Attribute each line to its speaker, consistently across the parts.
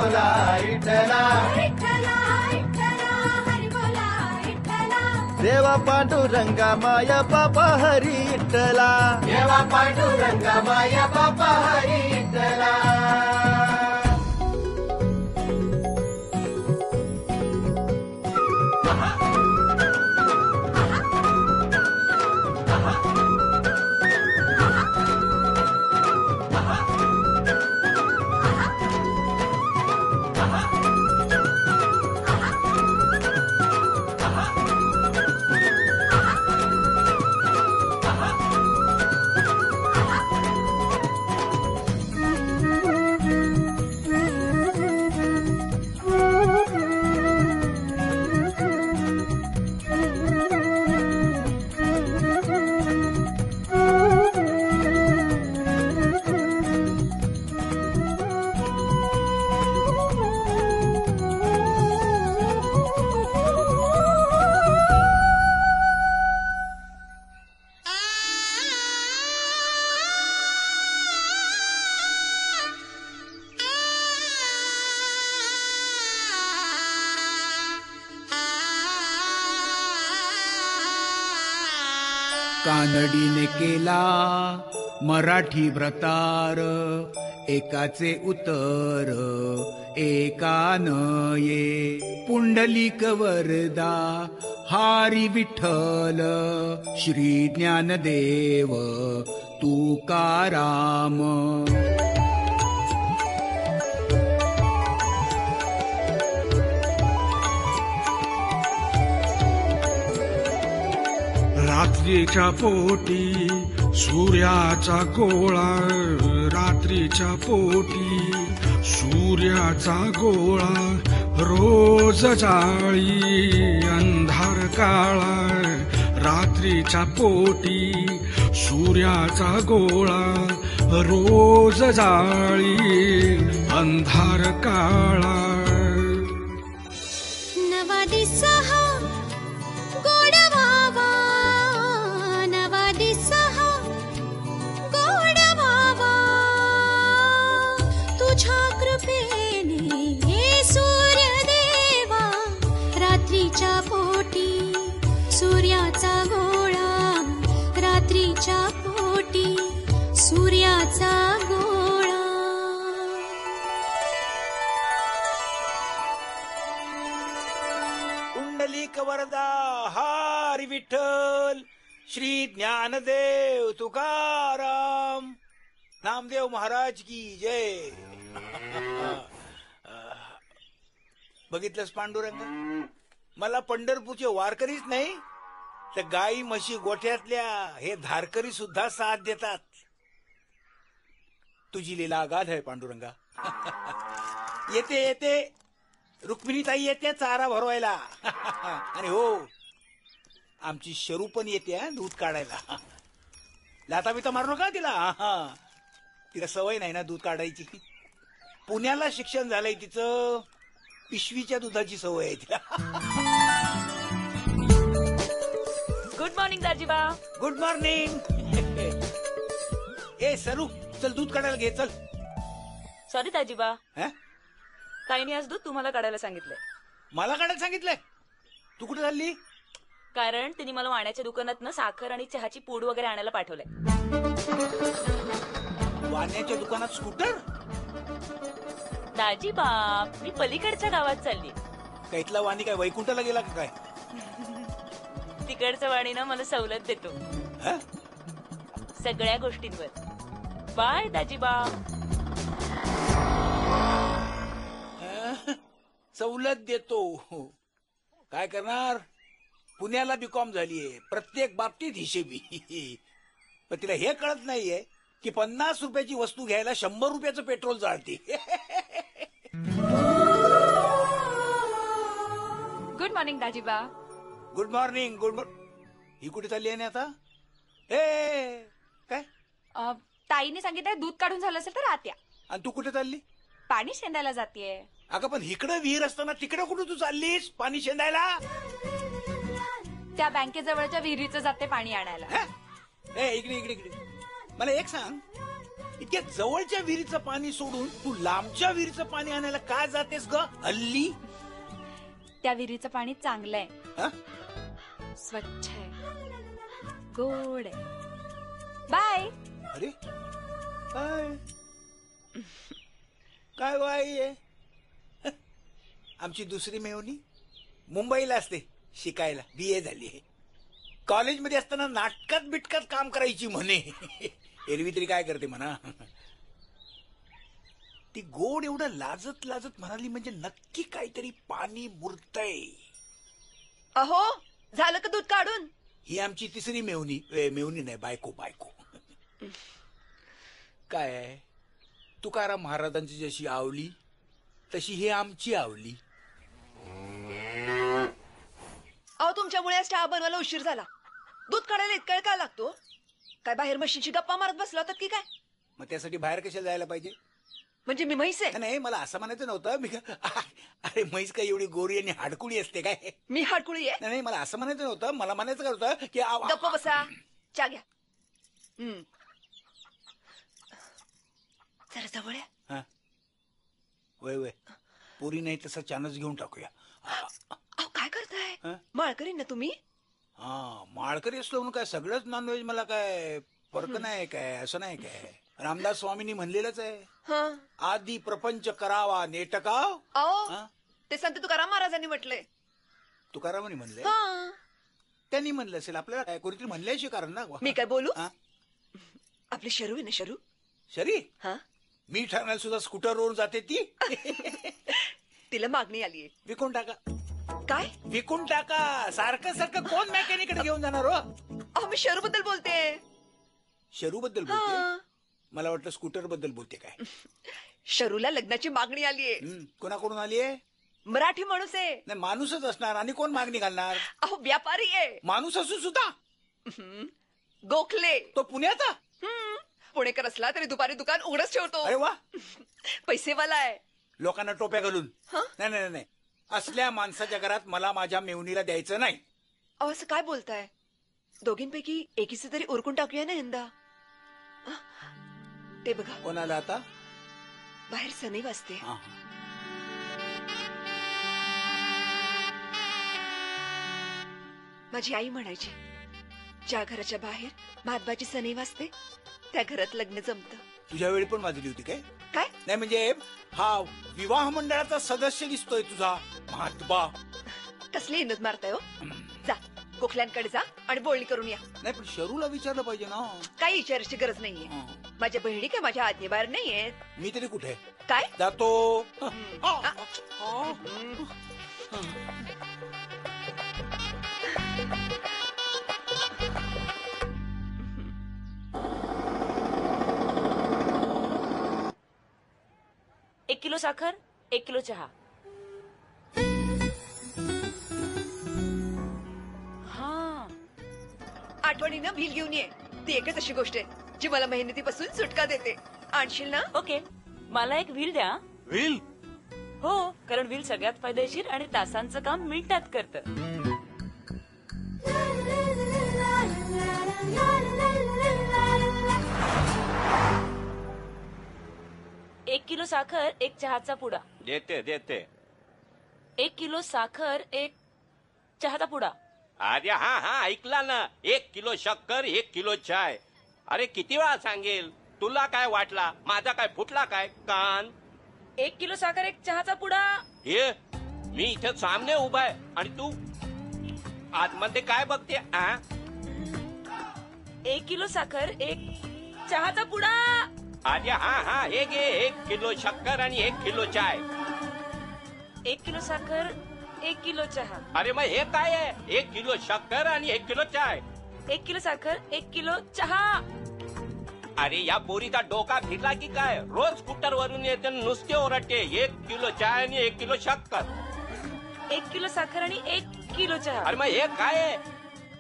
Speaker 1: बोला विठ्ठला, देवा पांडुरंगा माया बापा हरी विठ्ठला, देवा पांडुरंगा माया बापा हरी विठ्ठला.
Speaker 2: कानडीने केला मराठी व्रतार, एकाचे उत्तर एकान ये. पुंडलिक वरदा हारी विठ्ठल, श्री ज्ञानदेव तुकाराम.
Speaker 3: रात्रीच्या पोटी सूर्याचा गोळा, रात्रीच्या पोटी सूर्याचा गोळा, रोज जाळी अंधार काळा. रात्रीच्या पोटी सूर्याचा गोळा, रोज जाळी अंधार काळा.
Speaker 4: रात्रीच्या पोटी सूर्याचा गोळा, रात्रीच्या पोटी सूर्याचा गोळा.
Speaker 5: पुंडलिक वरदा हारी विठ्ठल, श्री ज्ञानदेव तुकाराम. नामदेव महाराज की जय. बघितलंस पांडुरंग, मला पंढरपूरचे वारकरीच नाही तर गाई म्हशी गोठ्यातल्या हे धारकरी सुद्धा साथ देतात. तुझी लीला अगाध आहे पांडुरंगा. येते येते रुक्मिणीताई येते चारा भरवायला. आणि हो, आमची शरू पण येते दूध काढायला. लाता बिता मारू नका तिला, तिला सवय नाही ना दूध काढायची. पुण्याला शिक्षण झालंय तिचं, पिशवीच्या दुधाची सवय आहे तिला.
Speaker 6: Good morning Dajiba.
Speaker 5: Good morning. ए सरू, चल दूध काढायला घे चल.
Speaker 6: सॉरी दाजीबा, ताईने आज दूध तुम्हाला काढायला सांगितलंय.
Speaker 5: मला काढायला सांगितलंय? तू कुठे चालली?
Speaker 6: कारण तिने मला वाण्याच्या दुकानात साखर आणि चहाची पूड वगैरे आणायला पाठवलंय.
Speaker 5: वाण्याच्या दुकानात स्कूटर?
Speaker 6: दाजीबा, मी पलीकडच्या गावात चालली.
Speaker 5: कैतला वाणी काय वैकुंठाला गेला का काय?
Speaker 6: तिकडचा वाणी ना मला सवलत देतो सगळ्या गोष्टींवर. बाय दाजीबा.
Speaker 5: सवलत देतो. काय करणार, पुण्याला बीकॉम झालीये, प्रत्येक बाबतीत हिशेबी. पण तिला हे कळत नाहीये की 50 रुपयाची वस्तू घ्यायला 100 रुपयाचं पेट्रोल जाळते.
Speaker 7: Good morning Dajiba.
Speaker 5: Good morning. Good morning. ही कुठे चालली आहे ना आता? ए काय?
Speaker 7: ताईने सांगितलं दूध काढून झालं असेल तर आत्या.
Speaker 5: आणि तू कुठे चालली?
Speaker 7: पाणी शेंदायला जातेय.
Speaker 5: अगं पण इकडे विहीर असताना तिकडे कुठे तू चाललीस पाणी शेंदायला?
Speaker 7: त्या बँकेजवळच्या विहिरीचं जाते पाणी आणायला.
Speaker 5: ए इकडे इकडे इकडे मला एक सांग, इतक्या जवळच्या विहिरीचं पाणी सोडून तू लांबच्या विहिरीचं पाणी आणायला काय जातेस ग हल्ली?
Speaker 7: त्या विहिरीचं पाणी चांगलं आहे,
Speaker 5: हा?
Speaker 7: स्वच्छ आहे, गोड आहे. बाय.
Speaker 5: अरे काय काय बाई आहे? आमची दुसरी मेवणी मुंबईला असते शिकायला, BA झाली आहे. कॉलेजमध्ये असताना नाटकात बिटकात काम करायची म्हणे. एरवी तरी काय करते म्हणा. ती गोड एवढं लाजत लाजत म्हणाली म्हणजे नक्की काहीतरी पाणी मुरतय.
Speaker 8: अहो, झालं का दूध काढून?
Speaker 5: ही आमची तिसरी मेवणी. मेवणी नाही, बायको बायको. काय आहे, तुकाराम महाराजांची जशी आवली तशी ही आमची आवली.
Speaker 8: अहो, तुमच्यामुळे आज चहा बनवायला उशीर झाला. दूध काढायला इतका वेळ काय लागतो? काय बाहेर म्हशींची गप्पा मारत बसला होता की काय?
Speaker 5: मग त्यासाठी बाहेर कशाला जायला पाहिजे?
Speaker 8: म्हणजे मी म्हैस आहे?
Speaker 5: नाही, मला असं म्हणायचं नव्हतं. अरे म्हैस काय एवढी गोरी आणि हाडकुळी असते काय?
Speaker 8: मी हाडकुळी आहे?
Speaker 5: नाही, मला असं म्हणायचं नव्हतं. मला म्हणायचं काय होतं की
Speaker 8: गप्प बसा, चहा घ्या. जरा जवळ या.
Speaker 5: हा, वय वय, पुरी नाही तसा चानच घेऊन टाकूया.
Speaker 8: अहो, काय करताय?
Speaker 5: हा?
Speaker 8: माळकरी ना तुम्ही?
Speaker 5: हा, माळकरी असलो म्हणून काय सगळंच नॉनव्हेज मला काय फरक नाही काय, असं नाही काय. रामदास स्वामींनी म्हणलेलंच आहे,
Speaker 8: हा.
Speaker 5: आधी प्रपंच करावा नेटका.
Speaker 8: अहो,
Speaker 5: हा?
Speaker 8: ते संत तुकाराम महाराजांनी म्हटलंय.
Speaker 5: तुकारामांनी म्हणले?
Speaker 8: हा.
Speaker 5: त्यांनी म्हणलं असेल, आपल्याला काय कोणीतरी म्हणल्याशिवाय कारण ना.
Speaker 8: मी काय बोलू?
Speaker 5: हा?
Speaker 8: आपली शरू आहे ना, शरू?
Speaker 5: शरी?
Speaker 8: हा.
Speaker 5: मी ठाण्याला सुद्धा स्कूटरवरून जाते ती.
Speaker 8: तिला मागणी आलीये.
Speaker 5: विकून टाका.
Speaker 8: काय?
Speaker 5: विकून टाका. सारखं सारखं कोण मेकॅनिकडे घेऊन जाणार हो?
Speaker 8: अहो, मी शरू बद्दल बोलते.
Speaker 5: शरू बद्दल बोलते? मला वाटलं स्कूटर बद्दल बोलते काय.
Speaker 8: शरूला लग्नाची मागणी आलीये.
Speaker 5: कोणाकडून आली आहे?
Speaker 8: मराठी माणूस आहे.
Speaker 5: नाही, माणूसच असणार आणि कोण मागणी घालणार?
Speaker 8: अहो, व्यापारी आहे.
Speaker 5: माणूस असून सुद्धा?
Speaker 8: गोखले.
Speaker 5: तो पुण्याचा?
Speaker 8: पुणेकर असला तरी दुपारी दुकान उघडच ठेवतो.
Speaker 5: अरे वा,
Speaker 8: पैसेवाला आहे.
Speaker 5: लोकांना टोप्या घालून? नाही नाही नाही, असल्या माणसाच्या घरात मला माझ्या मेवणीला द्यायचं नाही.
Speaker 8: अहो, असं काय बोलताय? दोघींपैकी एकीचे तरी उरकून टाकूया ना यंदा. ते बघा,
Speaker 5: कोणाला आता?
Speaker 8: बाहेर सनई वाजते. माझी आई म्हणायची, ज्या घराच्या बाहेर महात्माची सनई वाजते त्या घरात लग्न जमतं.
Speaker 5: तुझ्या वेळी पण वाजली होती काय?
Speaker 8: काय?
Speaker 5: नाही म्हणजे हा विवाह मंडळाचा सदस्य दिसतोय तुझा महात्मा.
Speaker 8: कसली हिंदत मारताय हो? जा, गोखल्यांकडे जा आणि बोलणी करून या.
Speaker 5: नाही, पण शरूला विचारलं पाहिजे ना.
Speaker 8: काही विचारायची गरज नाहीये. माझ्या बहिणी काय माझ्या आज्ञेबाहेर नाहीये.
Speaker 5: मी तरी कुठे
Speaker 8: काय
Speaker 5: जातो.
Speaker 6: एक किलो साखर, 1 किलो चहा. हा,
Speaker 8: आठवणीनं भील घेऊन ये. ती एकच अशी गोष्ट आहे जी मला मेहनतीपासून सुटका देते. आणशील ना?
Speaker 6: ओके. मला एक व्हील द्या.
Speaker 5: व्हील?
Speaker 6: हो, कारण व्हील सगळ्यात फायदेशीर आणि तासांचं काम मिनिटात करतं. एक किलो साखर, 1 चहाचा पुडा.
Speaker 9: देते देते.
Speaker 6: 1 किलो साखर, 1 चहाचा पुडा.
Speaker 9: अरे हा हा, ऐकला ना. 1 किलो शक्कर, 1 किलो चाय. अरे किती वेळा सांगेल? तुला काय वाटला माझा काय फुटला काय कान?
Speaker 6: 1 किलो साखर, 1 चहाचा पुडा.
Speaker 9: हे मी इथे सामने उभा आहे आणि तू आतमध्ये काय बघते?
Speaker 6: 1 किलो साखर, 1 चहाचा पुडा.
Speaker 9: अरे हा हा, हे घे. 1 किलो शक्कर आणि 1 किलो चाय.
Speaker 6: 1 किलो साखर, 1 किलो चहा.
Speaker 9: अरे मग हे काय आहे? 1 किलो शक्कर आणि 1 किलो चाय.
Speaker 6: 1 किलो साखर, 1 किलो चहा.
Speaker 9: अरे या पोरीचा डोका फिरला की काय? रोज स्कूटर वरून येते नुसते ओरडते. 1 किलो चाय आणि 1 किलो शक्कर.
Speaker 6: 1 किलो साखर आणि 1 किलो चहा.
Speaker 9: अरे मग हे काय आहे?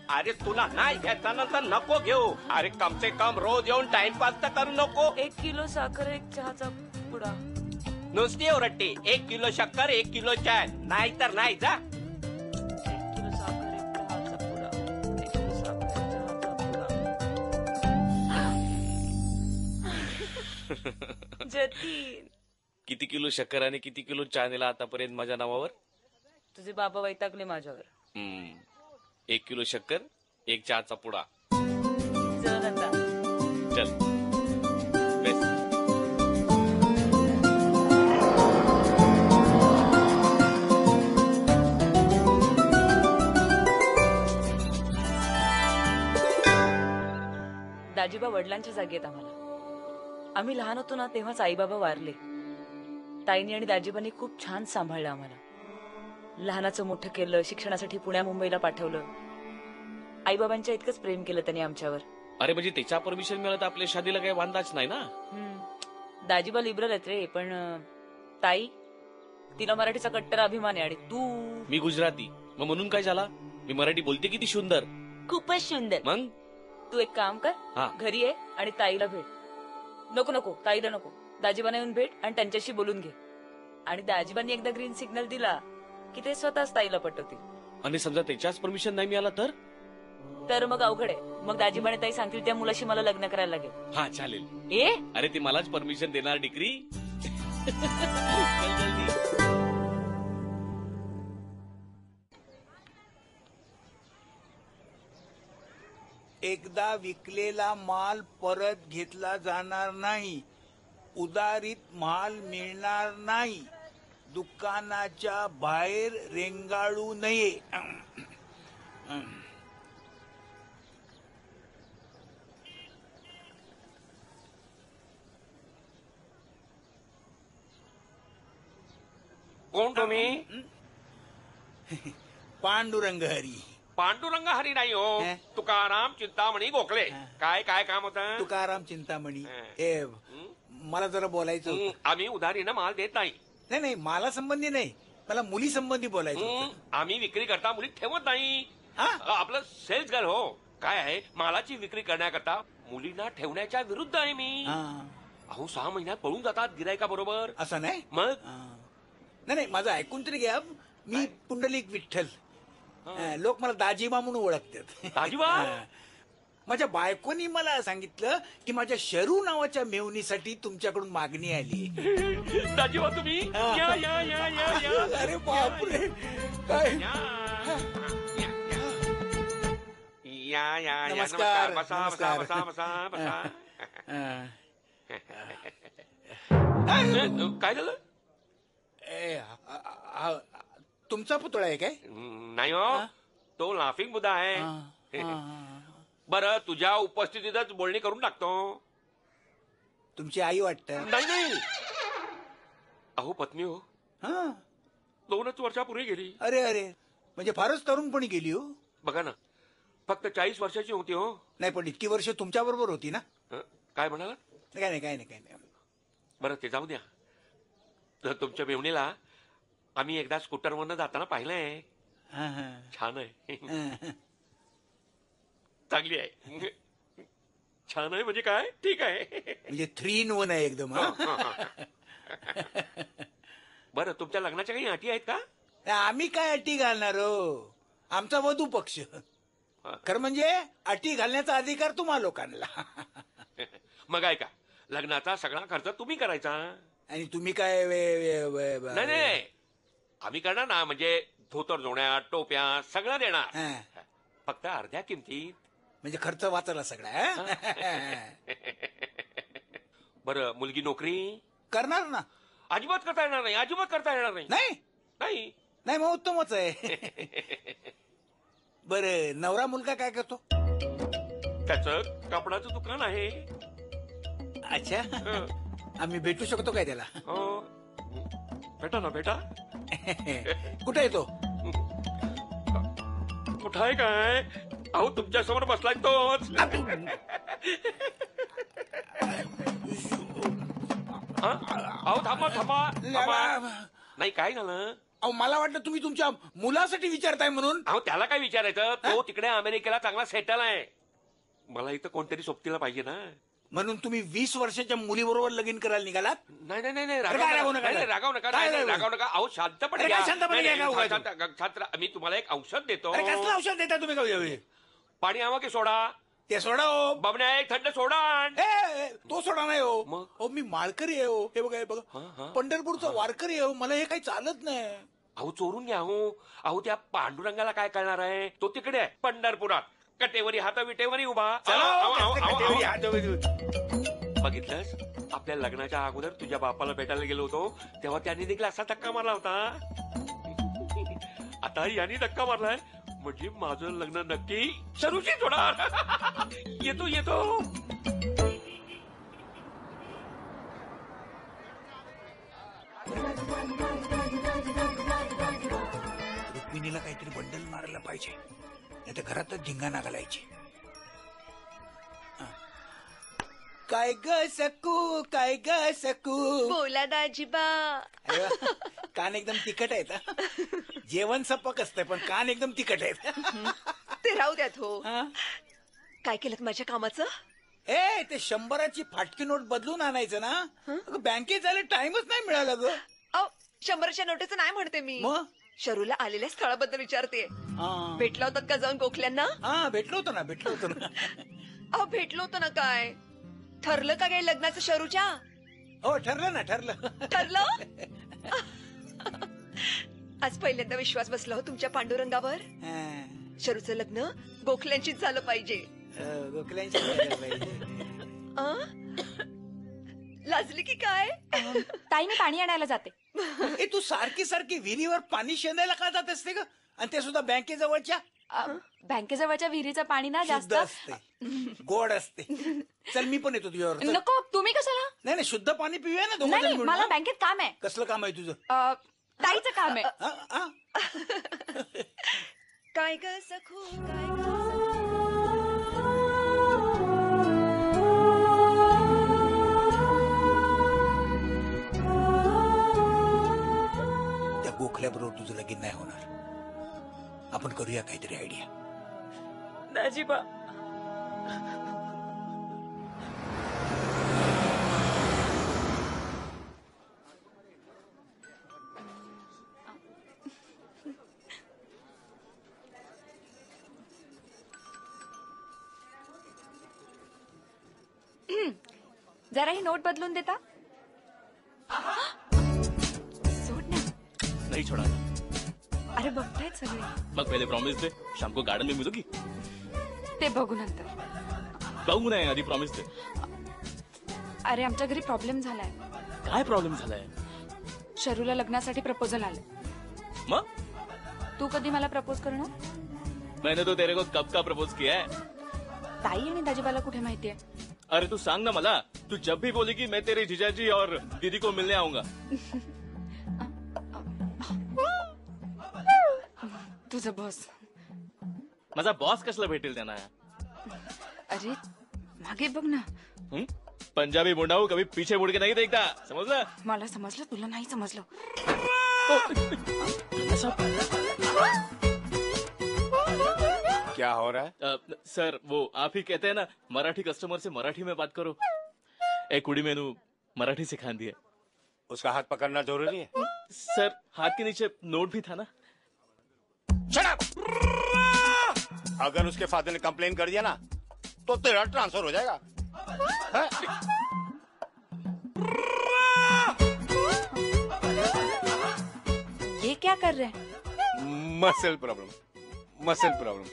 Speaker 9: अरे तुला नाही घ्यायचा नंतर नको घेऊ. अरे कम से कम रोज येऊन टाइमपास तर करू नको.
Speaker 6: 1 किलो साखर, 1 चहाचा पुडा.
Speaker 9: नुसती ओरडते. 1 किलो शक्कर, 1 किलो चाय. नाही तर नाही. जा.
Speaker 6: 1 किलो साखर, 1 चहाचा पुडा. 1 किलो साखर, 1 चहाचा पुडा. जतीन,
Speaker 10: किती किलो शक्कर आणि किती किलो चहा नेला आतापर्यंत माझ्या नावावर?
Speaker 6: तुझे बाबा वैतागले माझ्यावर.
Speaker 10: 1 किलो शक्कर, 1 चहाचा पुडा.
Speaker 6: चल आता.
Speaker 10: चल बेस.
Speaker 6: दाजीबा वडिलांच्या जागी आहेत आम्हाला. आम्ही लहान होतो ना तेव्हाच आईबाबा वारले. ताईनी आणि दाजीबांनी खूप छान सांभाळलं आम्हाला. लहानाचं मोठं केलं, शिक्षणासाठी पुण्या मुंबईला पाठवलं. आईबाबांच्या इतकंच प्रेम केलं त्यांनी आमच्यावर.
Speaker 10: अरे म्हणजे त्याच्या परमिशन मिळत आपल्या शादीला काही वांदाच नाही ना.
Speaker 6: दाजीबा लिबरल आहेत रे, पण ताई तिला मराठीचा कट्टर अभिमान आहे. आणि तू?
Speaker 10: मी गुजराती, मग म्हणून काय झाला? मी मराठी बोलते किती सुंदर.
Speaker 6: खूपच सुंदर.
Speaker 10: मग
Speaker 6: तू एक काम कर, घरी ये आणि ताईला भेट. नको नको, ताईला नको, दाजीबांना येऊन भेट आणि त्यांच्याशी बोलून घे. आणि दाजीबांनी एकदा ग्रीन सिग्नल दिला की ते स्वतःच ताईला पटवतील.
Speaker 10: आणि समजा त्याच्याच परमिशन नाही मिळाला तर?
Speaker 6: तर मग अवघड आहे. मग दाजीबाने ताई सांगतील त्या मुलाशी मला लग्न करायला लागेल.
Speaker 10: हा चालेल.
Speaker 6: अरे
Speaker 10: ती मलाच परमिशन देणार डिग्री.
Speaker 5: एकदा विकलेला माल परत घेतला जाणार नाही. उधारीत माल मिळणार नाही. दुकानाच्या बाहेर रेंगाळू नये.
Speaker 9: कोण तुम्ही?
Speaker 5: पांडुरंग हरी.
Speaker 9: पांडुरंग हरी नाही हो, तुकाराम चिंतामणी गोखले. काय काय काम होतं?
Speaker 5: तुकाराम चिंतामणी, मला जरा बोलायचं होतं.
Speaker 9: आम्ही उधारीनं माल देत नाही.
Speaker 5: नाही नाही, माला संबंधी नाही, मला मुली संबंधी बोलायचं होतं.
Speaker 9: आम्ही विक्री करता मुली ठेवत नाही. आपलं सेल्स गर्ल हो. काय आहे, मालाची विक्री करण्याकरता मुलींना ठेवण्याच्या विरुद्ध आहे मी. अहो 6 महिन्यात पळून जातात गिरायका बरोबर.
Speaker 5: असं नाही?
Speaker 9: मग
Speaker 5: नाही, माझं ऐकून तरी घ्या. मी पुंडलिक विठ्ठल. लोक मला दाजीबा म्हणून ओळखतात.
Speaker 9: दाजीबा?
Speaker 5: माझ्या बायकोनी मला सांगितलं की माझ्या शरू नावाच्या मेवणीसाठी तुमच्याकडून मागणी आली.
Speaker 9: दाजीबा तुम्ही या या या या या.
Speaker 5: अरे बापरे, काय
Speaker 9: या या.
Speaker 5: नमस्कार.
Speaker 9: बसा बसा बसा बसा बसा. काय झालं?
Speaker 5: तुमचा पुतळा आहे काय?
Speaker 9: नाही हो, तो लाफिंग बुद्धा आहे. बरं, तुझ्या उपस्थितीतच बोलणी करून टाकतो.
Speaker 5: तुमची आई वाटतं?
Speaker 9: नाही. अहो पत्नी हो. 2च वर्षापूर्वी गेली.
Speaker 5: अरे अरे, म्हणजे फारच तरुणपणी गेली हो.
Speaker 9: बघा ना, फक्त 40 वर्षाची होती हो.
Speaker 5: नाही, पण इतकी वर्ष तुमच्या बरोबर होती ना.
Speaker 9: काय म्हणाला?
Speaker 5: काय नाही.
Speaker 9: बरं ते जाऊ द्या. तुमच्या मेवणीला आम्ही एकदा स्कूटरवरनं जाताना पाहिलंय. छान आहे. चांगली आहे. छान आहे म्हणजे काय, ठीक आहे.
Speaker 5: म्हणजे 3 in 1 आहे एकदम.
Speaker 9: बरं, तुमच्या लग्नाच्या काही अटी आहेत का?
Speaker 5: आम्ही काय अटी घालणार हो, आमचा वधू पक्ष. खरं म्हणजे अटी घालण्याचा अधिकार तुम्हा लोकांना.
Speaker 9: मग ऐका, लग्नाचा सगळा खर्च तुम्ही करायचा.
Speaker 5: आणि तुम्ही काय?
Speaker 9: नाही, आम्ही करणार ना. म्हणजे धोतर जोड्या, टोप्या सगळं देणार, फक्त अर्ध्या किमतीत.
Speaker 5: म्हणजे खर्च वाचला सगळा.
Speaker 9: बरं, मुलगी नोकरी
Speaker 5: करणार ना?
Speaker 9: अजिबात करता येणार नाही. अजिबात करता येणार नाही.
Speaker 5: नाही नाही, मग उत्तमच आहे. बरं, नवरा मुलगा काय करतो?
Speaker 9: त्याचं कपडाचं दुकान आहे.
Speaker 5: अच्छा, आम्ही भेटू शकतो काय त्याला?
Speaker 9: हो, भेटा ना, भेटा.
Speaker 5: कुठे आहे तो?
Speaker 9: कुठं आहे काय? अहो तुमच्या समोर बसलाय तोच. अहो थांबा. नाही, काय झालं?
Speaker 5: अहो मला वाटलं तुम्ही तुमच्या मुलासाठी विचारताय म्हणून.
Speaker 9: अहो त्याला काय विचारायचं, तो तिकडे अमेरिकेला चांगला सेटल आहे. मला इथं कोणतरी सोबतीला पाहिजे ना.
Speaker 5: म्हणून तुम्ही 20 वर्षाच्या मुलीबरोबर लगीन करायला निघालात?
Speaker 9: नाही, रागाव नका. अहो शांतपणे मी तुम्हाला एक औषध देतो.
Speaker 5: कसलं औषध देता तुम्ही?
Speaker 9: पाणी हवं की सोडा?
Speaker 5: ते सोडा हो.
Speaker 9: बाबण्या एक थंड सोडा आण.
Speaker 5: ए, तो सोडा नाही हो.
Speaker 9: मग?
Speaker 5: हो मी माळकरी आहे हो. हे बघा हे बघा, पंढरपूरचा वारकरी आहे हो. मला हे काही चालत नाही.
Speaker 9: अहो चोरून घ्या हो. अहो त्या पांडुरंगाला काय कळणार आहे, तो तिकडे आहे पंढरपुरात, कटेवरी हाता विटेवरी उभा. बघितलंस, आपल्या लग्नाच्या अगोदर तुझ्या बापाला भेटायला गेलो होतो तेव्हा त्यांनी देखील असा धक्का मारला होता. आता यांनी धक्का मारलाय म्हणजे माझं लग्न नक्की शरूशी होणार. येतो येतो.
Speaker 5: रुक्मिणीला काहीतरी बंडल मारायला पाहिजे, नाही तर घरातच धिंगाणा घालायची. काय ग सकू, काय ग सकू.
Speaker 8: बोला दाजीबा.
Speaker 5: कान एकदम तिखट आहेत. जेवण सपक असतंय पण कान एकदम तिखट आहेत.
Speaker 8: ते राहू द्यात हो. काय केलं माझ्या कामाचं?
Speaker 5: ए, ते 100ची फाटकी नोट बदलून आणायचं ना. बँकेत जायला टाइमच नाही मिळाला ग.
Speaker 8: 100च्या नोटेचं नाही म्हणते मी.
Speaker 5: मग
Speaker 8: शरूला आलेल्या स्थळाबद्दल विचारते. भेटला होतात का जाऊन गोखल्यांना?
Speaker 5: हा, भेटलो होतो ना, भेटलो होतो ना.
Speaker 8: अहो भेटलो होतो ना. काय ठरलं का काय लग्नाचं शरूच्या?
Speaker 5: हो, ठरलं ना, ठरलं.
Speaker 8: आज पहिल्यांदा विश्वास बसला हो तुमच्या पांडुरंगावर. शरूचं लग्न गोखल्यांचीच झालं पाहिजे.
Speaker 5: गोखल्यांची
Speaker 8: लाजली की काय?
Speaker 7: ताई मी पाणी आणायला जाते.
Speaker 5: ए, तू सारखी सारखी विहिरीवर पाणी शेंदायला का जात असते ग? आणि ते सुद्धा बँकेजवळच्या.
Speaker 7: बँकेजवळच्या विहिरीचं पाणी ना जास्त
Speaker 5: शुद्ध असते, गोड असते. चल मी पण येतो तुझ्यावर.
Speaker 7: नको, तुम्ही कशाला?
Speaker 5: नाही नाही, शुद्ध पाणी पिऊया ना
Speaker 7: नाही,
Speaker 5: दोघं.
Speaker 7: मला बँकेत काम आहे.
Speaker 5: कसलं काम आहे तुझं?
Speaker 7: ताईचं काम आहे.
Speaker 8: काय ग सखू, काय ग.
Speaker 5: त्या गोखल्याबरोबर तुझं लगीन नाही होणार. आपण करूया काहीतरी आयडिया.
Speaker 6: दाजीबा,
Speaker 7: जरा ही नोट बदलून देता? सोड ना.
Speaker 10: नहीं छोड़ा.
Speaker 7: अरे बघतायत सगळे.
Speaker 10: मग पहिले प्रॉमिस दे, शाम को गार्डन में मिलोगी.
Speaker 7: ते बघू नंतर.
Speaker 10: बघू नाही, आधी प्रॉमिस दे.
Speaker 7: अरे आमच्या घरी प्रॉब्लेम झालाय.
Speaker 10: काय प्रॉब्लेम झालाय?
Speaker 7: शरूला लग्नासाठी प्रपोजल आलं.
Speaker 10: मग
Speaker 7: तू कधी मला प्रपोज करणार?
Speaker 10: मैंने तो तेरे को कब का प्रपोज किया है.
Speaker 7: ताई आणि दाजीबाला कुठे माहितीये?
Speaker 10: अरे तू सांग ना मला. तू जब भी बोलेगी मैं तेरे जीजाजी और दीदी को मिलने आऊंगा.
Speaker 7: तुझं बॉस.
Speaker 10: माझा बॉस कसला भेटेल त्यांना?
Speaker 7: अरे मागे बघ ना.
Speaker 10: पंजाबी मुंडाऊ कभी पीछे मुड़ के नहीं देखता, समझलं?
Speaker 7: मला समजलं, तुला नाही समजलं.
Speaker 11: क्या हो रहा है?
Speaker 10: सर वो आप ही कहते हैं ना मराठी कस्टमर से मराठी में बात करो. एक कुड़ी मेनू मराठी सिखान दी है.
Speaker 11: उसका हाथ पकड़ना जरूरी है.
Speaker 10: सर हाथ के नीचे नोट भी था ना.
Speaker 11: Shut up! अगर उसके फादर ने कंप्लेन कर दिया ना तो तेरा ट्रांसफर हो जाएगा.
Speaker 7: ये क्या कर रहे हैं?
Speaker 11: Muscle problem, muscle problem.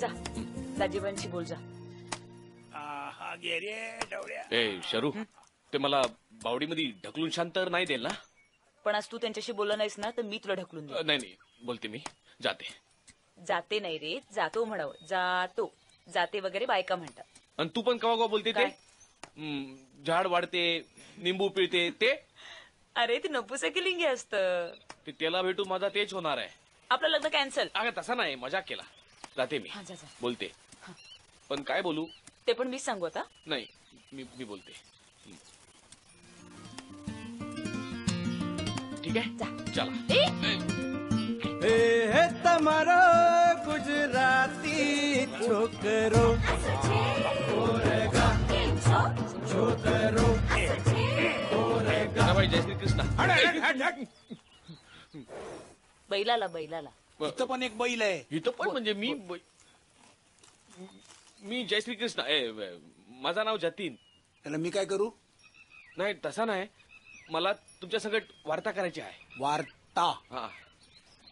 Speaker 6: जा दाजीबांशी बोल जा.
Speaker 10: ए शरू, ते मला बावडीमध्ये ढकलून शांत नाही देईल ना?
Speaker 6: पण आज तू त्यांच्याशी बोलला नाहीस ना तर मी तुला ढकलून देईन.
Speaker 10: नाही नाही, बोलते मी. जाते.
Speaker 6: जाते नाही रे, जातो म्हणावं. जातो, जाते वगैरे बायका म्हणतात.
Speaker 10: आणि तू पण कवा बोलते ते? झाड वाढते, निंबू पिळते ते.
Speaker 6: अरे ते नपुसकलिंगी असतं.
Speaker 10: ते त्याला भेटू माझा तेच होणार आहे.
Speaker 6: आपलं लग्न कॅन्सल.
Speaker 10: अगं तसा नाही, मजाक केला. जाते मी.
Speaker 6: जा जा.
Speaker 10: बोलते. पण काय बोलू
Speaker 6: ते पण मीच सांगू आता.
Speaker 10: नाही, मी बोलते. ठीक है, चला.
Speaker 1: हे तमारा कुछ
Speaker 10: श्रीकृष्ण.
Speaker 6: बैलाला बैलाला
Speaker 5: इथं पण एक बैल आहे.
Speaker 10: इथं पण म्हणजे मी जय श्रीकृष्ण. माझं नाव जतीन.
Speaker 5: त्याला मी काय करू?
Speaker 10: नाही तसा नाही, मला तुमच्या संगत वार्ता करायची आहे.
Speaker 5: वार्ता?
Speaker 10: हा.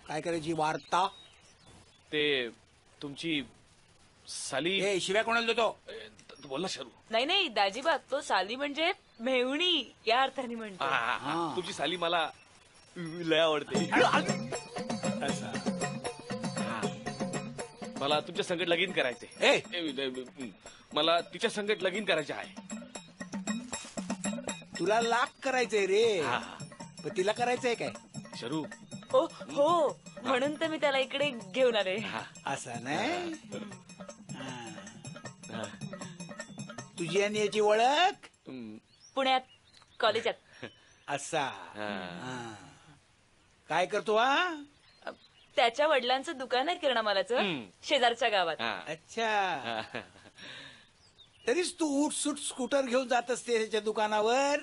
Speaker 5: काय करायची वार्ता?
Speaker 10: ते तुमची साली.
Speaker 5: शिव्या कोणाला देतो?
Speaker 10: बोल ना शरू.
Speaker 6: नाही दाजीबा, तो साली म्हणजे मेहुणी या अर्थाने म्हणतो.
Speaker 10: तुमची साली मला लय आवडते. मला तुमच्या संगत लगीन करायचे. मला तिच्या संगत लगीन करायचे आहे.
Speaker 5: तुला लाख करायचंय रे, पण तिला करायचंय काय
Speaker 10: शरू?
Speaker 6: हो म्हणून तर मी त्याला इकडे घेऊन आले.
Speaker 5: असं नाही. तुझी आणि याची ओळख
Speaker 6: पुण्यात कॉलेजात.
Speaker 5: असा काय करतो हा?
Speaker 6: त्याच्या वडिलांचं दुकान आहे किराणा मालाचं शेजारच्या गावात.
Speaker 5: अच्छा. तरीच तू उठ सुट स्कूटर घेऊन जात असते त्याच्या दुकानावर.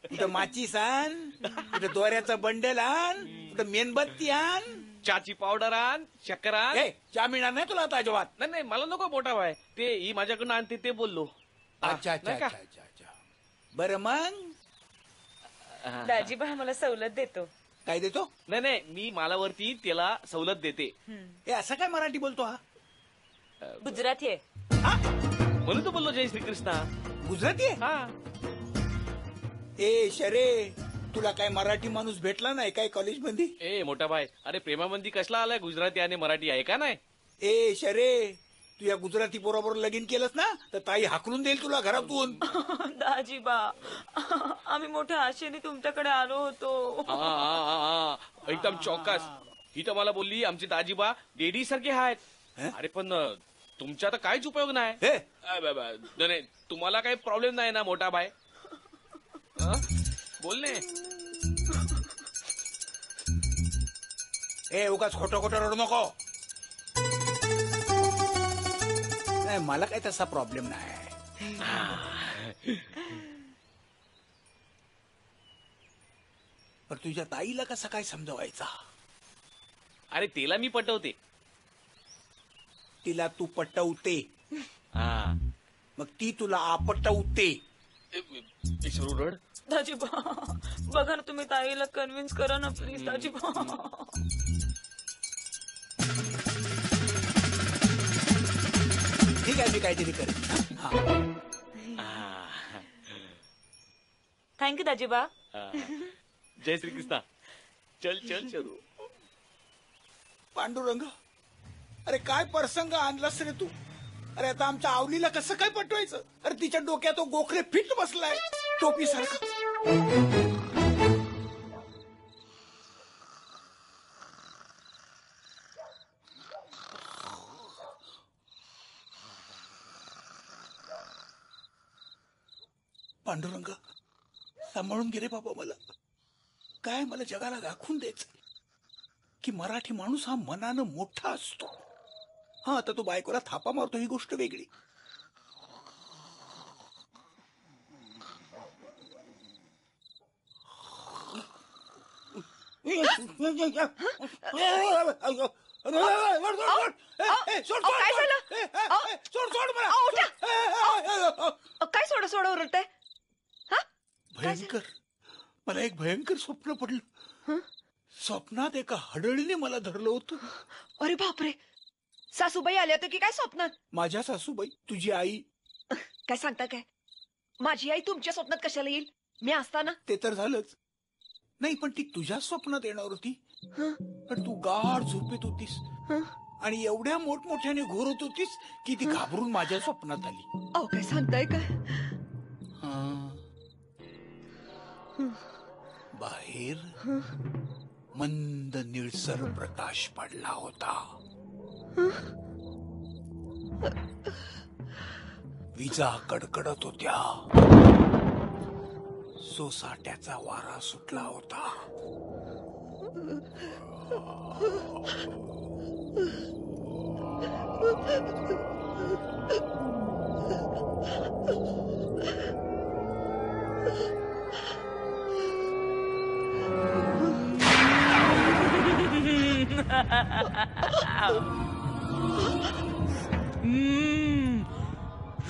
Speaker 5: कुठं माचीस आण, कुठं दोऱ्याचा बंडल आण, कुठं मेणबत्ती आण,
Speaker 10: चहाची पावडर आण, शक्कर आण.
Speaker 5: चहा मिळणार नाही तुला आता अजिबात.
Speaker 10: नाही मला नको मोठा भाई, ते ही माझ्याकडून आणते ते बोललो.
Speaker 5: अच्छा. बरं मग
Speaker 6: दाजीबा मला सवलत देतो.
Speaker 5: काय देतो?
Speaker 10: नाही मी मालावरती त्याला सवलत देते.
Speaker 5: असं काय मराठी बोलतो हा?
Speaker 6: गुजराती आहे.
Speaker 10: म्हणून तो बोललो जय श्रीकृष्ण.
Speaker 5: गुजराती आहे?
Speaker 10: हा.
Speaker 5: शरे, तुला काय मराठी माणूस भेटला नाही काय कॉलेज मध्ये?
Speaker 10: मोठा भाई, अरे प्रेमाबंदी कसला आलाय? गुजराती आणि मराठी आहे का नाही?
Speaker 5: शरे, तू या गुजराती बरोबर लगीन केलंस ना तर ताई हाकलून देईल तुला घरातून.
Speaker 6: दाजीबा, आम्ही मोठ्या आशेने तुमच्याकडे आलो होतो.
Speaker 10: एकदम चौकस. ही तर मला बोलली आमची दाजीबा डेडी सारखे आहेत. अरे पण तुमचा तर काहीच उपयोग नाही. तुम्हाला काही प्रॉब्लेम नाही ना मोठा भाई? बोलणे.
Speaker 5: उगाच खोटं रडू नको. नाही, मला काही तसा प्रॉब्लेम नाही. पण तुझ्या ताईला कसं काय समजवायचा?
Speaker 10: अरे तिला मी पटवते.
Speaker 5: तिला तू पटवते, मग ती तुला आपटवते.
Speaker 10: रड.
Speaker 6: दाजीबा बघा ना, तुम्ही ताईला कन्व्हिन्स करा ना प्लीज. दाजीबा
Speaker 5: ठीक आहे, मी काहीतरी करेन.
Speaker 6: थँक्यू दाजीबा.
Speaker 10: जय श्रीकृष्ण. चल शरू.
Speaker 5: पांडुरंग, अरे काय प्रसंग आणलास रे तू. अरे आता आमच्या आवलीला कसं काय पटवायचं? अरे तिच्या डोक्यात तो गोखले फिट बसलाय टोपी सारखा. पांडुरंग, सांभाळून गेले बाबा मला. काय मला जगाला दाखवून द्यायचं की मराठी माणूस हा मनानं मोठा असतो. आता तो बायकोला थापा मारतो ही गोष्ट वेगळी.
Speaker 8: काय सोड ओरडताय?
Speaker 5: भयंकर, मला एक भयंकर स्वप्न पडलं. स्वप्नात एका हडळीने मला धरलं होतं.
Speaker 8: अरे बापरे, सासूबाई आल्या होत्या की काय स्वप्नात?
Speaker 5: माझ्या सासूबाई, तुझी आई.
Speaker 8: काय सांगता काय? माझी आई तुमच्या स्वप्नात कशाला येईल? मी असताना.
Speaker 5: ते तर झालंच नाही, पण ती तुझ्या स्वप्नात येणार होती. पण तू गाढ झोपेत होतीस आणि एवढ्या मोठमोठ्याने घोरत होतीस की ती घाबरून माझ्या स्वप्नात आली.
Speaker 8: अहो काय सांगताय काय?
Speaker 5: बाहेर मंद निळसर प्रकाश पडला होता. विजा कडकडत होत्या. सोसाट्याचा वारा सुटला होता.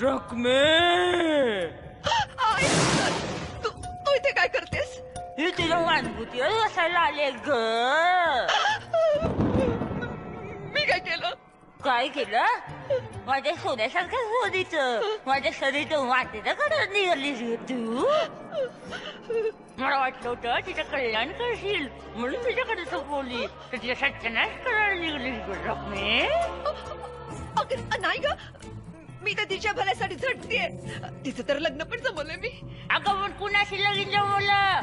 Speaker 6: रखमे
Speaker 8: तू इथे काय करतेस?
Speaker 6: हे तुझ्या वानभूती असायला आले ग.
Speaker 8: मी काय केलं?
Speaker 6: काय केलं? माझ्या सोन्यासारखं सोनीचं माझ्या शरीराचं वाटेचं कडं निघालीस ग तू. मला वाटलं होतं तिचं कल्याण करशील म्हणून तुझ्याकडे सोपवली तर तिच्या सत्यानाश करायला निघालीस ग रखमे.
Speaker 8: अगं नाही ग, मी तर तिच्या भल्यासाठी झटतेय. तिचं तर लग्न पण जमवलंय मी.
Speaker 6: अगं पण कुणाशी लगीन जमवलं?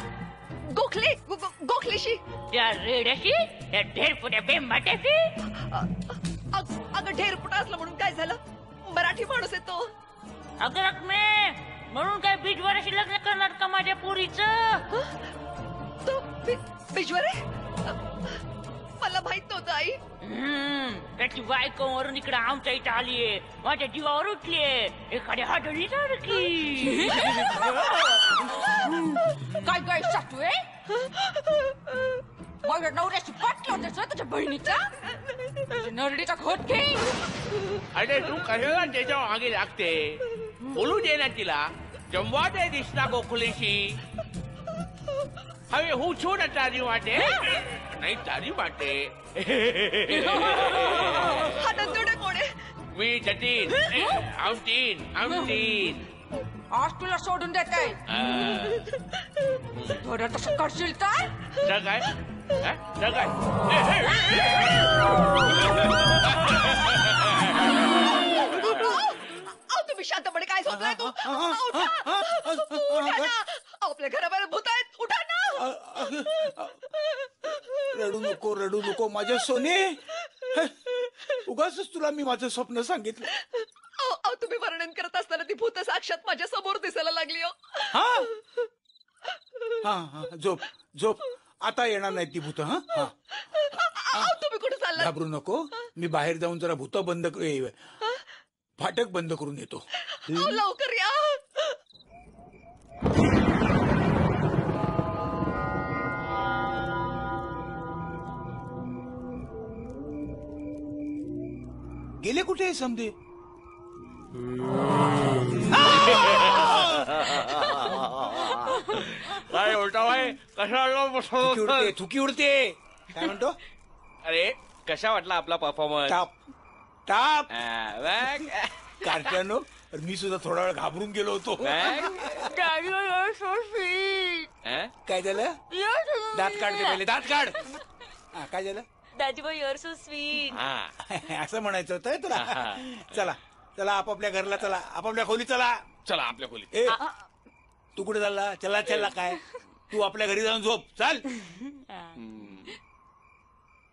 Speaker 8: गोखलेशी.
Speaker 6: या रेड्याशी, या ढेरपुऱ्या बेंबाट्याशी.
Speaker 8: अगं ढेरपुटा असलं म्हणून काय झालं? मराठी माणूस आहे तो.
Speaker 6: अगं रखमे म्हणून काय बीजवराशी लग्न करणार का माझ्या पोरीचं?
Speaker 8: तू बीजवर आहे? मला माहित नव्हतं आई.
Speaker 6: त्याची बायको वरून इकडे आमच्या इथं आलीये, माझ्या जीवावर उठलीये एखाद्या हाडळी सारखी.
Speaker 7: काय काय साठवे? माझ्या नवऱ्याची पाठ लावतेस तुझ्या बहिणीचा नरडीचा घोट घे.
Speaker 10: अरे तू कशाला त्याच्या मागे लागते? बोलू दे ना तिला. जमवा दे दिसता गोखलेशी. હવે હું છું ને તારી માટે નહીં તારી માટે. मी जतीन आमटीन
Speaker 7: आज तुला सोडून देत आहे. थोडं तसं करशील तर
Speaker 10: काय
Speaker 8: तुम्ही शांतपणे काय झोपलाय तू? आपल्या घराबाहेर भूत आहेत, उठा ना.
Speaker 5: रडू नको माझ्या सोने. उगाच तुला मी माझं स्वप्न सांगितलं.
Speaker 8: तुम्ही वर्णन करत असताना ती भूत साक्षात माझ्या समोर दिसायला लागली.
Speaker 5: हा झोप आता येणार नाही ती भूत.
Speaker 8: तुम्ही कुठे चालला?
Speaker 5: घाबरू नको. मी बाहेर जाऊन जरा भूत बंद फाटक बंद करून येतो.
Speaker 8: लवकर या.
Speaker 5: गेले कुठे समजे?
Speaker 10: काय उलटा भाई कशा
Speaker 5: थुकी उडते. काय म्हणतो?
Speaker 10: अरे कशा वाटला आपला परफॉर्मन्स?
Speaker 5: टाप कार्ट्यानो. मी सुद्धा थोडा वेळ घाबरून गेलो होतो. काय झालं? दात काढते पहिले, दात काढ. काय झालं?
Speaker 6: दाजीबाई यू आर सो स्वीट.
Speaker 5: असं म्हणायचं होतं तुला. चला आपापल्या घरला चला, आपापल्या खोली चला.
Speaker 10: चला आपल्या खोली.
Speaker 5: तू कुठे चालला? चला काय तू आपल्या घरी जाऊन झोप. चाल.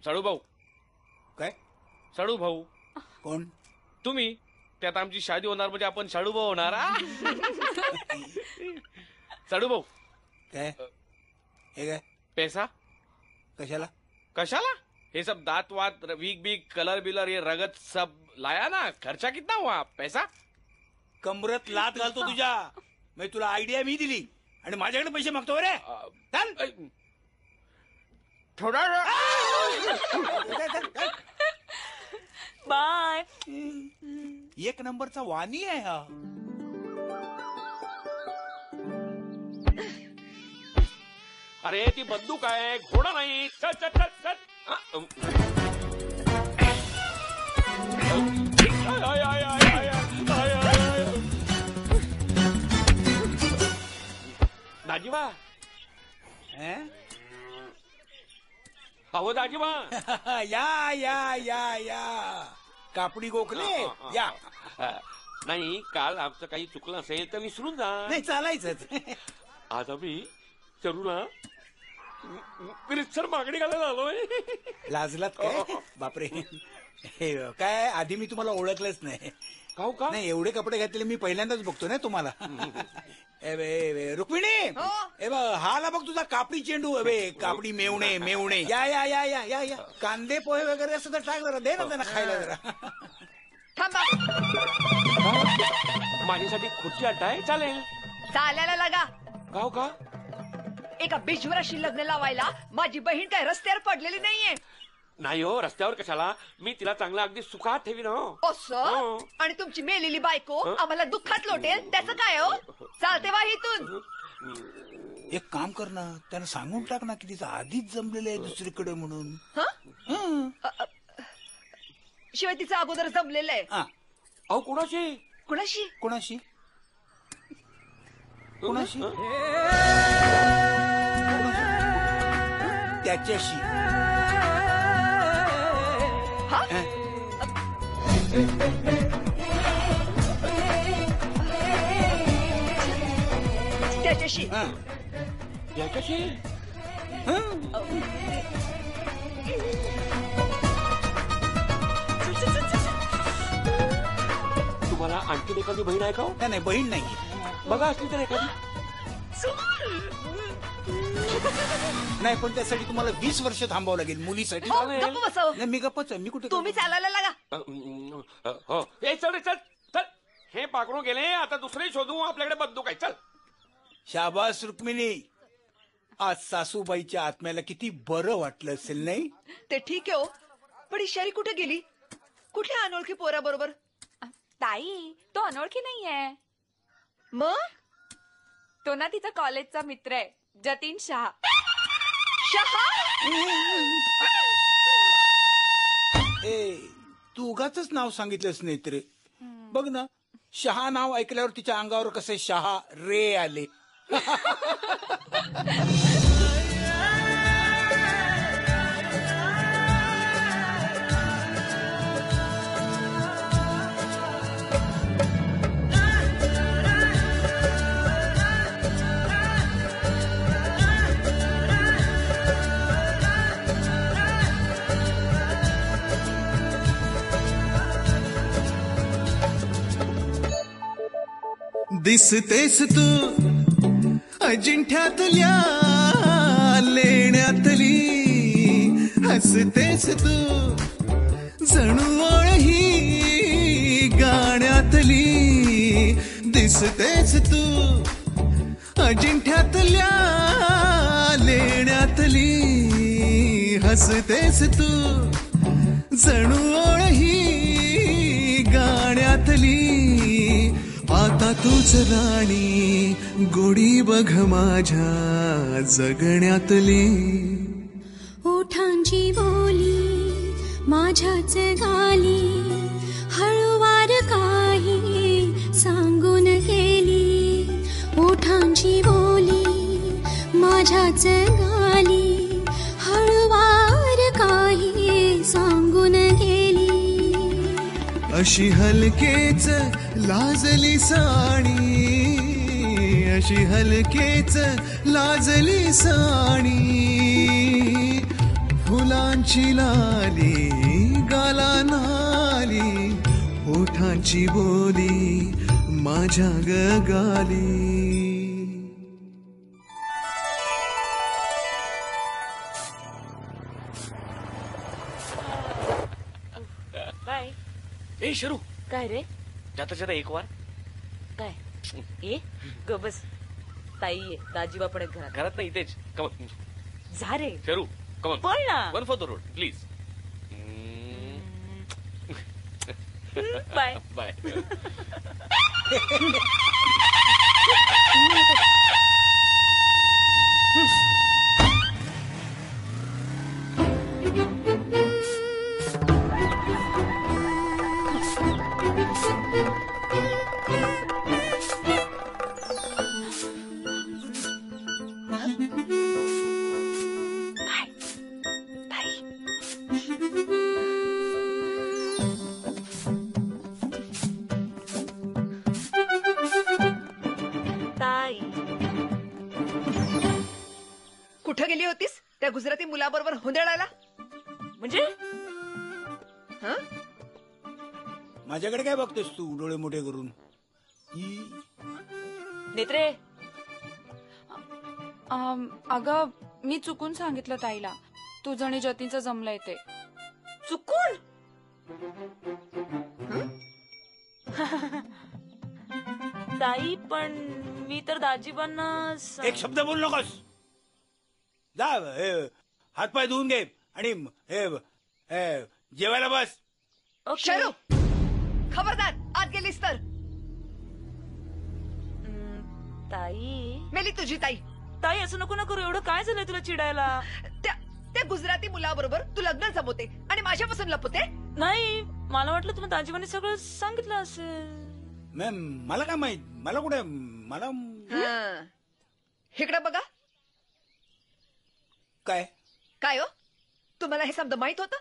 Speaker 10: साडू भाऊ.
Speaker 5: काय
Speaker 10: साडू भाऊ?
Speaker 5: कोण
Speaker 10: तुम्ही? त्यात आमची शादी होणार म्हणजे आपण साडू भाऊ होणार. साडू भाऊ
Speaker 5: काय हे काय
Speaker 10: पैसा कशाला? ये सब दांत वात वीक बीक कलर बिलर ये रगत सब लाया ना. खर्चा कितना हुआ? पैसा
Speaker 5: कमरत लात घालतो तुझ्या. म्हणजे तुला आयडिया मी दिली आणि माझ्याकडे पैसे मागतो रे.
Speaker 10: थोडा
Speaker 6: बाय.
Speaker 5: एक नंबरचा वाणी आहे हा.
Speaker 9: अरे ती बंदूक आहे, घोडा नाही. चल चल चल चल. दाजीबा. अहो दाजीबा.
Speaker 5: या कापडी गोखले या.
Speaker 9: नाही काल आमचं काही चुकलं असेल तर विसरून जा.
Speaker 5: नाही चालायचंच.
Speaker 9: आज आम्ही चरूला मागणी घालायला आलोय.
Speaker 5: लाजलात काय? बापरे. काय आधी मी तुम्हाला ओळखलंच नाही.
Speaker 9: का?
Speaker 5: नाही एवढे कपडे घातलेले मी पहिल्यांदाच बघतो ना तुम्हाला. रुक्मिणी हा आला बघ तुझा कापडी चेंडू. कापडी मेवणे. या कांदे पोहे वगैरे असं तर टाक जरा. दे ना त्यांना खायला जरा.
Speaker 8: थांबा.
Speaker 9: माझ्यासाठी खुर्ची अड्डाय चालेल?
Speaker 8: चालायला लागा.
Speaker 9: का?
Speaker 8: एका बीजवराशी लग्न लावायला माझी बहीण काय रस्त्यावर पडलेली नाहीये.
Speaker 9: नाही हो, रस्त्यावर कशाला, मी तिला चांगला अगदी सुखात ठेवीन हो.
Speaker 8: असं? आणि तुमची मेलेली बायको आम्हाला दुःखात लोटेल त्याचं काय हो? चालते वा इथून.
Speaker 5: एक काम कर ना, त्यानं सांगून टाक ना की तिचं आधीच जमलेलं आहे दुसरीकडे म्हणून.
Speaker 8: शिवाय तिचं अगोदर जमलेलं आहे.
Speaker 9: अहो कुणाशी
Speaker 8: कुणाशी
Speaker 5: कोणाशी कोणाशी त्याच्याशी.
Speaker 8: त्याच्याशी
Speaker 9: त्याच्याशी तुम्हाला आणखी एखादी बहीण आहे का?
Speaker 5: नाही बहीण नाही.
Speaker 9: बघा असली तर एखादी.
Speaker 5: नाही पण त्यासाठी तुम्हाला 20 वर्ष थांबावं लागेल मुलीसाठी.
Speaker 8: गप्प बसावं.
Speaker 5: नाही मी गप्पच आहे. मी कुठे
Speaker 8: तुम्ही चालायला लागा.
Speaker 9: हो चल रे चल चल. हे पाकडून गेले, आता दुसरे शोधू. आपल्याकडे बंदूक आहे. चल.
Speaker 5: शाबास रुक्मिणी, आज सासूबाईच्या आत्म्याला किती बरं वाटलं असेल नाही?
Speaker 8: ते ठीक आहे हो, पण ही शरी कुठे गेली? कुठल्या अनोळखी पोरा बरोबर?
Speaker 7: ताई, तो अनोळखी नाहीये.
Speaker 8: मग
Speaker 7: तो ना तिचा कॉलेजचा मित्र आहे, जतीन शहा.
Speaker 5: तू उगाच नाव सांगितलंच नाही रे. बघ ना, शहा नाव ऐकल्यावर तिच्या अंगावर कसे शहा रे आले.
Speaker 1: दिसतेस तू अजिंठ्यातल्या लेण्यातली, हसतेस तू जणू ओळही गाण्यातली. दिसतेस तू अजिंठ्यातल्या लेण्यातली, हसतेस तू जणू ओळही गाण्यातली. आता तूच राणी गोडी बघ माझ्या जगण्यातली.
Speaker 4: ओठांची बोली माझ्याच गाली, हळूवार काही सांगून गेली. ओठांची बोली माझ्याच गाली, हळूवार काही सांगून गेली.
Speaker 1: अशी हलकेच लाजली साणी, अशी हलकेच लाजली साणी. फुलांची लाली गाला नाली, ओठांची बोली माझ्या गाली.
Speaker 6: काय
Speaker 10: ए शरू,
Speaker 6: काय रे?
Speaker 10: जाता एक वार.
Speaker 6: काय ए ग बस. ताई आहे, दाजीबा पण आहेत घरात.
Speaker 10: घरात नाही, इथेच. कमन
Speaker 6: जा रे
Speaker 10: शरू, कमन
Speaker 6: पण ना.
Speaker 10: One for the road please.
Speaker 6: Bye
Speaker 10: bye.
Speaker 8: कुठं गेली होतीस त्या गुजराती मुलाबरोबर हुंदडायला? म्हणजे
Speaker 5: माझ्याकडे काय बघतेस तू डोळे मोठे करून?
Speaker 6: नेत्रे,
Speaker 7: अगं मी चुकून सांगितलं ताईला तुझं आणि जतींचं जमलंय ते.
Speaker 6: चुकून? ताई पण मी तर दाजीबांना
Speaker 5: एक शब्द बोलू नकोस. जा हातपाय धुवून घे आणि जेवायला बस.
Speaker 8: शरू खबरदार आत गेलीस तर.
Speaker 6: ताई
Speaker 8: मेली तुझी ताई.
Speaker 6: ताई असं नको ना करू. एवढं काय झालंय तुला चिडायला?
Speaker 8: त्या गुजराती मुलाबरोबर तू लग्न जमवते आणि माझ्यापासून लपवते.
Speaker 6: नाही मला वाटलं तुम्ही दाजीबाने सगळं सांगितलं असेल.
Speaker 5: मॅम मला काय माहित. मला कुठे मला
Speaker 8: इकडे बघा.
Speaker 5: काय
Speaker 8: काय हो तुम्हाला हे समजा माहित होतं?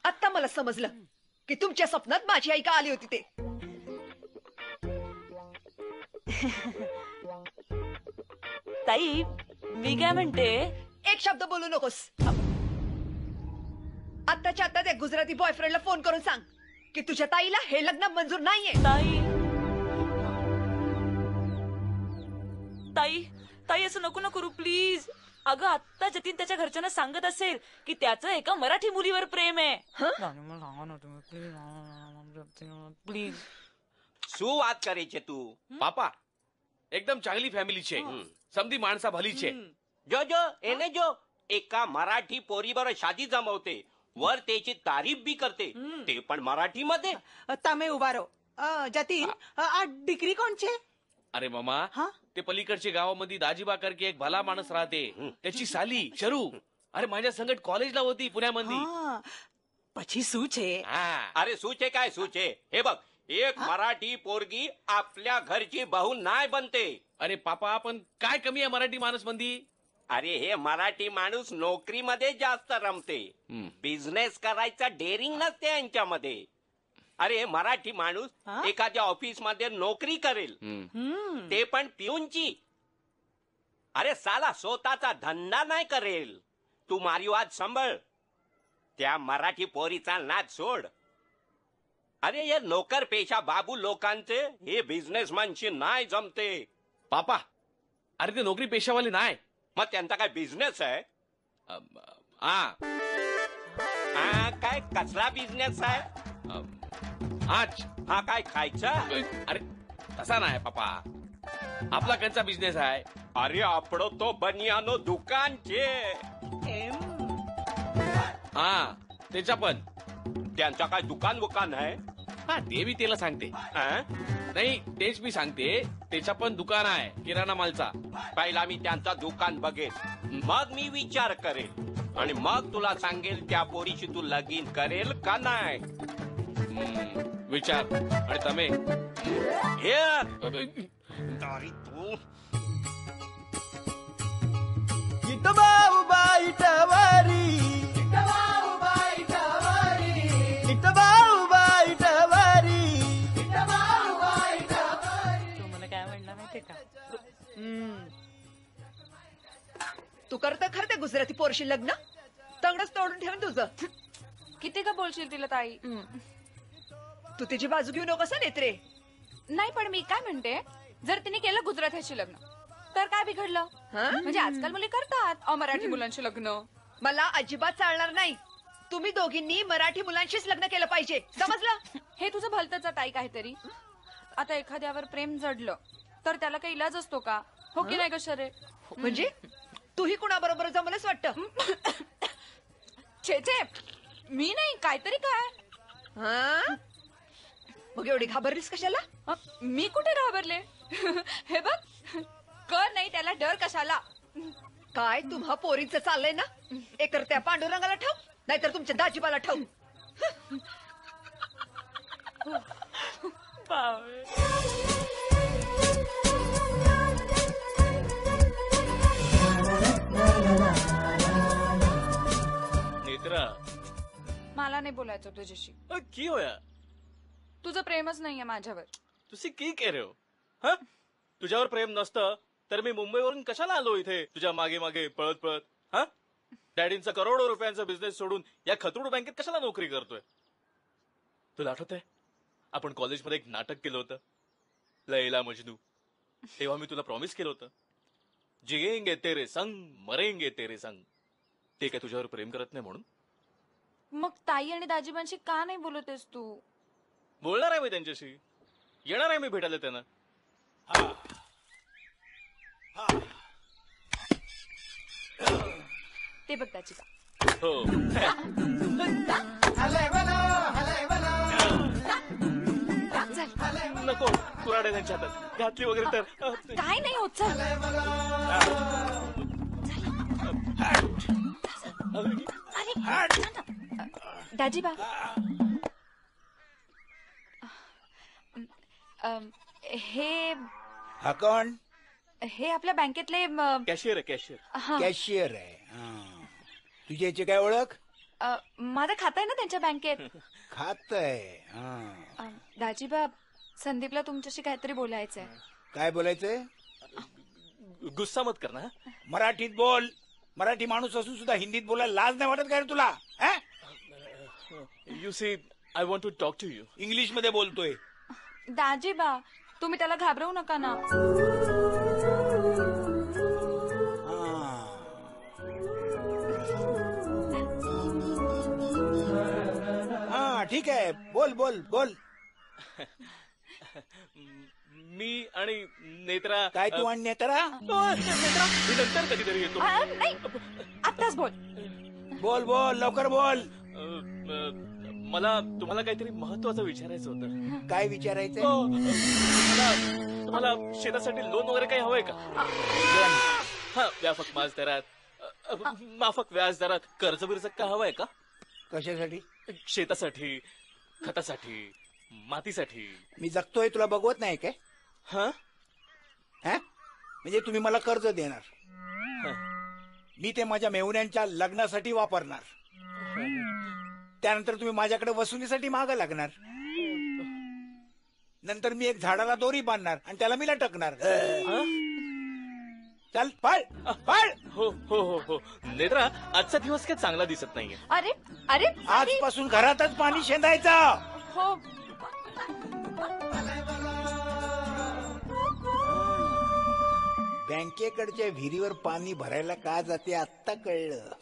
Speaker 8: आता मला समजलं की तुमच्या स्वप्नात माझी आई का आली होती ते.
Speaker 6: ताई मी काय म्हणते.
Speaker 8: एक शब्द बोलू नकोस. आत्ताच्या आता त्या गुजराती बॉयफ्रेंडला फोन करून सांग की तुझ्या ताईला हे लग्न मंजूर नाहीये.
Speaker 6: ताई ताई ताई असं नको ना करू प्लीज. अगं आत्ता जतीन त्याच्या घरच्यांना सांगत असेल की त्याचं एका मराठी मुलीवर प्रेम आहे. प्लीज
Speaker 9: सुवात करायचे तू.
Speaker 10: पापा एकदम चांगली फॅमिलीचे समधी माणसा भलीचे.
Speaker 9: जो एने जो एका मराठी पोरीबरोबर शादी जमवते वर त्याची तारीफ बी करते ते पण मराठीमध्ये.
Speaker 12: તમે ઉભા રહો. જતીન આ દીકરી કોણ છે?
Speaker 10: अरे मामा ते पलीकडच्या गावामध्ये दाजीबा करके एक भला माणूस राहते. त्याची साली शरू अरे माझ्या संगत कॉलेजला होती पुण्यामध्ये.
Speaker 12: પછી શું છે?
Speaker 9: अरे सूचे काय सूचे. हे बघ एक मराठी पोरगी आपल्या घरची बहू नाही बनते.
Speaker 10: अरे पापा पण काय कमी आहे मराठी माणूस मंदी.
Speaker 9: अरे हे मराठी माणूस नोकरीमध्ये जास्त रमते. बिझनेस करायचा डेअरिंग नसते यांच्यामध्ये. अरे हे मराठी माणूस एखाद्या ऑफिस मध्ये नोकरी करेल ते पण पिऊनची. अरे साला स्वतःचा धंदा नाही करेल. तू मारी वाद सांभाळ. त्या मराठी पोरीचा नाद सोड. अरे हे नोकर पेशा बाबू लोकांचे हे बिझनेसमॅनशी नाही जमते.
Speaker 10: पापा अरे ते नोकरी पेशावाले नाही.
Speaker 9: मग त्यांचा काय बिझनेस आहे? काय कसला बिझनेस आहे?
Speaker 10: आज
Speaker 9: हा काय खायचा?
Speaker 10: अरे तसा नाही पापा. आपला कंचा बिझनेस आहे.
Speaker 9: अरे आपडो तो बनियानो दुकान छे.
Speaker 10: हा त्याच्या पण
Speaker 9: त्यांचा काय दुकान वुकान आहे?
Speaker 10: हा ते बी त्याला सांगते. नाही तेच मी सांगते त्याच्या पण दुकान आहे किराणा मालचा.
Speaker 9: पहिला मी त्यांचा दुकान बघेन मग मी विचार करेल आणि मग तुला सांगेल त्या पोरीशी तू लगीन करेल का नाही.
Speaker 10: विचार आणि तमे
Speaker 9: तारी तू
Speaker 1: इटबाऊ बाईटवारी
Speaker 6: तुम्हाला काय म्हणणार माहितीये का.
Speaker 8: तू करतं खरं ते गुजराती पोरशी लग्न. तंगडच तोडून ठेवून तुझं.
Speaker 7: किती का बोलशील तिला ताई.
Speaker 8: तू तिची बाजू घेऊ नकोस नेत्रे.
Speaker 7: नाही पण मी काय म्हणते जर तिने केलं गुजरात्याशी लग्न तर काय बिघडलं? म्हणजे आजकाल मुली करतात मराठी मुलांशी लग्न.
Speaker 8: मला अजिबात चालणार नाही. तुम्ही दोघींनी मराठी मुलांशीच लग्न केलं पाहिजे समजलं.
Speaker 7: हे तुझं भलतंच ताई काहीतरी. आता एखाद्यावर प्रेम जडलं तर त्याला काही इलाज असतो का? हो की नाही ग शरे?
Speaker 8: म्हणजे तूही कुणाबरोबर जमलंच वाटतं.
Speaker 7: छे छे मी नाही काहीतरी काय.
Speaker 8: मग एवढी घाबरलीस कशाला?
Speaker 7: मी कुठे घाबरले. हे बघ कर नाही त्याला डर कशाला.
Speaker 8: काय तुम्हा पोरींचं चाललंय ना. एकतर त्या पांडुरंगाला ठेव नाहीतर तुमच्या दाजीबाला ठेव.
Speaker 10: नेत्रा
Speaker 7: मला नाही बोलायचं तुझ्याशी.
Speaker 10: की होया
Speaker 7: तुझं प्रेमच नाहीये माझ्यावर.
Speaker 13: तुझी की के रे हो. तुझ्यावर प्रेम नसतं तर मी मुंबईवरून कशाला आलो इथे तुझ्या मागे मागे पळत पळत. हा डॅडींचा करोडो रुपयांचा बिझनेस सोडून या खतरूड बँकेत कशाला नोकरी करतोय. तुला आठवतंय आपण कॉलेजमध्ये एक नाटक केलं होतं लैला मजनू. तेव्हा मी तुला प्रॉमिस केलं होतं जिएंगे तेरे संग मरेंगे तेरे संग. ते काय तुझ्यावर प्रेम करत नाही म्हणून.
Speaker 7: मग ताई आणि दाजीबांशी का नाही बोलतेस तू?
Speaker 13: बोलणार आहे मी त्यांच्याशी, येणार आहे मी भेटायला त्यांना.
Speaker 7: ते बघ दाजीबा.
Speaker 13: हो. नको कुऱ्हाड आहे त्यांच्या हातात, घातली वगैरे तर
Speaker 7: काय नाही होत. चल. दाजीबा, हे
Speaker 5: हा कोण?
Speaker 7: हे आपल्या बँकेतले
Speaker 13: कॅशियर आहे. कॅशियर.
Speaker 7: हा.
Speaker 5: कॅशियर आहे. तुझ्या याची काय ओळख?
Speaker 7: माझं खातं आहे ना त्यांच्या बँकेत.
Speaker 5: खात आहे.
Speaker 7: दाजीबा, संदीपला तुमच्याशी काहीतरी बोलायचंय.
Speaker 5: काय बोलायचंय?
Speaker 13: गुस्सा मत कर ना.
Speaker 5: मराठीत बोल. मराठी माणूस असून सुद्धा हिंदीत बोलायला लाज नाही वाटत काय रे तुला?
Speaker 13: You see, I want to talk to you.
Speaker 5: English मध्ये बोलतोय.
Speaker 7: दाजीबा, तुम्ही त्याला घाबरवू नका ना.
Speaker 5: हा ठीक आहे, बोल बोल बोल.
Speaker 13: मी आणि नेत्रा.
Speaker 5: काय तू आणि नेत्रा?
Speaker 13: नेत्रा मी नंतर कधीतरी येतो.
Speaker 7: आत्ताच बोल.
Speaker 5: बोल बोल लवकर बोल.
Speaker 13: मला तुम्हाला काहीतरी महत्वाचं विचारायचं होतं.
Speaker 5: काय विचारायचंय?
Speaker 13: तुम्हाला शेतासाठी लोन वगैरे काही हवंय का? हा, माफक व्याज दरात कर्ज बिर्ज का हवंय का?
Speaker 5: कशासाठी?
Speaker 13: शेतासाठी, खतासाठी, मातीसाठी.
Speaker 5: मी जगतोय तुला बघवत नाही काय?
Speaker 13: हा,
Speaker 5: म्हणजे तुम्ही मला कर्ज देणार, मी ते माझ्या मेहुण्यांच्या लग्नासाठी वापरणार, त्यानंतर तुम्ही माझ्याकडे वसुलीसाठी मागं लागणार, नंतर मी एक झाडाला दोरी बांधणार आणि त्याला मी लटकणार. चल पळ पळ.
Speaker 13: हो हो हो हो. नेत्रा, आजचा दिवस काय चांगला दिसत नाहीये.
Speaker 7: अरे अरे,
Speaker 5: आजपासून घरातच पाणी शेंदायचं.
Speaker 7: हो.
Speaker 5: बँकेकडच्या विहिरीवर पाणी भरायला का जाते आत्ता कळलं.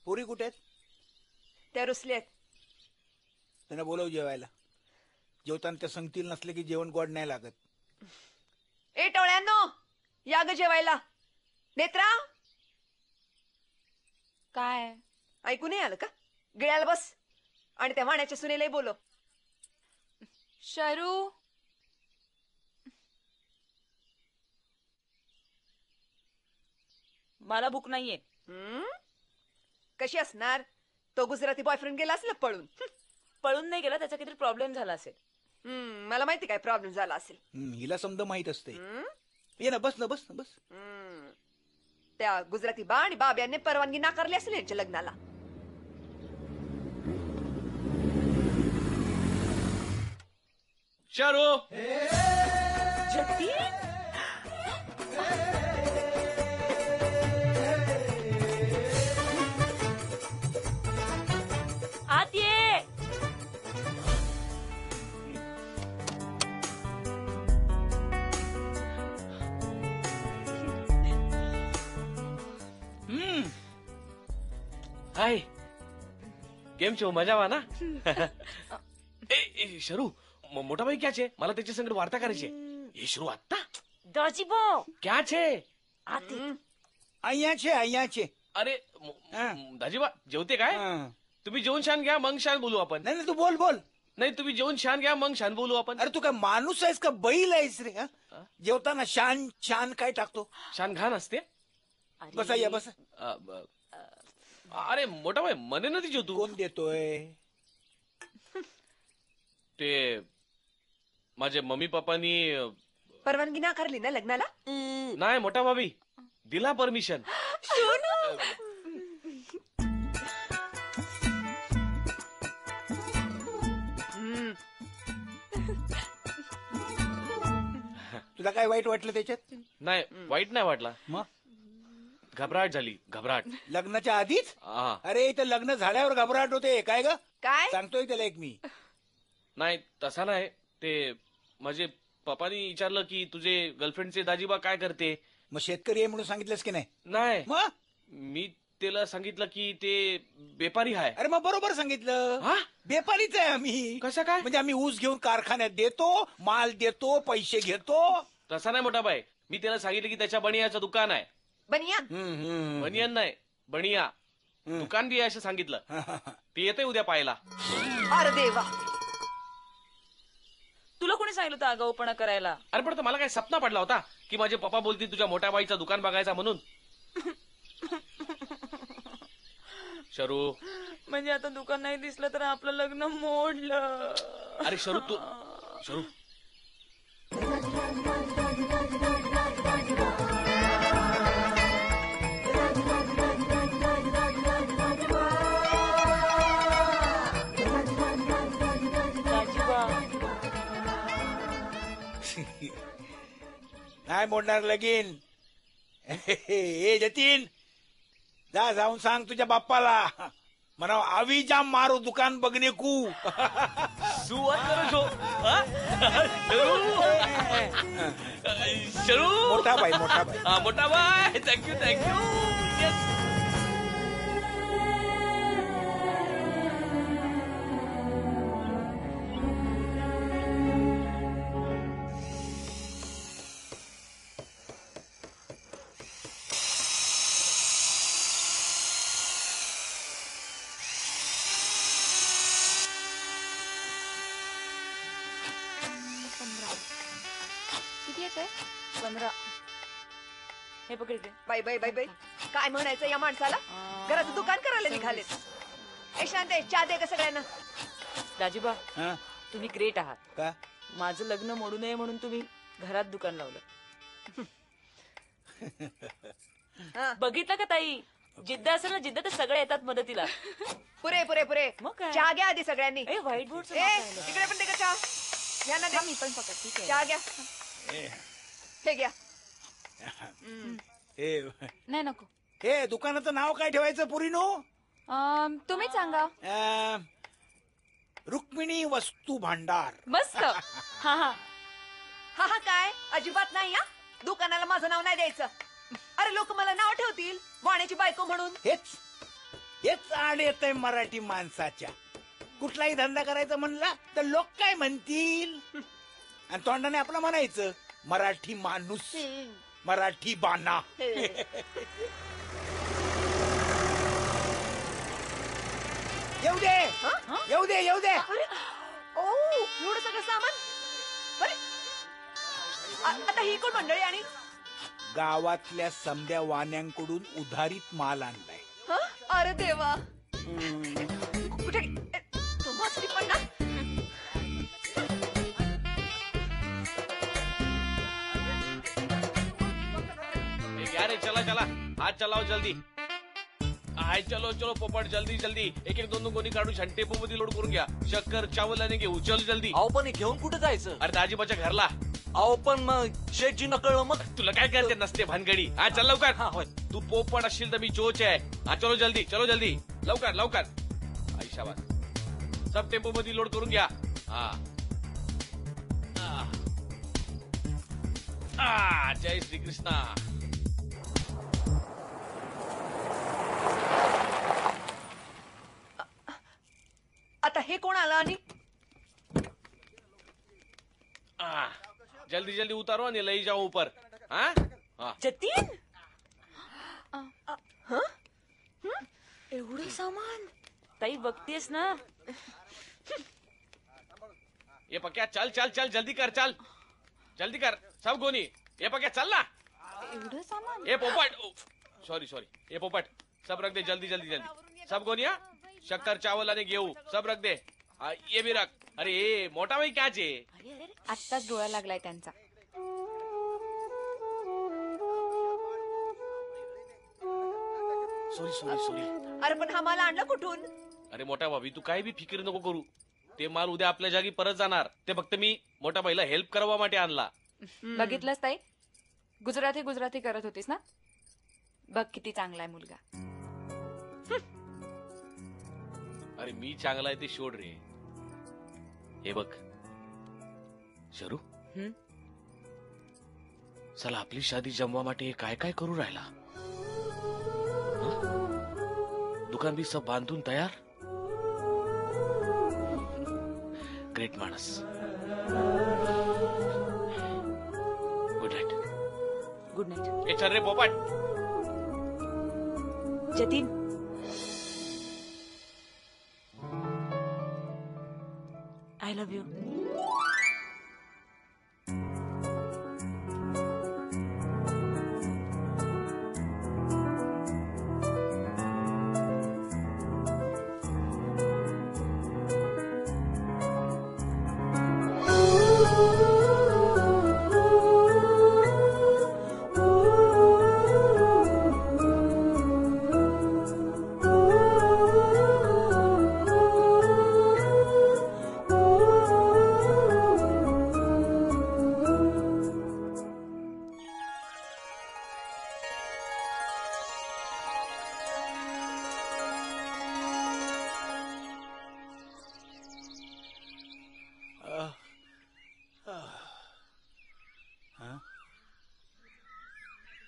Speaker 5: पुरी कुठे आहेत?
Speaker 8: त्या रुसल्यात.
Speaker 5: त्यांना बोलव जेवायला. जेवताना त्या संगतील नसले की जेवण गोड नाही लागत.
Speaker 8: ए टोळ्यांनो, या ग जेवायला. नेत्रा,
Speaker 7: काय
Speaker 8: ऐकू नाही आलं का? गिळ्याला बस आणि त्या वाण्याच्या सुनेलाही बोलव.
Speaker 7: शरू,
Speaker 6: मला भूक नाहीये.
Speaker 8: कशी असणार? तो गुजराती बॉयफ्रेंड गेला असेल पळून.
Speaker 6: पळून नाही गेला, त्याचा काहीतरी प्रॉब्लेम झाला असेल.
Speaker 8: मला माहिती काय प्रॉब्लेम झाला असेल.
Speaker 5: हिला समजा माहित असते. ये ना, बस ना बस ना बस.
Speaker 8: त्या गुजराती बा आणि बाब यांनी परवानगी नाकारली असेल यांच्या लग्नाला.
Speaker 10: शारू,
Speaker 6: जती, आत ये.
Speaker 10: हाय, કેમ છો? મજામાં ના? એ શરૂ, મોટા ભાઈ ક્યાં છે? मला त्याच्या संग वार्ता करायची. हे શરૂ आत्ता?
Speaker 6: दाजीबा,
Speaker 10: ક્યાં છે?
Speaker 6: आते.
Speaker 5: અહીંયા છે અહીંયા છે.
Speaker 10: अरे दाजीबा, जेवते काय? तुम्ही जेवून छान घ्या, मग छान बोलू आपण.
Speaker 5: नाही नाही, तू बोल बोल.
Speaker 10: नाही, तुम्ही जेवून छान घ्या, मग छान बोलू आपण.
Speaker 5: अरे तू काय माणूस आहेस का बैल आहेस रे? जेवताना शान शान काय टाकतो?
Speaker 10: छान घाण असते.
Speaker 5: बसा या बस.
Speaker 10: अरे मोठा भाई, मने नाही जेव तू.
Speaker 5: कोण देतोय?
Speaker 10: ते माझे मम्मी पप्पानी
Speaker 8: परवानगी नाकारली ना लग्नाला?
Speaker 10: नाही मोठा भाभी, दिला परमिशन.
Speaker 5: तुला काय वाईट वाटलं त्याच्यात?
Speaker 10: नाही, वाईट नाही वाटला.
Speaker 5: मग
Speaker 10: घबराट झाली, घबराट.
Speaker 5: लग्नाच्या आधीच?
Speaker 10: हा.
Speaker 5: अरे इथं लग्न झाल्यावर घबराट होते काय ग?
Speaker 8: काय
Speaker 5: सांगतोय त्याला एक मी.
Speaker 10: नाही तसा नाही, ते माझे पप्पानी विचारलं की तुझे गर्लफ्रेंडचे दाजीबा काय करते.
Speaker 5: मग शेतकरी आहे म्हणून सांगितलंस की नाही?
Speaker 10: नाही,
Speaker 5: मग
Speaker 10: मी त्याला सांगितलं की ते बेपारी आहे.
Speaker 5: अरे मग बरोबर सांगितलं. बेपारीच आहे आम्ही.
Speaker 10: कसं काय?
Speaker 5: म्हणजे आम्ही ऊस घेऊन कारखान्यात देतो, माल देतो, पैसे घेतो.
Speaker 10: तसा नाही मोठा बाई, मी त्याला सांगितलं की त्याच्या बनियाचं दुकान आहे.
Speaker 8: बनियान?
Speaker 10: बनियान नाही, बनिया दुकान बी आहे असं सांगितलं. ते येते उद्या पाहायला.
Speaker 8: अरे देवा,
Speaker 6: तुला कोणी सांगितलं होतं आगाऊपणा करायला?
Speaker 10: अरे पण मला काय सपना पडला होता की माझे पप्पा बोलतील तुझ्या मोठ्या बाईचं दुकान बघायचा म्हणून. शरू,
Speaker 6: म्हणजे आता दुकान नाही दिसलं तर आपलं लग्न मोडलं.
Speaker 10: अरे शरू तू शरू
Speaker 5: नाही मोडणार लगीन. हे जतीन, जा जाऊन सांग तुझ्या बाप्पाला म्हणा आवी जाम मारू दुकान बघणे कू.
Speaker 10: सुरुवात करू शो. शरू
Speaker 5: मोठा बाई, मोठा बाई,
Speaker 10: मोठा बाई. Thank you thank you.
Speaker 7: किती येते?
Speaker 6: 15. हे पकडते.
Speaker 8: बाई बाई बाई बाई, काय म्हणायचं या माणसाला? घराचं दुकान करायला निघालेत. ए शांते, चहा दे का सगळ्यांना.
Speaker 6: दाजीबा, तुम्ही ग्रेट आहात.
Speaker 5: का?
Speaker 6: माझं लग्न मोडू नये म्हणून तुम्ही घरात दुकान लावलं. बघितलं का ताई, जिद्द असेल ना, जिद्द तर सगळे येतात मदतीला.
Speaker 8: पुरे पुरे पुरे.
Speaker 6: मग काय?
Speaker 8: चहा घ्या आधी सगळ्यांनी.
Speaker 6: व्हाईट बोर्ड
Speaker 8: इकडे पण दे का चहा. घ्या ना,
Speaker 7: मी पण पकड. ठीक आहे,
Speaker 8: चहा घ्या. हे घ्या.
Speaker 7: नाही नको.
Speaker 5: हे दुकानाचं नाव काय ठेवायचं पुरीनो?
Speaker 7: तुम्ही सांगा.
Speaker 5: रुक्मिणी वस्तू भांडार.
Speaker 7: मस्त.
Speaker 8: हा हा हा हा. काय अजिबात नाही या दुकानाला माझं नाव नाही द्यायचं. अरे लोक मला नाव ठेवतील वाण्याची बायको म्हणून.
Speaker 5: हेच आड येतंय मराठी माणसाच्या. कुठलाही धंदा करायचा म्हणला तर लोक काय म्हणतील, आणि तोंडाने आपलं म्हणायचं मराठी माणूस, मराठी बाणा. येऊ दे, येऊ दे, येऊ दे.
Speaker 8: ओ एवढं सगळं सामान. अरे आता ही कोण मंडळी? आणि
Speaker 5: गावातल्या समद्या वाण्यांकडून उधारीत माल आणलाय.
Speaker 8: अरे देवा, कुठे तो मासरी पण ना.
Speaker 10: अरे चला चला, हात चलाओ जल्दी. हाय चलो चलो पोपट, जल्दी जल्दी. एक एक दोन दोन कोणी काढून छान टेपो मध्ये लोड करून घ्या. शक्कर चावलाने घेऊ. चल जल्दी.
Speaker 13: अहो पण घेऊन कुठे जायचं?
Speaker 10: अरे दाजीबाच्या घरला.
Speaker 13: अहो पण मग शेठजी नकळलं मग.
Speaker 10: तुला काय करते नसते भानगडी. हा चल लवकर.
Speaker 13: हा होय.
Speaker 10: तू पोपट असशील तर मी चोच आहे. हा चलो जल्दी, चलो जल्दी, लवकर लवकर. आई शाबास. सब टेम्पो मध्ये लोड करून घ्या. हा जय श्री कृष्णा.
Speaker 8: आता हे कोण आलं? आणि
Speaker 10: जल्दी जल्दी उतारो आणि लई जाओ ऊपर.
Speaker 6: जतीन, एवढं सामान ताई बघतेस ना.
Speaker 10: ये पक्या चल चल चल, जल्दी कर, चल जल्दी कर. सब गोनी ये पक्या चल ना.
Speaker 7: एवढं सामान.
Speaker 10: ये पोपट, सॉरी सॉरी, ये पोपट सब रख दे जल्दी जल्दी जल्दी. सब गोनिया शक्कर चावल आणि घेऊ. सब रख दे. ये भी रख. अरे ये मोठा भाई क्या चे?
Speaker 7: आत्ताच डोळा लागलाय त्यांचा.
Speaker 10: Sorry sorry sorry.
Speaker 8: अरे पण हा माल आणला कुठून?
Speaker 10: अरे मोठा भाभी तू काही बी फिकीर नको करू. ते माल उद्या आपल्या जागी परत जाणार. ते फक्त मी मोठा भाईला हेल्प करवा માટે आणला.
Speaker 7: बघितलंस ताई, गुजराती गुजराती करत होतीस ना. बघ किती चांगला आहे मुलगा.
Speaker 10: अरे मी चांगला आहे ते शोध रे. हे बघ शरू चला आपली शादी जमवा માટે काय काय करू राहिला दुकान भी सब बांधून तयार ग्रेट माणस गुड नाईट
Speaker 6: गुड नाईट
Speaker 10: ए चल रे पोपट
Speaker 6: जतीन आय लव्ह यू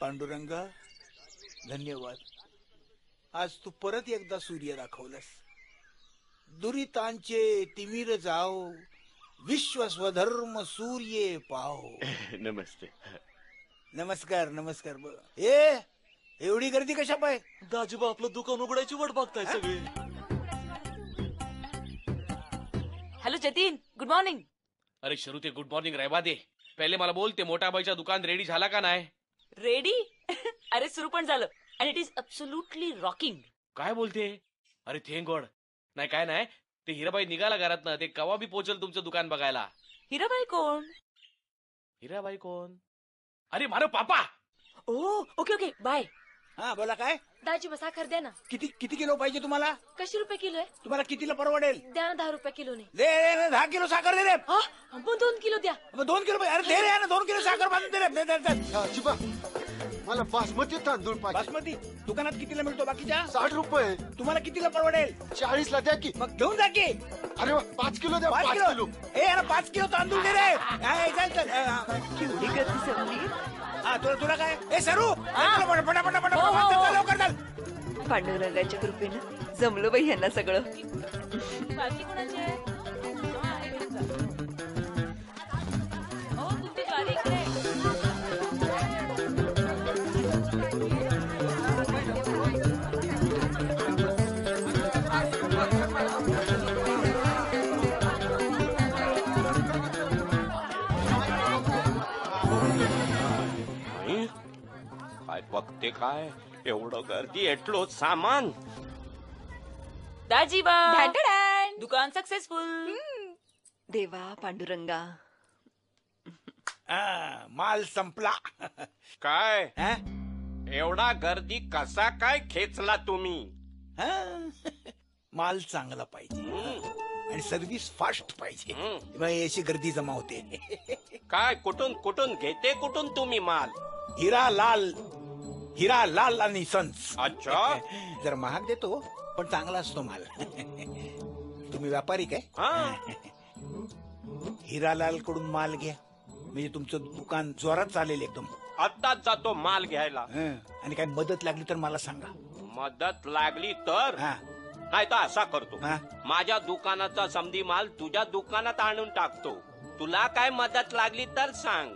Speaker 5: पांडुरंगा धन्यवाद. आज तू परत एकदा सूर्य दाखवलास. दुरितांचे तिमिर जाओ विश्व स्वधर्म सूर्य पाओ.
Speaker 9: नमस्ते.
Speaker 5: नमस्कार नमस्कार. ए एवढी गर्दी कशा पाय?
Speaker 13: दाजीबा आपलं दुकान उघडायची वाट बघताय सगळे.
Speaker 6: Hello Jatin good morning.
Speaker 10: अरे शरू ते गुड मॉर्निंग रहवा दे. पहिले मला बोल ते मोठा बाईचा दुकान रेडी झाला का नाही?
Speaker 6: रेडी? अरे सुरू पण झालं आणि इट इज अब्सोल्युटली रॉकिंग.
Speaker 10: काय बोलते? अरे थँक गॉड. नाही काय नाही ते हिराबाई निघाला घरात ना ते कवा बी पोचल तुमचं दुकान बघायला.
Speaker 6: हिराबाई कोण?
Speaker 10: हिराबाई कोण? अरे मारो पापा.
Speaker 6: ओ ओके ओके बाय.
Speaker 5: हा बोला काय?
Speaker 6: दाजी साखर द्या ना.
Speaker 5: किती किती किलो पाहिजे तुम्हाला?
Speaker 6: कशी रुपये किलो आहे?
Speaker 5: तुम्हाला कितीला परवडेल?
Speaker 6: द्या ना 10 रुपये किलोने.
Speaker 5: दे 10 किलो साखर दे रे.
Speaker 6: मग 2 किलो द्या.
Speaker 5: 2 किलो अरे दे रे ना 2 किलो साखर बांधून दे रे.
Speaker 14: दाजीबा मला बासमती तांदूळ पाहिजे.
Speaker 5: बासमती दुकानात कितीला मिळतो? बाकीच्या
Speaker 14: 60 रुपये.
Speaker 5: तुम्हाला कितीला परवडेल?
Speaker 14: 40 ला द्या की.
Speaker 5: मग घेऊन जा की.
Speaker 14: अरे 5 किलो द्या. 5 किलो.
Speaker 5: ए अरे 5 किलो तांदूळ दे रे.
Speaker 8: केवढी गर्दी जमली.
Speaker 5: हा तुला काय? ए सरू पटापट लवकर चाल.
Speaker 8: पांडुरंगाच्या कृपेनं जमलं बाई यांना सगळं.
Speaker 6: बाकी कोणाचे? हो तुमची ज्वारी इकडे.
Speaker 9: काय बघते काय एवढं गर्दी एटलो सामान.
Speaker 6: दाजीबा दुकान सक्सेसफुल.
Speaker 8: देवा पांडुरंगा.
Speaker 5: माल संपला.
Speaker 9: काय एवढा गर्दी कसा काय खेचला तुम्ही?
Speaker 5: माल चांगला पाहिजे आणि सर्व्हिस फास्ट पाहिजे. अशी गर्दी जमा होते.
Speaker 9: काय कुठून कुठून घेते कुठून तुम्ही माल?
Speaker 5: हिरा लाल आणि सन्स.
Speaker 9: अच्छा.
Speaker 5: जर महाग देतो पण चांगला असतो माल. तुम्ही व्यापारी काय? हिरालाल कडून माल घ्या म्हणजे तुमचं दुकान जोरात चालेल एकदम.
Speaker 9: आत्ताच जातो माल घ्यायला.
Speaker 5: आणि काय मदत लागली तर मला सांगा.
Speaker 9: मदत लागली तर? नाही तर असा करतो माझ्या दुकानाचा समधी माल तुझ्या दुकानात आणून टाकतो. तुला काय मदत लागली तर सांग.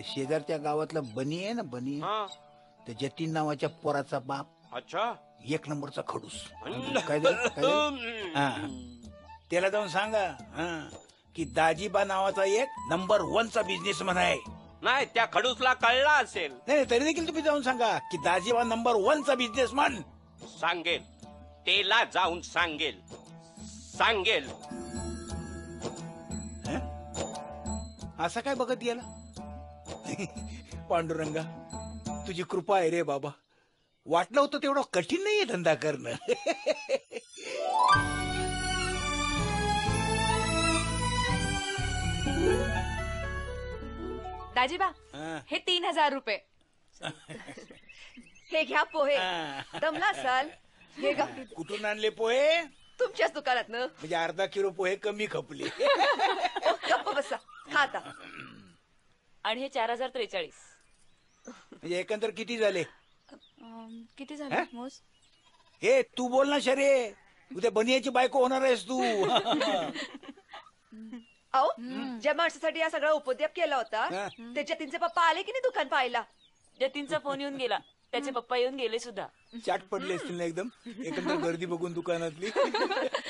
Speaker 5: शेजारच्या गावातला बनी आहे ना बनी त्या जतीन नावाच्या पोराचा बाप.
Speaker 9: अच्छा.
Speaker 5: 1 नंबरचा खडूस. काय त्याला जाऊन सांगा की दाजीबा नावाचा 1 नंबर 1चा बिझनेसमॅन आहे.
Speaker 9: नाही त्या खडूसला कळला असेल.
Speaker 5: नाही तरी देखील तुम्ही जाऊन सांगा की दाजीबा नंबर 1चा बिझनेसमॅन.
Speaker 9: सांगेल तेला जाऊन सांगेल.
Speaker 5: असं काय बघत गेला? पांडुरंगा तुझी कृपा आहे रे बाबा. वाटलं होतं तेवढं कठीण नाहीये धंदा करणं.
Speaker 7: दाजीबा हे 3000 रुपये.
Speaker 8: हे घ्या पोहे. दमला असाल. हे गा.
Speaker 5: कुठून आणले पोहे?
Speaker 8: तुमच्याच दुकानात ना.
Speaker 5: म्हणजे अर्धा किलो पोहे कमी खपले.
Speaker 8: गप्प बसा, खा आता.
Speaker 6: आणि हे 4043.
Speaker 5: म्हणजे एकंदर किती झाले?
Speaker 7: किती झाले मोज?
Speaker 5: हे तू बोल ना शरे, उद्या बनियाची बायको होणार आहेस तू.
Speaker 8: अहो ज्या माणसासाठी या सगळा उपद्व्याप केला होता ते जतीनचे पप्पा आले की नाही दुकान पाहायला?
Speaker 6: जतीनचा फोन येऊन गेला, त्याचे पप्पा येऊन गेले सुद्धा.
Speaker 5: चाट पडले असतील ना एकदम, एकंदर गर्दी बघून दुकानातली.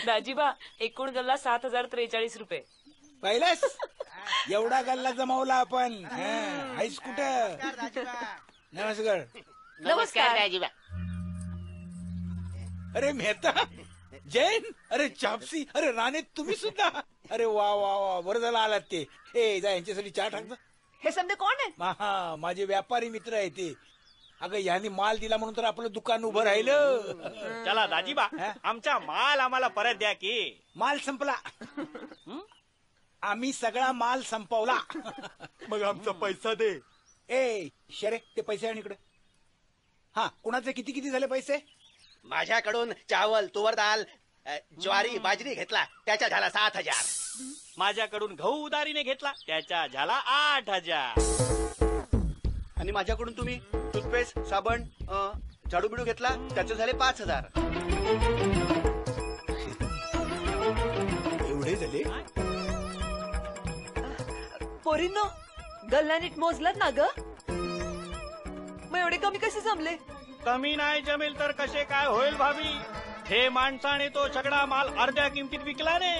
Speaker 6: दाजीबा एकूण गल्ला 7043 रुपये.
Speaker 5: पाहिलास, एवढा गल्ला जमावला आपण. आईस कुठं? नमस्कार.
Speaker 8: नमस्कार
Speaker 15: दाजीबा.
Speaker 5: अरे मेहता, जैन, अरे चापसी, अरे राणे तुम्ही सुद्धा. अरे वा वा वा, बरं झालं आलात ते. ए जा यांच्यासाठी चहा टाकता.
Speaker 8: हे समजे कोण आहे?
Speaker 5: हा, माझे व्यापारी मित्र आहे ते. अगं यांनी माल दिला म्हणून तर आपलं दुकान उभं राहिलं.
Speaker 13: चला दाजीबा, आमचा माल आम्हाला परत द्या की.
Speaker 5: माल संपला. आम्ही सगळा माल संपवला.
Speaker 11: मग आमचा पैसा दे.
Speaker 5: ए शरे, ते पैसे आणि इकडे. हा, कुणाचे किती किती झाले पैसे?
Speaker 15: माझ्याकडून चावल, तुवर दाल, ज्वारी, बाजरी घेतला, त्याच्या झाला 7000.
Speaker 13: माझ्याकडून गहू उधारीने घेतला, त्याच्या झाला 8000.
Speaker 11: आणि माझ्याकडून तुम्ही टूथपेस्ट, साबण, झाडू बिडू घेतला, त्याचे झाले 5000.
Speaker 5: एवढे झाले?
Speaker 8: पोरींनो, गल्ला नीट मोजलात ना ग? मग एवढे कमी कसे जमले?
Speaker 13: कमी नाही जमेल तर कसे काय होईल भाभी? हे माणसाने तो सगळा माल अर्ध्या किमतीत विकला ने.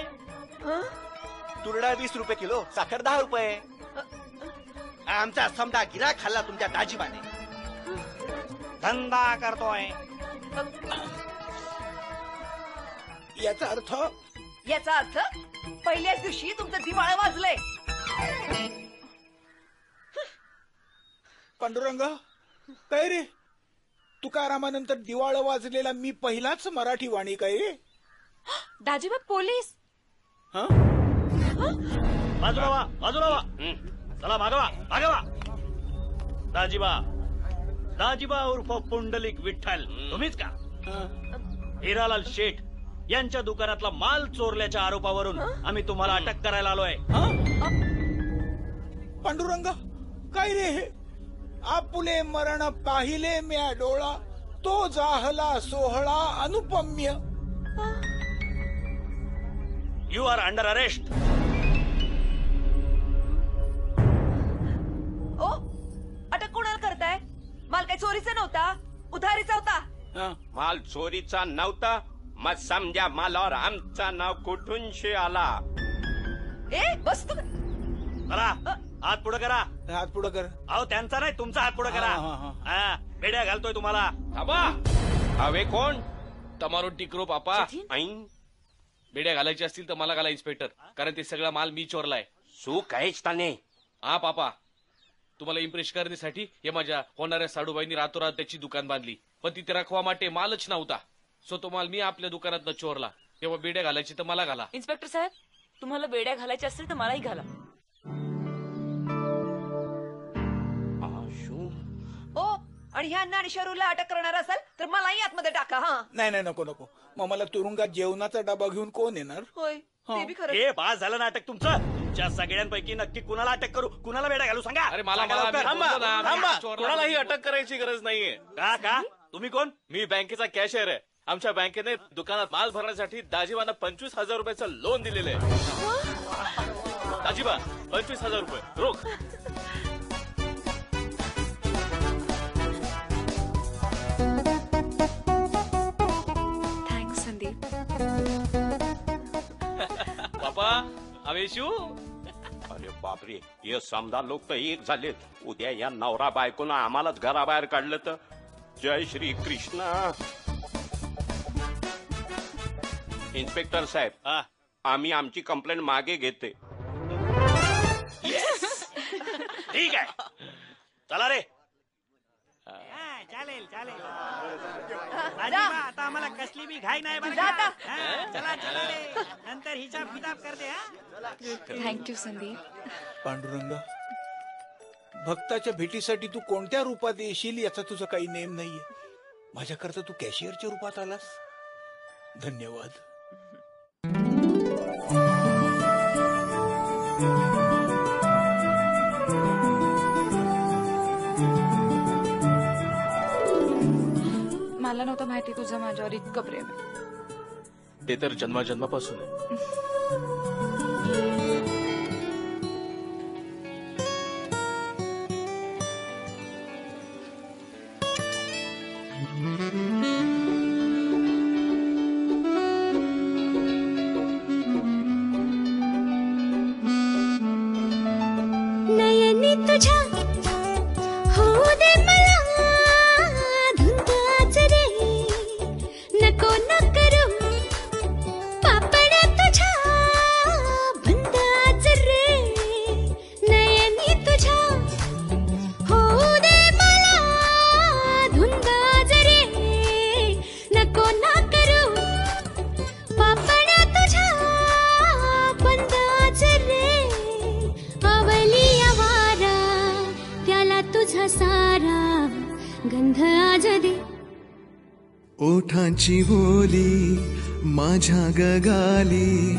Speaker 11: तुरडा 20 रुपये किलो, साखर 10 रुपये.
Speaker 15: आमचा समजा गिराक खाल्ला तुमच्या दाजीबाने.
Speaker 13: धंदा करतोय.
Speaker 5: याचा अर्थ?
Speaker 8: याचा अर्थ पहिल्याच दिवशी तुमचं दिवाळं वाजलंय.
Speaker 5: पांडुरंग, काय रे? तुकारामानंतर दिवाळ वाजलेला मी पहिलाच मराठी वाणी काय रे?
Speaker 7: दाजीबा पोलीस.
Speaker 13: बाजूला वा, बाजूला वा. चला मागवा, मागवा. दाजीबा, दाजीबा उर्फ पुंडलिक विठ्ठल, तुम्हीच का? हिरालाल शेठ यांच्या दुकानातला माल चोरल्याच्या आरोपावरून आम्ही तुम्हाला अटक करायला आलोय.
Speaker 5: पांडुरंग, काय रे हे? आपुले मरण पाहिले म्या डोळा, तो जाहला सोहळा अनुपम्य.
Speaker 13: You are under arrest.
Speaker 8: ओ, अटक कोणाला करताय? माल काही चोरीचा नव्हता, उधारीचा होता.
Speaker 9: माल चोरीचा नव्हता, मग समजा मालावर आमचा नाव कुठून शे आला.
Speaker 8: ए बस तू.
Speaker 13: चला हात पुढे करा.
Speaker 5: हात पुढे कर.
Speaker 13: अहो त्यांचा नाही, तुमचा हात पुढे करा. हा, बेड्या घालतोय तुम्हाला.
Speaker 10: थांबा.
Speaker 9: हवे कोण?
Speaker 10: तमारो टिकरो पापा.
Speaker 9: ऐन
Speaker 10: बेड्या घालायची असतील तर मला घाला इन्स्पेक्टर, कारण ते सगळा माल मी चोरलाय.
Speaker 9: सू काहीच ताने.
Speaker 10: हा पापा, तुम्हाला इम्प्रेस करण्यासाठी हे माझ्या होणाऱ्या साडूबाईंनी रातोरात त्याची दुकान बांधली, पण तिथे राखवा माटे मालच नव्हता. सो तो माल मी आपल्या दुकानात चोरला. तेव्हा बेड्या घालायची तर मला घाला.
Speaker 6: इन्स्पेक्टर साहेब, तुम्हाला बेड्या घालायच्या असतील तर मलाही घाला.
Speaker 8: ओ, आणि ह्या अण्णा आणि शरूला अटक करणार असाल तर मलाही आतमध्ये टाका. हा,
Speaker 5: नाही नाही, नको नको. मग मला तुरुंगात जेवणाचा डबा घेऊन कोण येणार?
Speaker 8: होय, ते बी खरं.
Speaker 13: हे बास झालं नाटक तुमचं. तुमच्या सगळ्यांपैकी नक्की कुणाला अटक करू, कुणाला बेड्या घालू सांगा.
Speaker 10: अरे मला
Speaker 13: कोणालाही अटक करायची गरज नाहीये. का तुम्ही कोण? मी बँकेचा कॅशियर आहे. आमच्या बँकेने दुकानात माल भरण्यासाठी दाजीबांना 25,000 रुपयाचं लोन दिलेलं आहे. दाजीबा 25,000 रुपये रोख.
Speaker 7: थँक्स संदीप.
Speaker 13: पापा आवेशू.
Speaker 9: अरे बापरे, हे समजा लोक तर एक झालेत. उद्या या नवरा बायकोनं आम्हालाच घराबाहेर काढलं तर. जय श्री कृष्ण. इन्स्पेक्टर साहेब, आम्ही आमची कंप्लेंट मागे घेते.
Speaker 13: ठीक आहे, चला रे.
Speaker 16: चालेल चालेल. आता आम्हाला कसली बी घाई नाही बरं का? चला चला रे, नंतर हिसाब किताब करते.
Speaker 7: थँक्यू संदीप.
Speaker 5: पांडुरंग, भक्ताच्या भेटीसाठी तू कोणत्या रूपात येशील याचा तुझा काही नेम नाहीये. माझ्याकरता तू कॅशियरच्या रूपात आलास. धन्यवाद.
Speaker 7: माझ्यावर इतकं प्रेम आहे.
Speaker 13: ते तर जन्माजन्मापासून आहे.
Speaker 4: नयनी तुझ्या होऊ दे मला धुंदाच रे, नको न करू पापड तुझ्या बंदाच रे. नयनी तुझ्या होऊ दे मला धुंदाच रे, नको न करू पापड तुझ्या बंदाच रे. आवली आवारा त्याला तुझा सारा गंध आज दे.
Speaker 1: ओठांची बोली माझ्या गगाली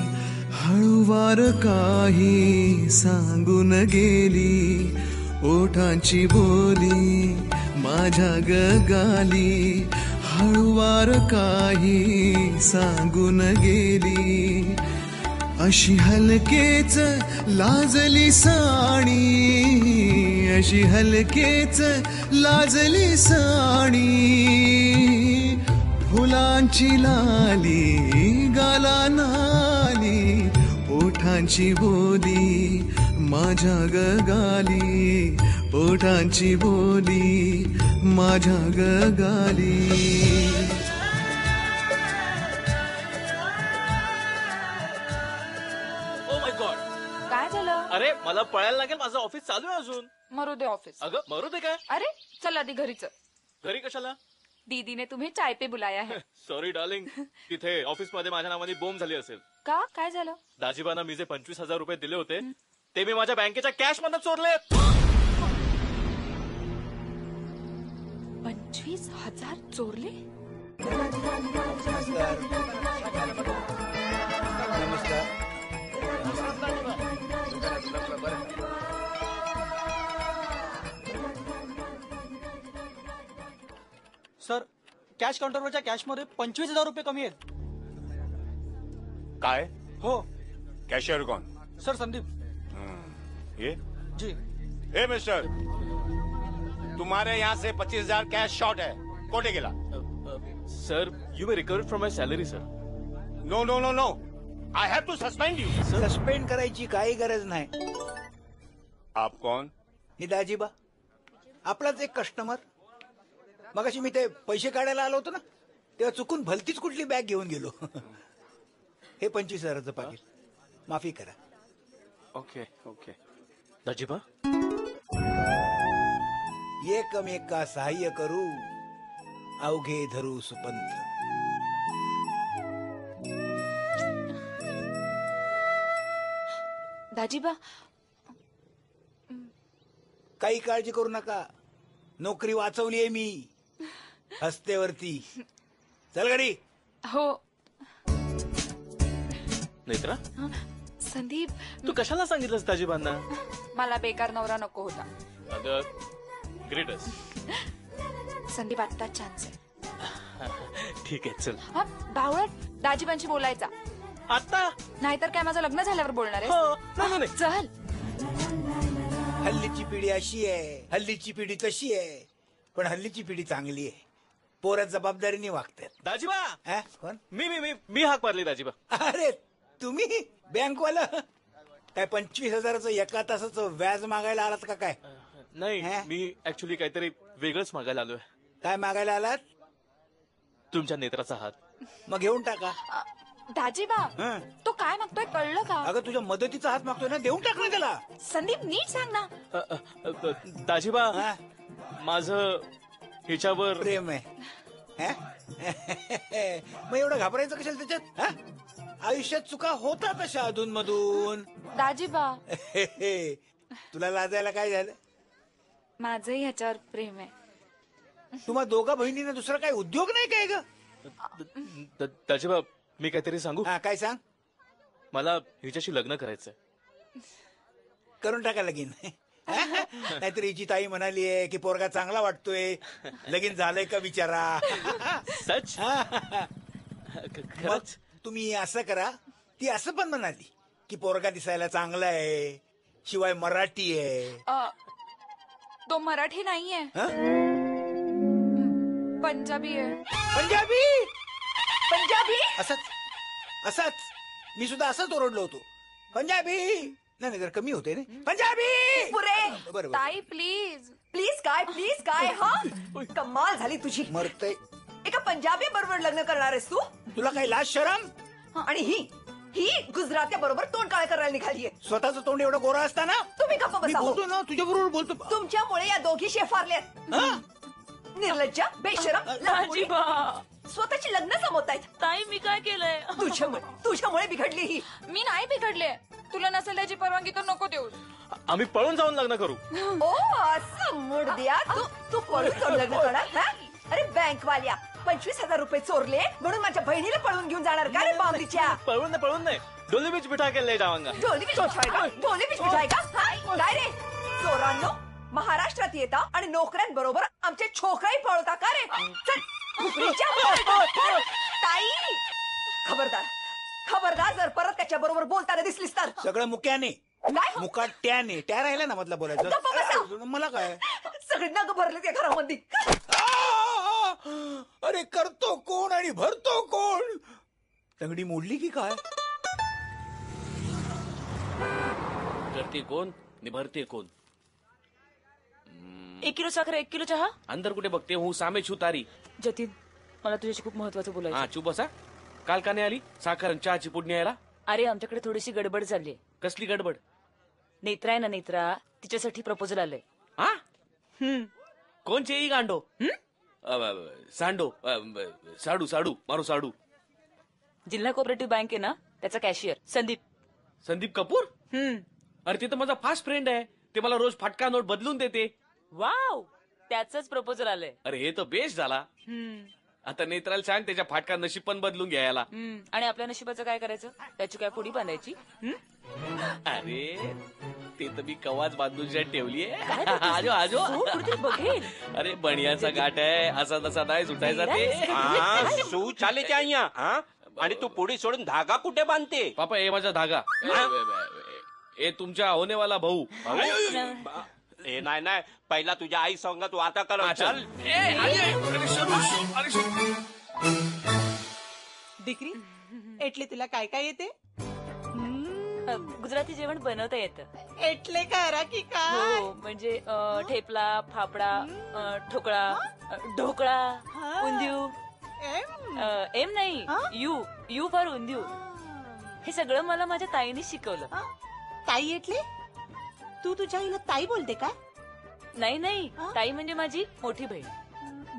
Speaker 1: हळूवार काही सांगून गेली. ओठांची बोली माझ्या गगाली हळूवार काही सांगून गेली. अशी हलकेच लाजली साणी, अशी हलकेच लाजली साणी. फुलांची लाली गाला नाली, ओठांची बोली माझ्या गगाली, ओठांची बोली माझ्या गगाली.
Speaker 7: काय झालं?
Speaker 13: अरे मला पळायला लागेल, माझं ऑफिस चालू आहे अजून.
Speaker 7: मरू दे ऑफिस.
Speaker 13: अगं मरू दे काय?
Speaker 7: अरे चल आधी घरी चल.
Speaker 13: घरी कशाला?
Speaker 7: दीदी ने तुम्हें चाय पे बुलाया है.
Speaker 13: सॉरी डार्लिंग, तिथे ऑफिस मध्ये माझ्या नावाने बोंब झाली असेल.
Speaker 7: का काय झालं?
Speaker 13: दाजीबांना मी जे 25,000 रुपये दिले होते ते मी माझ्या बँकेच्या कॅश मधून चोरले.
Speaker 7: 25,000 चोरले?
Speaker 17: सर, कॅश काउंटरवरच्या कॅशमध्ये 25,000 रुपये कमी आहेत.
Speaker 11: काय?
Speaker 17: हो
Speaker 11: कैशियर कौन?
Speaker 17: सर, संदीप.
Speaker 11: ये
Speaker 17: जी.
Speaker 11: ए मिस्टर, तुम्हारे यहाँ से 25,000 कैश शॉर्ट है. कोटे गेला?
Speaker 13: Sir, you may recover from my salary sir.
Speaker 11: No no no no, I have to suspend you.
Speaker 5: Suspend करायची काही गरज नाही.
Speaker 11: आप कौन?
Speaker 5: मी दाजीबा, आपलाच एक कस्टमर. मगाशी मी ते पैसे काढायला आलो होतो ना, तेव्हा चुकून भलतीच कुठली बॅग घेऊन गेलो. हे 25,000चं पाकीट, माफी करा.
Speaker 13: Okay okay. दाजीबा,
Speaker 5: एकमेका सहाय्य करू अवघे धरू सुपंथ.
Speaker 7: दाजीबा,
Speaker 5: काही काळजी करू नका, नोकरी वाचवलीये मी हस्तेवरती. चल गाडी.
Speaker 7: हो.
Speaker 13: नेत्रा,
Speaker 7: संदीप,
Speaker 13: तू कशाला सांगितलंस दाजीबांना?
Speaker 7: मला बेकार नवरा नको होता.
Speaker 13: अगं ग्रेटस.
Speaker 7: संदीप आत्ता चान्स आहे.
Speaker 13: ठीक आहे चल.
Speaker 7: हा बावळट, दाजीबांशी बोलायचा
Speaker 13: आता,
Speaker 7: नाहीतर काय माझं लग्न झाल्यावर बोलणार आहे. चल.
Speaker 5: हल्लीची पिढी अशी आहे, हल्लीची पिढी तशी आहे, पण हल्लीची पिढी चांगली आहे. पोरं जबाबदारीने वागतात.
Speaker 13: दाजीबा,
Speaker 5: कोण?
Speaker 13: मी मी मी मी हाक मारली दाजीबा.
Speaker 5: अरे तुम्ही बँकवाला काय 25,000चं एका तासाचं व्याज मागायला आलात का काय?
Speaker 13: नाही, मी ऍक्च्युली काहीतरी वेगळंच मागायला आलोय.
Speaker 5: काय मागायला आलात?
Speaker 13: तुमच्या नेत्राचा हात.
Speaker 5: मग घेऊन टाका.
Speaker 7: दाजीबा, तो काय मागतोय कळलं का?
Speaker 5: अगं तुझ्या मदतीचा हात मागतोय ना, देऊन टाक ना त्याला.
Speaker 7: संदीप, नीट सांग ना.
Speaker 13: दाजीबा, माझं हिच्यावर
Speaker 5: प्रेम आहे. मग एवढं घाबरायचं कशाला त्याच्यात? आयुष्यात चुका होतात अशा अधून मधून.
Speaker 7: दाजीबा,
Speaker 5: तुला लाजायला काय झालं?
Speaker 7: माझंही ह्याच्यावर प्रेम आहे.
Speaker 5: तुम्हा दोघा बहिणींना दुसरा काही उद्योग नाही काय ग?
Speaker 13: दाजीबा, मी काहीतरी सांगू?
Speaker 5: काय सांग.
Speaker 13: मला हिच्याशी लग्न करायचंय.
Speaker 5: करून टाका लगीन. नाहीतर हिची ताई म्हणाली आहे की पोरगा चांगला वाटतोय, लगीन झालंय का विचारा.
Speaker 13: सच
Speaker 5: मग तुम्ही असं करा, ती असं पण म्हणाली की पोरगा दिसायला चांगला आहे, शिवाय मराठी आहे.
Speaker 7: तो मराठी नाहीये, पंजाबी आहे.
Speaker 5: पंजाबी
Speaker 8: पंजाबी
Speaker 5: असंच मी सुद्धा असंच ओरडलो होतो, पंजाबी. नाही जर कमी होते ना, पंजाबी.
Speaker 8: पुरे
Speaker 7: ताई प्लीज.
Speaker 8: प्लीज काय हा कमाल झाली तुझी.
Speaker 5: मरतय.
Speaker 8: एका पंजाबी बरोबर लग्न करणार आहेस तू?
Speaker 5: तुला काही लाज शरम?
Speaker 8: आणि ही गुजरात्या बरोबर तोंड काळ करायला निघालीये.
Speaker 5: स्वतःचं तोंड एवढं गोरा असताना
Speaker 8: तुम्ही गप्प बसा.
Speaker 5: बोलतो ना तुझ्या बरोबर बोलतो.
Speaker 8: तुमच्यामुळे या दोघी शेफारल्यात. निर्लज्जा, बेशरम, लहानपुरी. स्वतःची लग्न जमवतायत.
Speaker 6: ताई मी काय केलंय?
Speaker 8: तुझ्यामुळे बिघडली ही.
Speaker 7: मी नाही बिघडले. तुला नसेल त्याची परवानगी तर नको देऊ.
Speaker 13: आम्ही पळून जाऊन लग्न करू.
Speaker 8: ओ असं मूड द्या. तू पळून जाऊन लग्न करणार? अरे बँकवाल्या 25,000 रुपये चोरले म्हणून माझ्या बहिणीला पळून घेऊन जाणार का रे बावलीच्या?
Speaker 13: पळून नाही डोली बीच बिठा के ले जावांगा.
Speaker 8: डोली बीच बिठायगा? काय रे चोरांनो, महाराष्ट्रात येता आणि नोकऱ्यांबरोबर आमचे छोकराही पळवता का रे? ताई खबरदार जर परत त्याच्या बरोबर बोलताना दिसलीस तर.
Speaker 5: सगळं मुक्याने मुकाट्याने त्या राहिला ना मधला बोलायचं. मला काय
Speaker 8: सगळे नग भरले त्या घरामध्ये.
Speaker 5: अरे करतो कोण आणि भरतो कोण? तंगडी मोडली की काय?
Speaker 10: करते कोण निभरते कोण?
Speaker 6: 1 किलो साखर 1 किलो चहा.
Speaker 10: अंदर कुठे बघते हूँ सामे छू तारी.
Speaker 6: जतीन मला तुझ्याशी खूप महत्वाचं बोलायचं.
Speaker 10: हा चूप बसा. काल का नाही आली साखर आणि चहाची पुडणी यायला?
Speaker 6: अरे आमच्याकडे थोडीशी गडबड चालली.
Speaker 10: कसली गडबड?
Speaker 6: नेत्रा आहे ना नेत्रा, तिच्यासाठी प्रपोजल आलंय.
Speaker 10: हा कोणचे ही गांडो? सांडो साडू मारू साडू.
Speaker 6: जिल्हा कोऑपरेटिव्ह बँक आहे ना त्याचा कॅशियर
Speaker 10: संदीप कपूर. अरे ते तर माझा फास्ट फ्रेंड आहे. ते मला रोज फाटका नोट बदलून देते.
Speaker 6: वाव, त्याचंच प्रपोजल आलंय.
Speaker 10: अरे हे तर बेस्ट झाला. आता नेत्राला सांग त्याच्या फाटका नशीब पण बदलून घ्यायला.
Speaker 6: आणि आपल्या नशिबाचं काय करायचं? त्याची काय पुडी बांधायची?
Speaker 10: अरे ते तर मी कवाच बांधून ठेवलीये. आजो
Speaker 6: बघेल.
Speaker 10: अरे बणियाचा गाठ आहे, असा तसा नाही सुटायचा ते.
Speaker 9: सू चाले અહીંયા आणि तू पुढे सोडून धागा कुठे बांधते?
Speaker 10: पापा हे माझा धागा. हे तुमच्या होनेवाला भाऊ.
Speaker 9: हे नाही पहिला तुझ्या आई सांगा तू आता कर. चल
Speaker 12: दिकरी एटले तुला काय काय येते?
Speaker 6: गुजराती जेवण बनवता येतं.
Speaker 12: एटले करा की काय?
Speaker 6: हो म्हणजे ठेपला, फाफडा, ठोकळा, ढोकळा, उंदीव. एम नाही, यू फॉर उंदीव. हे सगळं मला माझ्या ताईने शिकवलं.
Speaker 12: ताई एटले? तू तुझ्या आईला ताई बोलते का?
Speaker 6: नाही ताई म्हणजे माझी मोठी बहीण.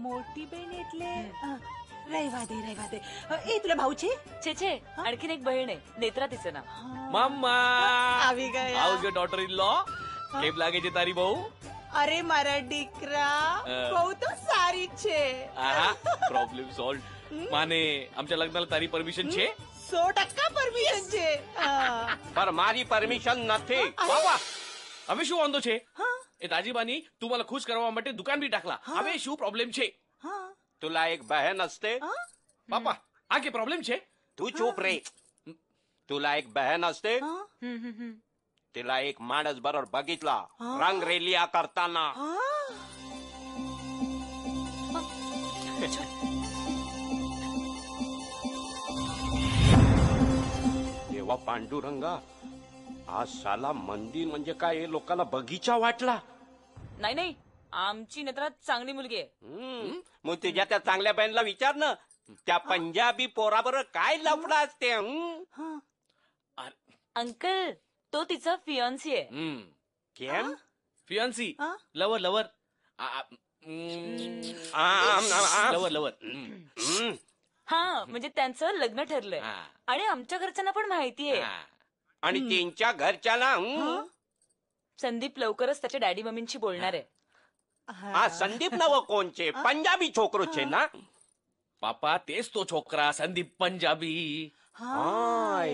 Speaker 12: मोठी बहीण एटले रैवा दे. ए तुला भाऊचे?
Speaker 6: छे आणखीन एक बहीण आहे नेत्रा, तिचं नाव.
Speaker 10: मम्मा
Speaker 12: आवी गया.
Speaker 10: How's your daughter in law? केप लागे तारी भाऊ?
Speaker 12: अरे मारा डिकरा भाऊ तो सारी छे.
Speaker 10: Problem solve. माने आमच्या लग्नाला तारी परमिशन छे?
Speaker 12: 100% પરમિશન છે.
Speaker 9: પર મારી પરમિશન નથી.
Speaker 10: બાબા હવે શું વાંધો છે? એ દાજીબાની તું મને ખુશ કરવા માટે દુકાન બી ટાકલા. હવે શું પ્રોબ્લેમ છે?
Speaker 9: तुला एक बहन असते.
Speaker 10: बापा આ કે પ્રોબ્લેમ છે?
Speaker 9: तू चूप रे. तुला एक बहन असते. तिला एक माणस बरोबर बघितला रंगरेलिया करताना. देवा पांडुरंगा, आज साला मंदिर म्हणजे काय हे लोकांना बगीचा वाटला.
Speaker 6: नाही आमची नेत्रा चांगली मुलगी आहे.
Speaker 9: मग तुझ्या त्या चांगल्या बहिणीला विचार ना, त्या पंजाबी पोराबरोबर काय लफडा असते.
Speaker 6: अंकल तो तिचा फियांसी आहे.
Speaker 9: केम?
Speaker 10: फियांसी? Lover lover.
Speaker 6: हा म्हणजे त्यांचं लग्न ठरलंय आणि आमच्या घरच्यांना पण माहिती आहे.
Speaker 9: आणि त्यांच्या घरच्याला
Speaker 6: संदीप लवकरच त्याच्या डॅडी मम्मींशी बोलणार आहे.
Speaker 9: हा संदीप नव कोणचे? पंजाबी छोकरो छे ना?
Speaker 10: पापा तेच तो छोकरा संदीप पंजाबी.
Speaker 6: हा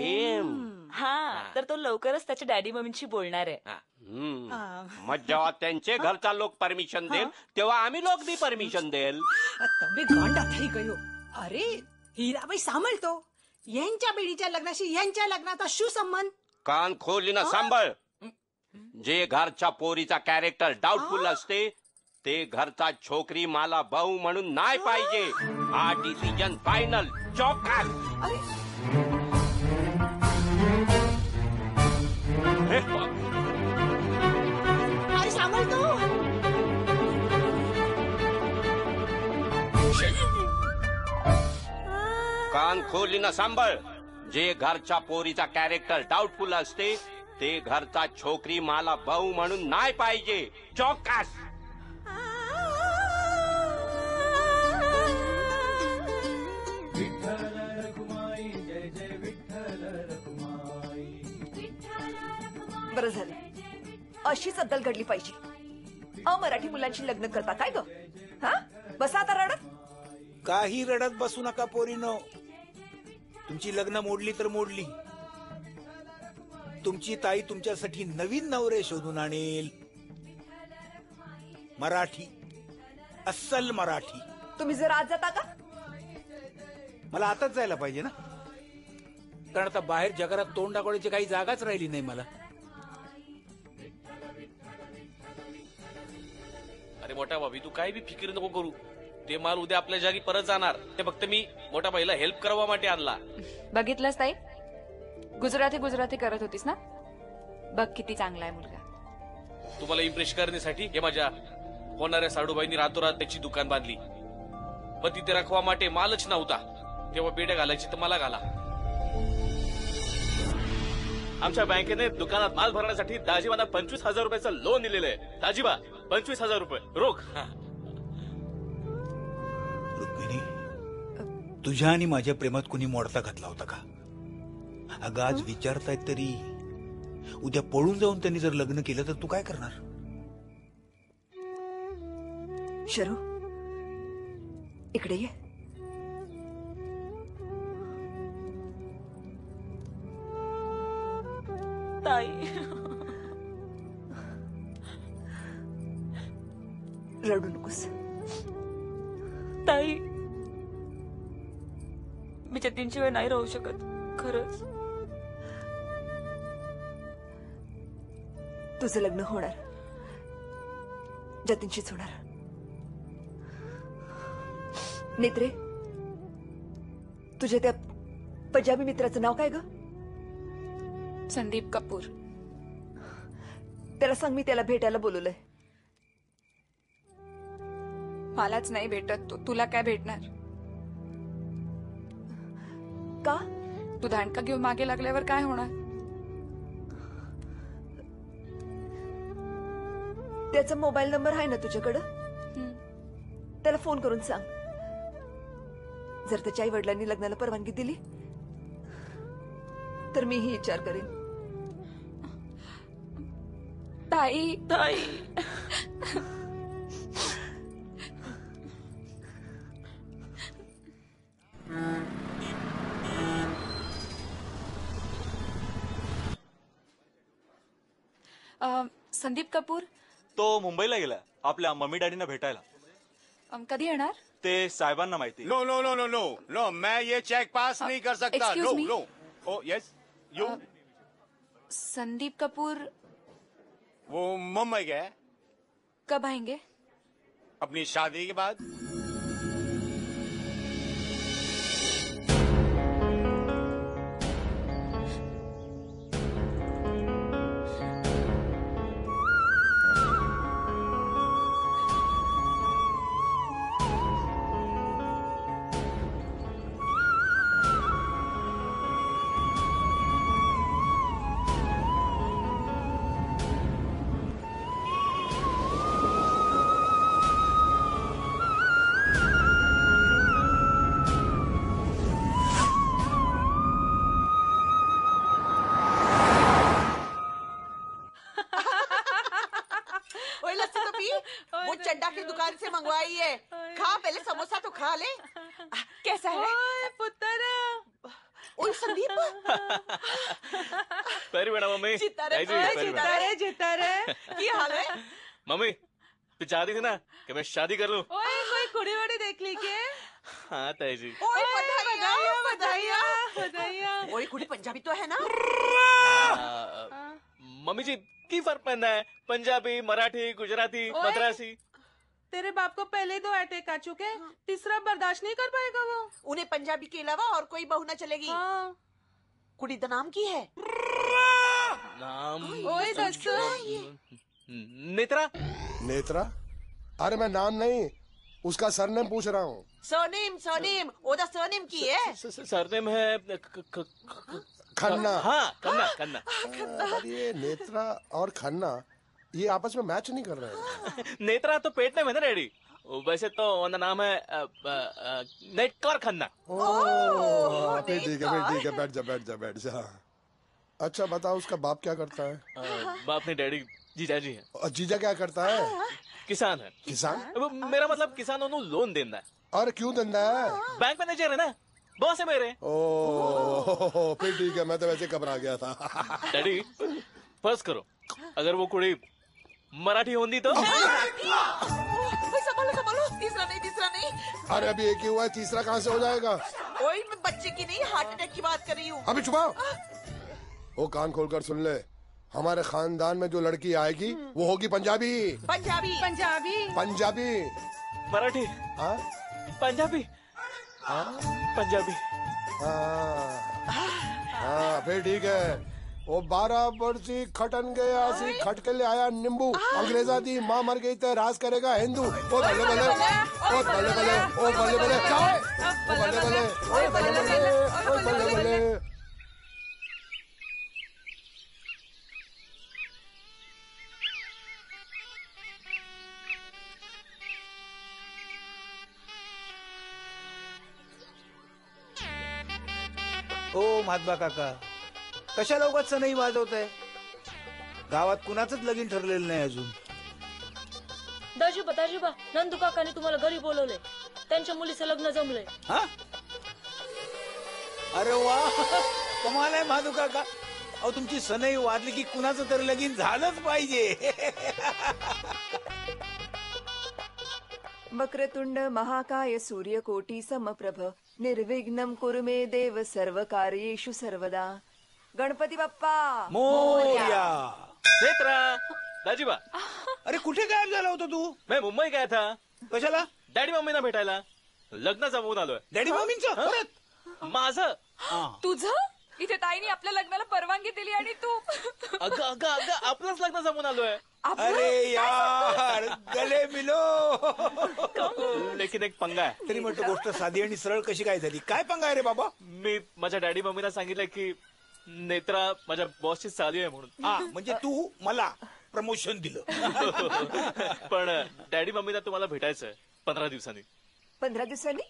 Speaker 6: तर तो लवकरच त्याच्या डॅडी मम्मींशी बोलणार आहे.
Speaker 9: मग जेव्हा त्यांचे घरचा लोक परमिशन देईल तेव्हा आम्ही लोक बी परमिशन देईल.
Speaker 12: तब्बे गांडा થઈ ગયો. अरे हीराबाई सांभाळतो. यांच्या बेडीच्या लग्नाशी यांच्या लग्नाचा शू संबंध?
Speaker 9: कान खोलीनं सांभाळ. जे घरच्या पोरीचा कॅरेक्टर डाऊटफुल असते ते घरचा छोकरी मला भाऊ म्हणून नाही पाहिजे. हा डिसिजन फायनल. चौकास.
Speaker 12: अरे सांभाळतो.
Speaker 9: कान खोलीनं सांभाळ. जे घरच्या पोरीचा कॅरेक्टर डाऊटफुल असते ते घरचा छोकरी मला भाऊ म्हणून नाही पाहिजे. चौकास.
Speaker 8: बरं झालं. अशीच अद्दल घडली पाहिजे. अमराठी मुलांची लग्न करता काय ग? हा बसा आता रडत.
Speaker 5: काही रडत बसू नका पोरीनो. तुमची लग्न मोडली तर मोडली. तुमची ताई तुमच्यासाठी नवीन नवरे शोधून आणेल. मराठी, अस्सल मराठी.
Speaker 8: तुम्ही जर आज जाता का?
Speaker 5: मला आताच जायला पाहिजे ना, कारण आता बाहेर जगात तोंड दाखवण्याची काही जागाच राहिली नाही मला.
Speaker 10: अरे मोठा भाभी तू काही बी फिकीर नको करू. ते माल उद्या आपल्या जागी परत जाणार. ते फक्त मी मोठा भाईला हेल्प करावा માટે आणला.
Speaker 7: बघितलंस ताई, गुजराती करत होतीस ना. बघ किती चांगला आहे मुलगा.
Speaker 10: तुम्हाला इम्प्रेस करण्यासाठी हे माझ्या होणाऱ्या साडूबाईंनी रातोरात त्याची दुकान बांधली. पण तिथे राखवा માટે मालच नव्हता. तेव्हा बेड्या घालायची तर मला घाला.
Speaker 13: आमच्या बँकेने दुकानात माल भरण्यासाठी दाजीबांना 25,000 रुपयाचं लोन दिलेलं आहे. दाजीबा 25,000 रुपये रोख.
Speaker 5: रुक्मिणी, तुझ्या आणि माझ्या प्रेमात कुणी मोडता घातला होता का? अगं आज विचारतायत तरी उद्या पळून जाऊन त्यांनी जर लग्न केलं तर तू काय करणार?
Speaker 8: शरू इकडे ये.
Speaker 6: ताई
Speaker 8: रडू नकोस.
Speaker 6: ताई मी जतीनशिवाय नाही राहू शकत खरंच.
Speaker 8: तुझं लग्न होणार, जतीनशीच होणार. नेत्रे, तुझ्या त्या पंजाबी मित्राचं नाव काय ग?
Speaker 7: संदीप कपूर.
Speaker 8: त्याला सांग मी त्याला भेटायला बोलवलंय.
Speaker 7: मलाच नाही भेटत तो, तुला काय भेटणार?
Speaker 8: का?
Speaker 7: तू दांडका घेऊन मागे लागल्यावर काय होणार?
Speaker 8: त्याचा मोबाईल नंबर आहे ना तुझ्याकडं? त्याला फोन करून सांग. जर त्याच्या आई वडिलांनी लग्नाला परवानगी दिली तर मीही विचार करेन.
Speaker 7: ताई ताई संदीप कपूर
Speaker 13: तो मुंबईला गेला आपल्या मम्मी डॅडीना भेटायला.
Speaker 7: कधी येणार?
Speaker 13: ते साहेबांना माहिती.
Speaker 11: No no no no no no, मैं ये चेक पास नहीं कर सकता.
Speaker 7: excuse
Speaker 11: no
Speaker 7: me?
Speaker 11: No. Oh yes you.
Speaker 7: Sandeep Kapoor
Speaker 11: वो मुंबई गए.
Speaker 7: कब आएंगे?
Speaker 11: अपनी शादी के बाद.
Speaker 12: ओए लस्सी तो पी. वो चड्डा की दुकान से मंगवाई है. खा, पहले समोसा तो खा ले. कैसा है?
Speaker 7: पुत्र
Speaker 12: ओए
Speaker 8: संदीप
Speaker 13: पैरी बेटा मम्मी
Speaker 8: जितारे की हाल है
Speaker 13: मम्मी तू चाहती थी ना कि मैं शादी कर लूं?
Speaker 18: ओए कोई कुड़ी वड़ी देख ली के?
Speaker 13: हाँ ताई जी।
Speaker 8: ओए
Speaker 18: बधाइयाँ।
Speaker 8: ओए कुड़ी पंजाबी तो है ना?
Speaker 13: मम्मी जी की फर्क पड़ना है? पंजाबी, मराठी, गुजराती,
Speaker 18: ओए।
Speaker 13: मद्रासी।
Speaker 18: तेरे बाप को पहले 2 अटैक आ चुके, तीसरा बर्दाश्त नहीं कर पाएगा वो।
Speaker 8: उन्हें पंजाबी के अलावा और कोई बहू न चलेगी। कुड़ी दा नाम की है?
Speaker 13: नाम
Speaker 18: ओए दस
Speaker 13: नेत्रा।
Speaker 14: नेत्रा? अरे मैं नाम नहीं, उसका सरनेम पूछ रहा हूँ।
Speaker 8: सरनेम ओदा सरनेम की है?
Speaker 13: सरनेम है
Speaker 14: खन्ना।
Speaker 13: हाँ खन्ना।
Speaker 14: अरे नेत्रा और खन्ना ये आपस में मैच नहीं कर रहे हैं।
Speaker 13: नेत्रा तो पेट में है ना डैडी। वैसे तो उनका नाम है नेटकर खन्ना।
Speaker 14: फिर ठीक है बैठ जा। अच्छा बताओ उसका बाप क्या करता है?
Speaker 13: बाप नहीं डैडी जीजाजी है।
Speaker 14: और जीजा क्या करता है?
Speaker 13: किसान है।
Speaker 14: किसान?
Speaker 13: मेरा मतलब किसानों को लोन देना है।
Speaker 14: और क्यों धंधा है?
Speaker 13: बैंक मैनेजर है ना, बॉस है मेरे।
Speaker 14: ओह फिर ठीक है, मैं तो वैसे घबरा गया था।
Speaker 13: डैडी फर्ज करो अगर वो कुड़ी मराठी होती तो?
Speaker 8: संभालो तीसरा नहीं।
Speaker 14: अरे अभी एक ही हुआ है, तीसरा कहाँ से हो जाएगा?
Speaker 8: ओए मैं बच्चे की नहीं हार्ट अटैक की बात कर रही हूँ।
Speaker 14: अभी छुपाओ। वो कान खोलकर सुन ले, हमारे खानदान में जो लड़की आएगी वो होगी पंजाबी।
Speaker 13: मराठी।
Speaker 14: हाँ
Speaker 13: पंजाबी। पंजाबी।
Speaker 14: हाँ फिर ठीक है। वो 12 वर्षी खटन गया सी खट के ले आया नींबू, अंग्रेजा दी माँ मर गई तो राज करेगा हिंदू। ओ बल्ले बल्ले।
Speaker 5: ओ महात्मा काका, कशाला उगाच सनई वाजवताय? गावात कुणाचंच लगीन ठरलेलं नाही अजून.
Speaker 6: दाजीबा नंदू काकाने तुम्हाला घरी बोलवले, त्यांच्या मुलीचं लग्न जमलंय.
Speaker 5: हा? अरे वा, कमाल आहे महादू काका. अहो तुमची सनई वाजली की कुणाचं तरी लगीन झालंच पाहिजे.
Speaker 8: वक्रतुंड महाकाय सूर्यकोटी समप्रभ निर्विघ्नं कुरु मे देव सर्वकार्येषु सर्वदा. गणपती बाप्पा
Speaker 5: मोरया.
Speaker 13: नेत्रा, दाजीबा.
Speaker 5: अरे कुठे गायब झाला होता तू?
Speaker 13: मैं मुंबई गया था.
Speaker 5: कशाला?
Speaker 13: डॅडी मम्मीना भेटायला. लग्न जमवून आलोय.
Speaker 5: डॅडी मम्मींचं परत?
Speaker 13: माझं.
Speaker 7: तुझं? इथे ताईने आपल्या लग्नाला परवानगी दिली आणि तू
Speaker 13: अगं आपलंच लग्न जमवून आलोय.
Speaker 5: अरे यार गले मिलो.
Speaker 13: लेकिन एक पंगा आहे.
Speaker 5: तरी म्हटलं गोष्ट साधी आणि सरळ कशी काय झाली? काय पंगा आहे रे बाबा?
Speaker 13: मी माझ्या डॅडी मम्मीला सांगितलं की नेत्रा माझ्या बॉसची साली आहे म्हणून.
Speaker 5: म्हणजे तू मला प्रमोशन दिलं.
Speaker 13: पण डॅडी मम्मीला तुम्हाला भेटायचंय 15 दिवसांनी.
Speaker 8: 15 दिवसांनी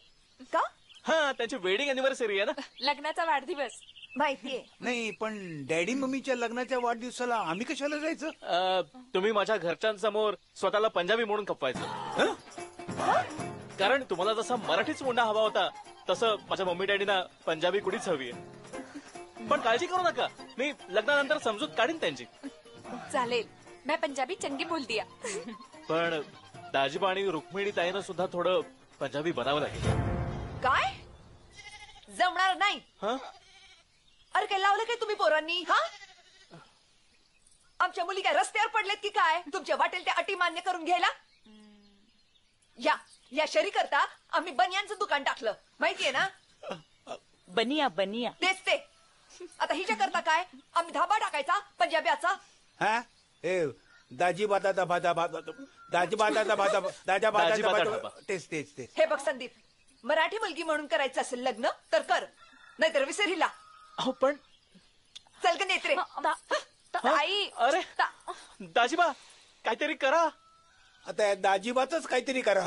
Speaker 8: का?
Speaker 13: हा त्यांची वेडिंग अॅनिव्हर्सरी आहे ना.
Speaker 7: लग्नाचा वाढदिवस.
Speaker 8: माहितीये.
Speaker 5: नाही पण डॅडी मम्मीच्या लग्नाच्या वाढदिवसाला आम्ही कशाला जायचं?
Speaker 13: तुम्ही माझ्या घरच्यांसमोर स्वतःला पंजाबी म्हणून खपवायचं. कारण तुम्हाला जसा मराठीच मुंडा हवा होता तसं माझ्या मम्मी डॅडीना पंजाबी कुडीच हवी आहे. पण काळजी करू नका, मी लग्नानंतर समजूत काढीन त्यांची.
Speaker 7: चालेल, मैं पंजाबी चंगी बोलती है.
Speaker 13: पण दाजीबा आणि रुक्मिणी ताईनं सुद्धा थोडं पंजाबी बनावं लागेल.
Speaker 8: काय? जमणार नाही. अरे काय लावलं काय तुम्ही पोरांनी? हा, आमच्या मुली काय रस्त्यावर पडलेत की काय तुमच्या वाटेल त्या अटी मान्य करून घ्यायला? या शरी करता आम्ही बनियांचं दुकान टाकलं, माहितीये ना?
Speaker 6: बनिया
Speaker 8: तेच ते. आता हिच्या करता काय आम्ही धाबा टाकायचा पंजाब्याचा.
Speaker 5: हा दाजी बाता तेच.
Speaker 8: हे बघ संदीप, मराठी मुलगी म्हणून करायचं असेल लग्न तर कर, नाहीतर विसर हिला.
Speaker 13: पण
Speaker 8: चल ग नेत्रे.
Speaker 7: ताई.
Speaker 13: अरे दाजीबा काहीतरी करा.
Speaker 5: आता दाजीबाच काहीतरी करा.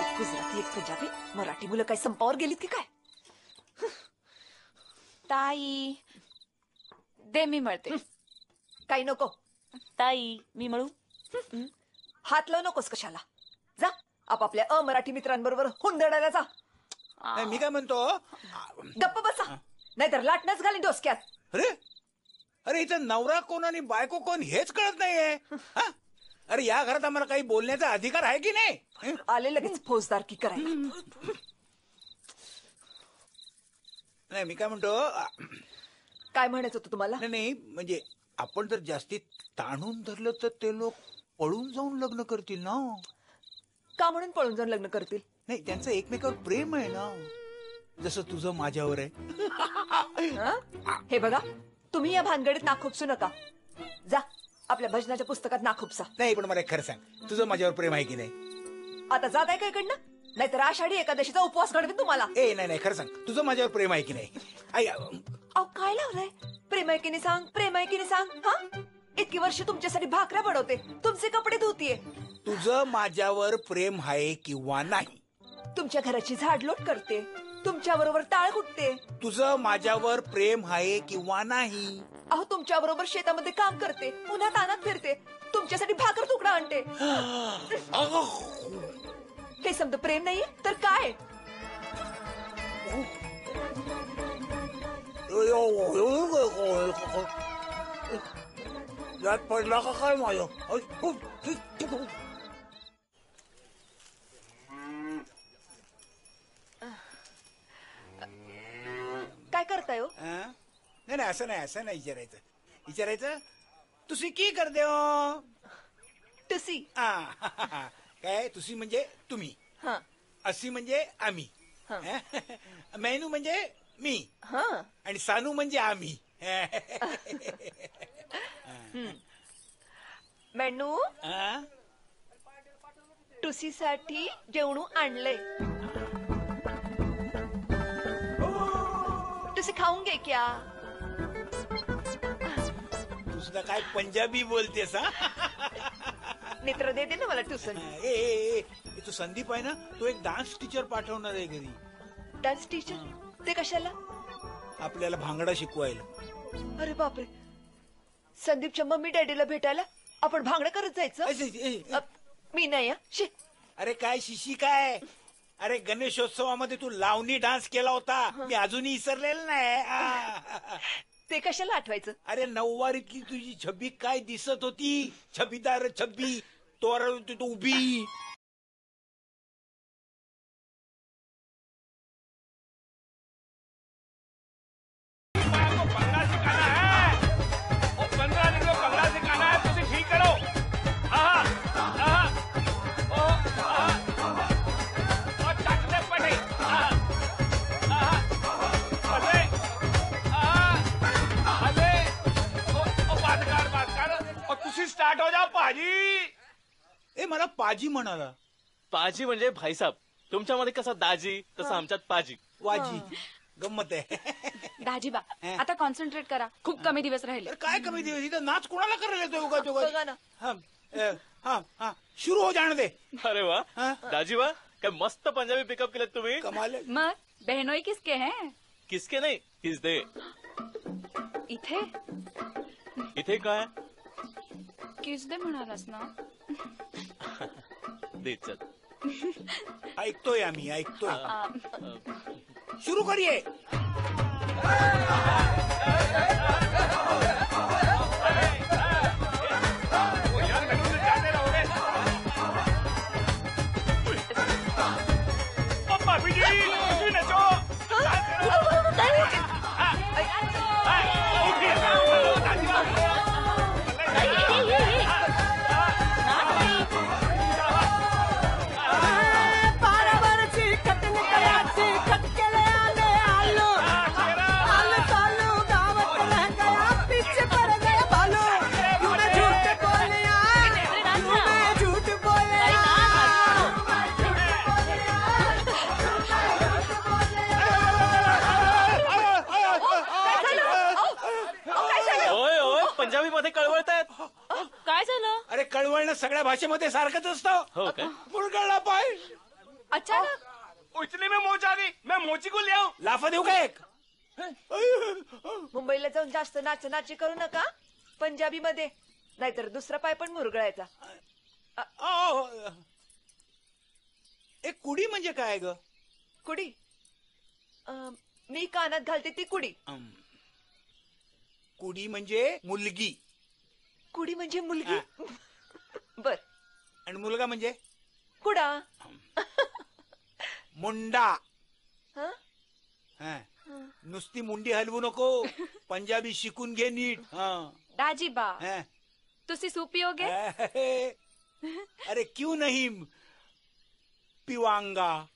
Speaker 8: एक गुजराती एक पंजाबी, मराठी मुलं काय संपावर गेलीत की काय?
Speaker 7: ताई दे मी मळते.
Speaker 8: काही नको.
Speaker 6: ताई मी मळू.
Speaker 8: हात लावू नकोस कशाला. जा आपापल्या अमराठी मित्रांबरोबर हुंदडायला जा.
Speaker 5: नाही, मी काय म्हणतो,
Speaker 8: गप्प बसा, नाहीतर लाटणंच घालीन डोसक्यात.
Speaker 5: अरे अरे इथं नवरा कोण आणि बायको कोण हेच कळत नाहीये. हा? अरे या घरात आम्हाला काही बोलण्याचा अधिकार आहे की नाही?
Speaker 8: आले लगेच फौजदारकी करायला.
Speaker 5: नाही मी काय म्हणतो,
Speaker 8: काय म्हणायचं होतं तुम्हाला?
Speaker 5: नाही म्हणजे आपण जर जास्ती ताणून धरलं तर ते लोक पळून जाऊन लग्न करतील ना.
Speaker 8: का म्हणून पळून जाऊन लग्न करतील?
Speaker 5: नाही, त्यांचं एकमेकावर प्रेम आहे ना, जसं तुझं माझ्यावर आहे.
Speaker 8: हे बघा, तुम्ही या भानगडीत नाखुपसू नका. जा आपल्या भजनाच्या पुस्तकात नाखुपसा.
Speaker 5: नाही पण मला खरं सांग, तुझं माझ्यावर प्रेम आहे की नाही?
Speaker 8: आता जात आहे का इकडनं? नाहीतर आषाढी एकादशीचा उपवास घडवे तुम्हाला.
Speaker 5: ए नाही खरं सांग, तुझं माझ्यावर प्रेम आहे की नाही?
Speaker 8: अहो काय लावलंय? प्रेम आहे की नाही सांग, प्रेम आहे की नाही सांग. हा, इतकी वर्ष तुमच्यासाठी भाकऱ्या बनवते, तुमचे कपडे धुतीये.
Speaker 5: तुझं माझ्यावर प्रेम आहे किंवा नाही?
Speaker 8: तुमच्या घराची झाडलोट करते, तुमच्या बरोबर टाळ कुटते.
Speaker 5: तुझं माझ्यावर प्रेम आहे किंवा नाही?
Speaker 8: अहो तुमच्या बरोबर शेतामध्ये काम करते, उन्हात तानात फिरते, तुमच्यासाठी भाकर तुकडा आणते. हे समजा प्रेम नाहीये तर काय?
Speaker 5: यात पडला का काय माझं?
Speaker 8: काय करताय हो?
Speaker 5: नाही नाही असं नाही विचारायचं तुसी की करते हो?
Speaker 8: तुसी
Speaker 5: काय? तुसी म्हणजे तुम्ही, असी म्हणजे आम्ही, मेनू म्हणजे मी, आणि सानू म्हणजे आम्ही.
Speaker 8: मेनू टुसीसाठी जेवणू आणलंय, तुझे खाऊन घे क्या?
Speaker 5: तू सुद्धा काय पंजाबी बोलतेस?
Speaker 8: नेत्र दे ना मला टुसन.
Speaker 5: तू संदीप आहे ना, तो एक डान्स टीचर पाठवणार आहे घरी.
Speaker 8: Dance teacher? ते कशाला?
Speaker 5: आपल्याला भांगडा शिकवायला.
Speaker 8: अरे बापरे, संदीपच्या मम्मी डॅडीला भेटायला आपण भांगडा करत जायचं? मी नाही.
Speaker 5: अरे काय शिशी काय? अरे गणेशोत्सवामध्ये तू लावणी डान्स केला होता, मी अजूनही विसरलेलं नाही.
Speaker 8: ते कशाला आठवायचं?
Speaker 5: अरे नऊवारीतली तुझी छबी काय दिसत होती, छबीदार छबी, तोरण होती तू उभी.
Speaker 13: स्टार्ट हो जाओ पाजी.
Speaker 5: ए मला पाजी म्हणाला.
Speaker 13: पाजी म्हणजे भाईसाहेब. तुमच्यामध्ये कसा दाजी तसं आमच्यात पाजी.
Speaker 5: वाजी गंमत आहे.
Speaker 7: दाजीबा आता कॉन्सन्ट्रेट करा, खूप कमी दिवस राहिले.
Speaker 5: काय कमी दिवस? इथं नाच कोणाला करायला येतोय? सुरू हो जाण दे.
Speaker 13: अरे वा दाजी वा, काय मस्त पंजाबी पिकअप केलं तुम्ही.
Speaker 5: कमाल.
Speaker 7: मग बहनोई किसके हैं?
Speaker 13: किसके नाही, किस दे.
Speaker 7: इथे
Speaker 13: इथे काय?
Speaker 7: किस दे म्हणालास ना.
Speaker 13: देच
Speaker 5: ऐकतोय आम्ही, ऐकतोय. सुरू करिये.
Speaker 13: पंजाबी मध्ये कळवळतायत.
Speaker 7: काय झालं?
Speaker 5: अरे कळवळणं सगळ्या भाषेमध्ये सारखंच असतं.
Speaker 13: हो काय?
Speaker 5: मुळगळला पाय.
Speaker 7: अचानक
Speaker 13: उचली में मोच आ गई, मैं मोची को ले आऊं.
Speaker 5: लाफा देऊ का एक?
Speaker 8: मुंबईला जाऊन जास्त नाची करू नका पंजाबी मध्ये, नाहीतर दुसरा पाय पण मुरगळायचा.
Speaker 5: एक कुडी म्हणजे काय ग?
Speaker 8: कुडी मी कानात घालते ती कुडी.
Speaker 5: कुडी म्हणजे मुलगी.
Speaker 8: कुडी म्हणजे मुलगी. बर.
Speaker 5: आणि मुलगा म्हणजे
Speaker 8: कुडा.
Speaker 5: मुंडा. नुसती मुंडी हलवू नको, पंजाबी शिकून घे नीट.
Speaker 7: दाजीबा तुसी सूप पिओगे?
Speaker 5: अरे क्यों नहीं, पिवांगा.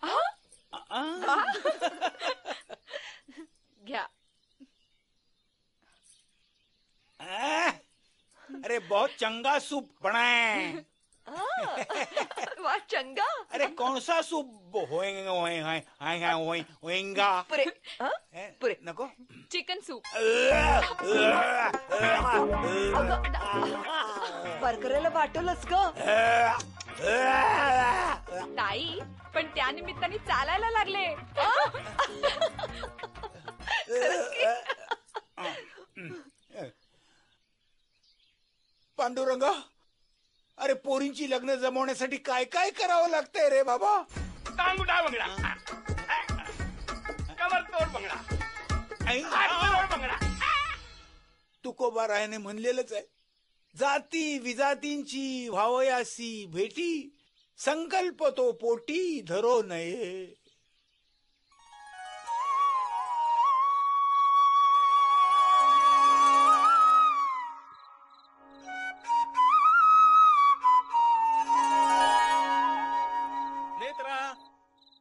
Speaker 7: घ्या.
Speaker 5: अरे बहुत चंगा सूप बना है.
Speaker 8: वाह चंगा.
Speaker 5: अरे कौन सा सूप होएगा?
Speaker 8: पुरे पुरे
Speaker 5: नको.
Speaker 7: Chicken soup.
Speaker 8: वारकऱ्याला वाटलंच ग.
Speaker 7: ताई पण त्या निमित्ताने चालायला लागले.
Speaker 5: पांडुरंगा, अरे पोरींची लग्न जमवण्यासाठी काय काय करावं लागतंय रे बाबा?
Speaker 9: टांगुडा बंगडा, कमर तोड बंगडा, हात जोड बंगडा.
Speaker 5: तुकोबा रायाने म्हणलेलंच आहे, जाती विजातींची व्हावयासी भेटी, संकल्प तो पोटी धरो नये.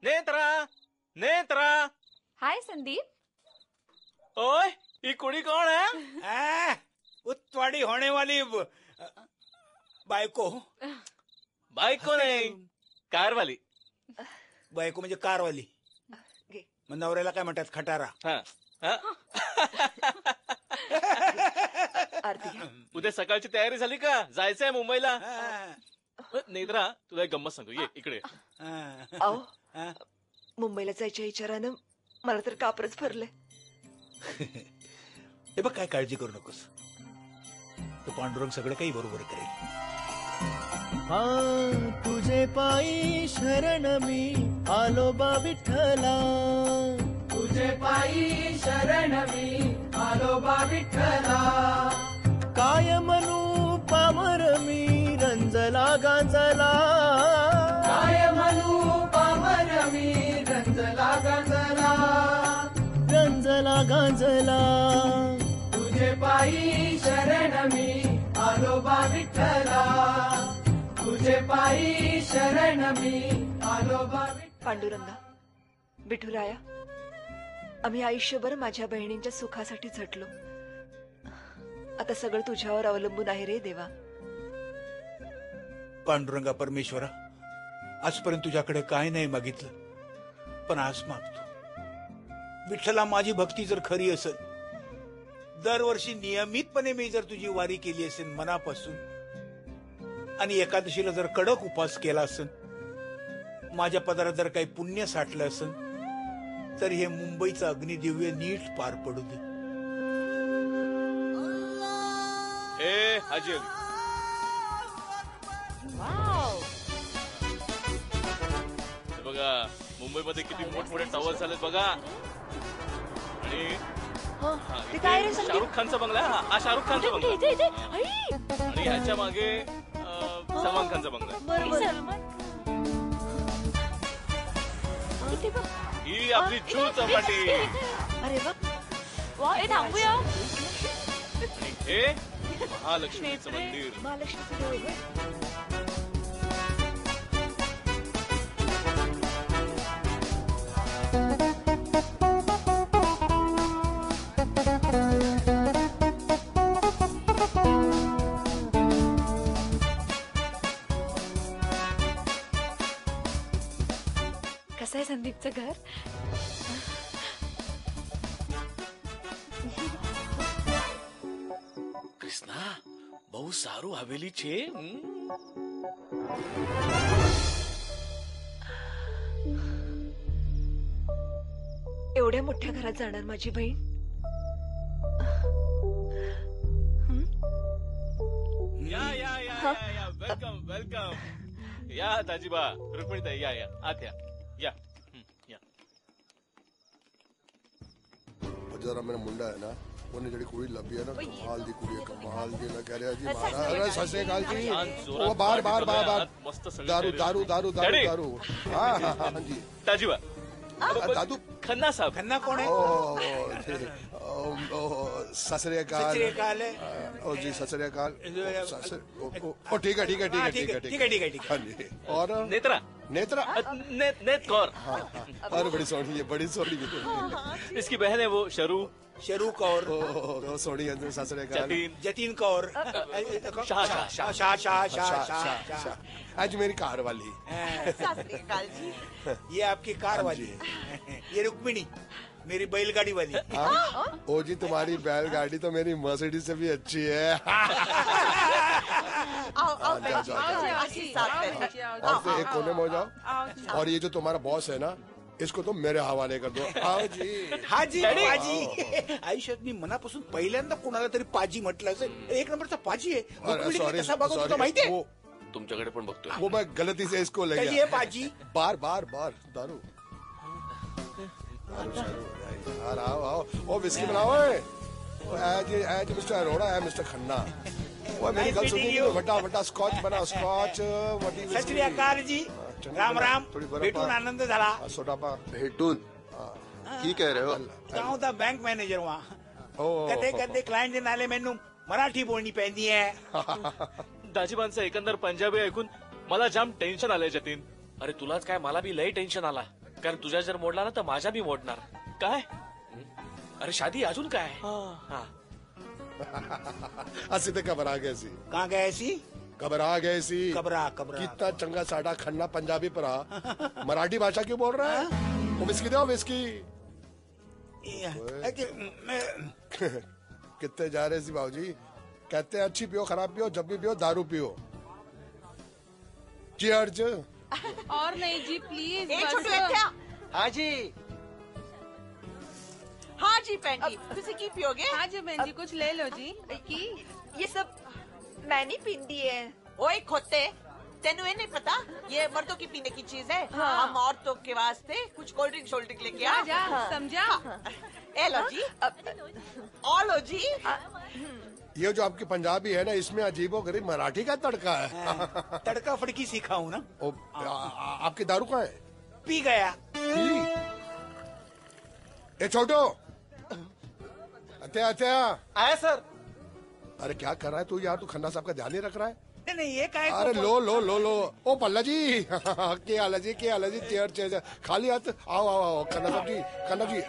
Speaker 13: नेत्रा नेत्रा.
Speaker 7: हाय संदीप.
Speaker 13: ओए ये कुड़ी कौन है?
Speaker 5: उत्वाडी होने वाली बायको.
Speaker 13: बायको नाही, कारवाली.
Speaker 5: बायको म्हणजे कारवाली. मग नवऱ्याला काय म्हणतात? खटारा.
Speaker 13: उद्या सकाळची तयारी झाली का? जायचंय मुंबईला. नेत्रा तुला एक गंमत सांगू, ये इकडे.
Speaker 8: मुंबईला जायच्या विचारानं मला तर कापरच भरलंय.
Speaker 5: हे बघ, काय काळजी करू नकोस, तो पांडुरंग सगळं काही बरोबर करेल.
Speaker 1: हा तुझे पायी शरण मी आलो बा विठ्ठला. तुझे पायी शरण मी आलो बा विठ्ठला. काय म्हणू पामर मी रंजला गांजला. काय म्हणू पामर मी रंजला गांजला. रंजला गांजला. तुझे पायी शरण मी आलो बा विठ्ठला. तुझे पायी शरण मी आलो बा.
Speaker 8: पांडुरंगा, विठुराया, आम्ही आयुष्यभर माझ्या बहिणींच्या सुखासाठी झटलो. आता सगळं तुझ्यावर अवलंबून आहे रे देवा.
Speaker 5: पांडुरंगा परमेश्वरा, आजपर्यंत तुझ्याकडे काय नाही मागितलं, पण आज मागतो. विठ्ठला, माझी भक्ती जर खरी असेल, दरवर्षी नियमितपणे मी जर तुझी वारी केली असेल मनापासून, आणि एकादशीला जर कडक उपवास केला असेल, माझ्या पदरात जर काही पुण्य साठलं असेल, तर हे मुंबईचं अग्निदिव्य नीट पार पडू दे.
Speaker 13: हाजी बघा, मुंबईमध्ये किती मोठमोठे टॉवर झालेत बघा. आणि शाहरुख खानचा बंगला. हा शाहरुख खानचा बंगला. आणि ह्याच्या मागे सलमान खानचा बंगला. ही आपली चूल चौपाटी.
Speaker 8: अरे वा,
Speaker 7: थांबूया.
Speaker 13: आणि हे महालक्ष्मीचं मंदिर.
Speaker 7: कसं आहे संदीपचं घर?
Speaker 13: कृष्णा, બહુ સારું હવેલી છે.
Speaker 8: एवढ्या मोठ्या घरात जाणार माझी बहीण?
Speaker 13: या या या या, वेलकम वेलकम. या ताजीबा, रुक्मिणीताई, या या, आत या. या या.
Speaker 14: जरा मेरा मुंडा है ना ਉਹਨੇ ਜਿਹੜੀ ਕੁੜੀ ਲੱਭੀ ਹੈ ਨਾ ਕਮਾਲ ਦੀ ਕੁੜੀ ਹੈ ਕਮਾਲ ਦੀ ਮੈਂ ਕਹਿ ਰਿਹਾ ਜੀ ਮਹਾਰਾਜ ਅਰੇ ਸਤਿ ਸ਼੍ਰੀ ਅਕਾਲ ਜੀ ਉਹ ਬਾਹਰ दारू दारू दारू दारू दारू हाँ जी
Speaker 13: ताजीबा
Speaker 14: दादू
Speaker 13: खन्ना साहब
Speaker 5: खन्ना कौन है?
Speaker 14: सत श्री अकाल ओ जी सत श्री अकाल ओ ठीक है ठीक है ठीक है ठीक है
Speaker 5: ठीक है ठीक है ठीक है
Speaker 14: हाँ जी और
Speaker 13: नेत्रा
Speaker 14: नेत्रा
Speaker 13: नेत कौर
Speaker 14: अरे बड़ी सोनी है बड़ी सोनी है
Speaker 13: इसकी बहन है वो
Speaker 5: शरू कौर
Speaker 14: सोनी है सत श्री अकाल
Speaker 5: जतीन कौर
Speaker 13: शाह
Speaker 5: शाह
Speaker 14: आज मेरी कार वाली
Speaker 5: ये आपकी कार वाली है ये रुक्मिणी मेरी बैलगाड़ी वाली
Speaker 14: ओ जी तुम्हारी बैलगाड़ी तो मेरी मर्सिडीज से भी अच्छी है और एक कोने में हो जाओ और ये जो तुम्हारा बॉस है ना इसको तो मेरे हवाले कर दो आओ जी
Speaker 5: हा जी पाजी आयुष्यात मी मनापासून पहिल्यांदा कोणाला तरी पाजी म्हटलं असेल एक नंबरचा पाजी आहे रुक्मिणी कसा बघतो तुला माहिती आहे
Speaker 10: तुमच्याकडे पण बघतोय
Speaker 14: वो मैं गलती से इसको ले
Speaker 5: ये पाजी
Speaker 14: बार बार बार दारू यार आओ आओ ओ विस्की बनाओ एज मिस्टर अरोड़ा है मिस्टर खन्ना वो मेरी गल सुनिए बड़ा बड़ा स्कॉच बना स्कॉच
Speaker 5: सत श्री अकाल जी राम राम भेटून आनंद झाला
Speaker 14: सोडापा
Speaker 19: भेटून की कह रहे हो
Speaker 5: मैं होता बैंक मैनेजर वहाँ कदे कदे क्लायंट जे नाले मैनू मराठी बोलणी पैंदी है
Speaker 13: दाजीबांचं एकंदर पंजाबी ऐकून मला जाम टेन्शन आलंय जतीन.
Speaker 10: अरे तुलाच काय मला बी लई टेन्शन आला कारण तुझ्या जर मोडला ना तर माझ्या बी मोडणार.
Speaker 13: काय
Speaker 10: अरे शादी अजून काय
Speaker 14: असं ते घबरा गए सी
Speaker 5: कहाँ गए सी
Speaker 14: घबरा गए सी
Speaker 5: घबरा घबरा
Speaker 14: कितना चंगा साडा खन्ना पंजाबी पर मराठी भाषा क्यों बोल रहा है वो विस्की दो विस्की कितने जा रहे सी बाबूजी कहते हैं अच्छी पियो खराब पियो जब भी पियो दारू पियो चीयर्स
Speaker 18: और नहीं जी प्लीज
Speaker 8: हाँ जी हाँ जी बहन जी तुझे की पियोगे
Speaker 18: हाँ जी बहन जी कुछ ले लो जी
Speaker 8: की ये सब मैंने पींदी है ओए खोते तेनू ये नहीं पता ये मर्दों की पीने की चीज है हम औरतों के वास्ते कुछ कोल्ड ड्रिंक शोल्ड ड्रिंक लेके आ
Speaker 18: समझा
Speaker 8: ए लो जी और लो जी
Speaker 14: ये जो आपकी पंजाबी है ना इसमें अजीबो गरीब मराठी का तड़का है
Speaker 5: तड़का फड़की सीखा हूँ ना
Speaker 14: आपकी दारू कहाँ है
Speaker 5: पी गया
Speaker 14: ए छोटो अत्या
Speaker 15: आया सर
Speaker 14: अरे क्या कर रहा है तू यार तू खन्ना साहब का ध्यान नहीं रख रहा है
Speaker 5: नहीं ये काय
Speaker 14: अरे लो लो लो लो ओ पल्ला जी क्या हाल जी चेयर खाली हाथ आओ आओ आओ खन्ना जी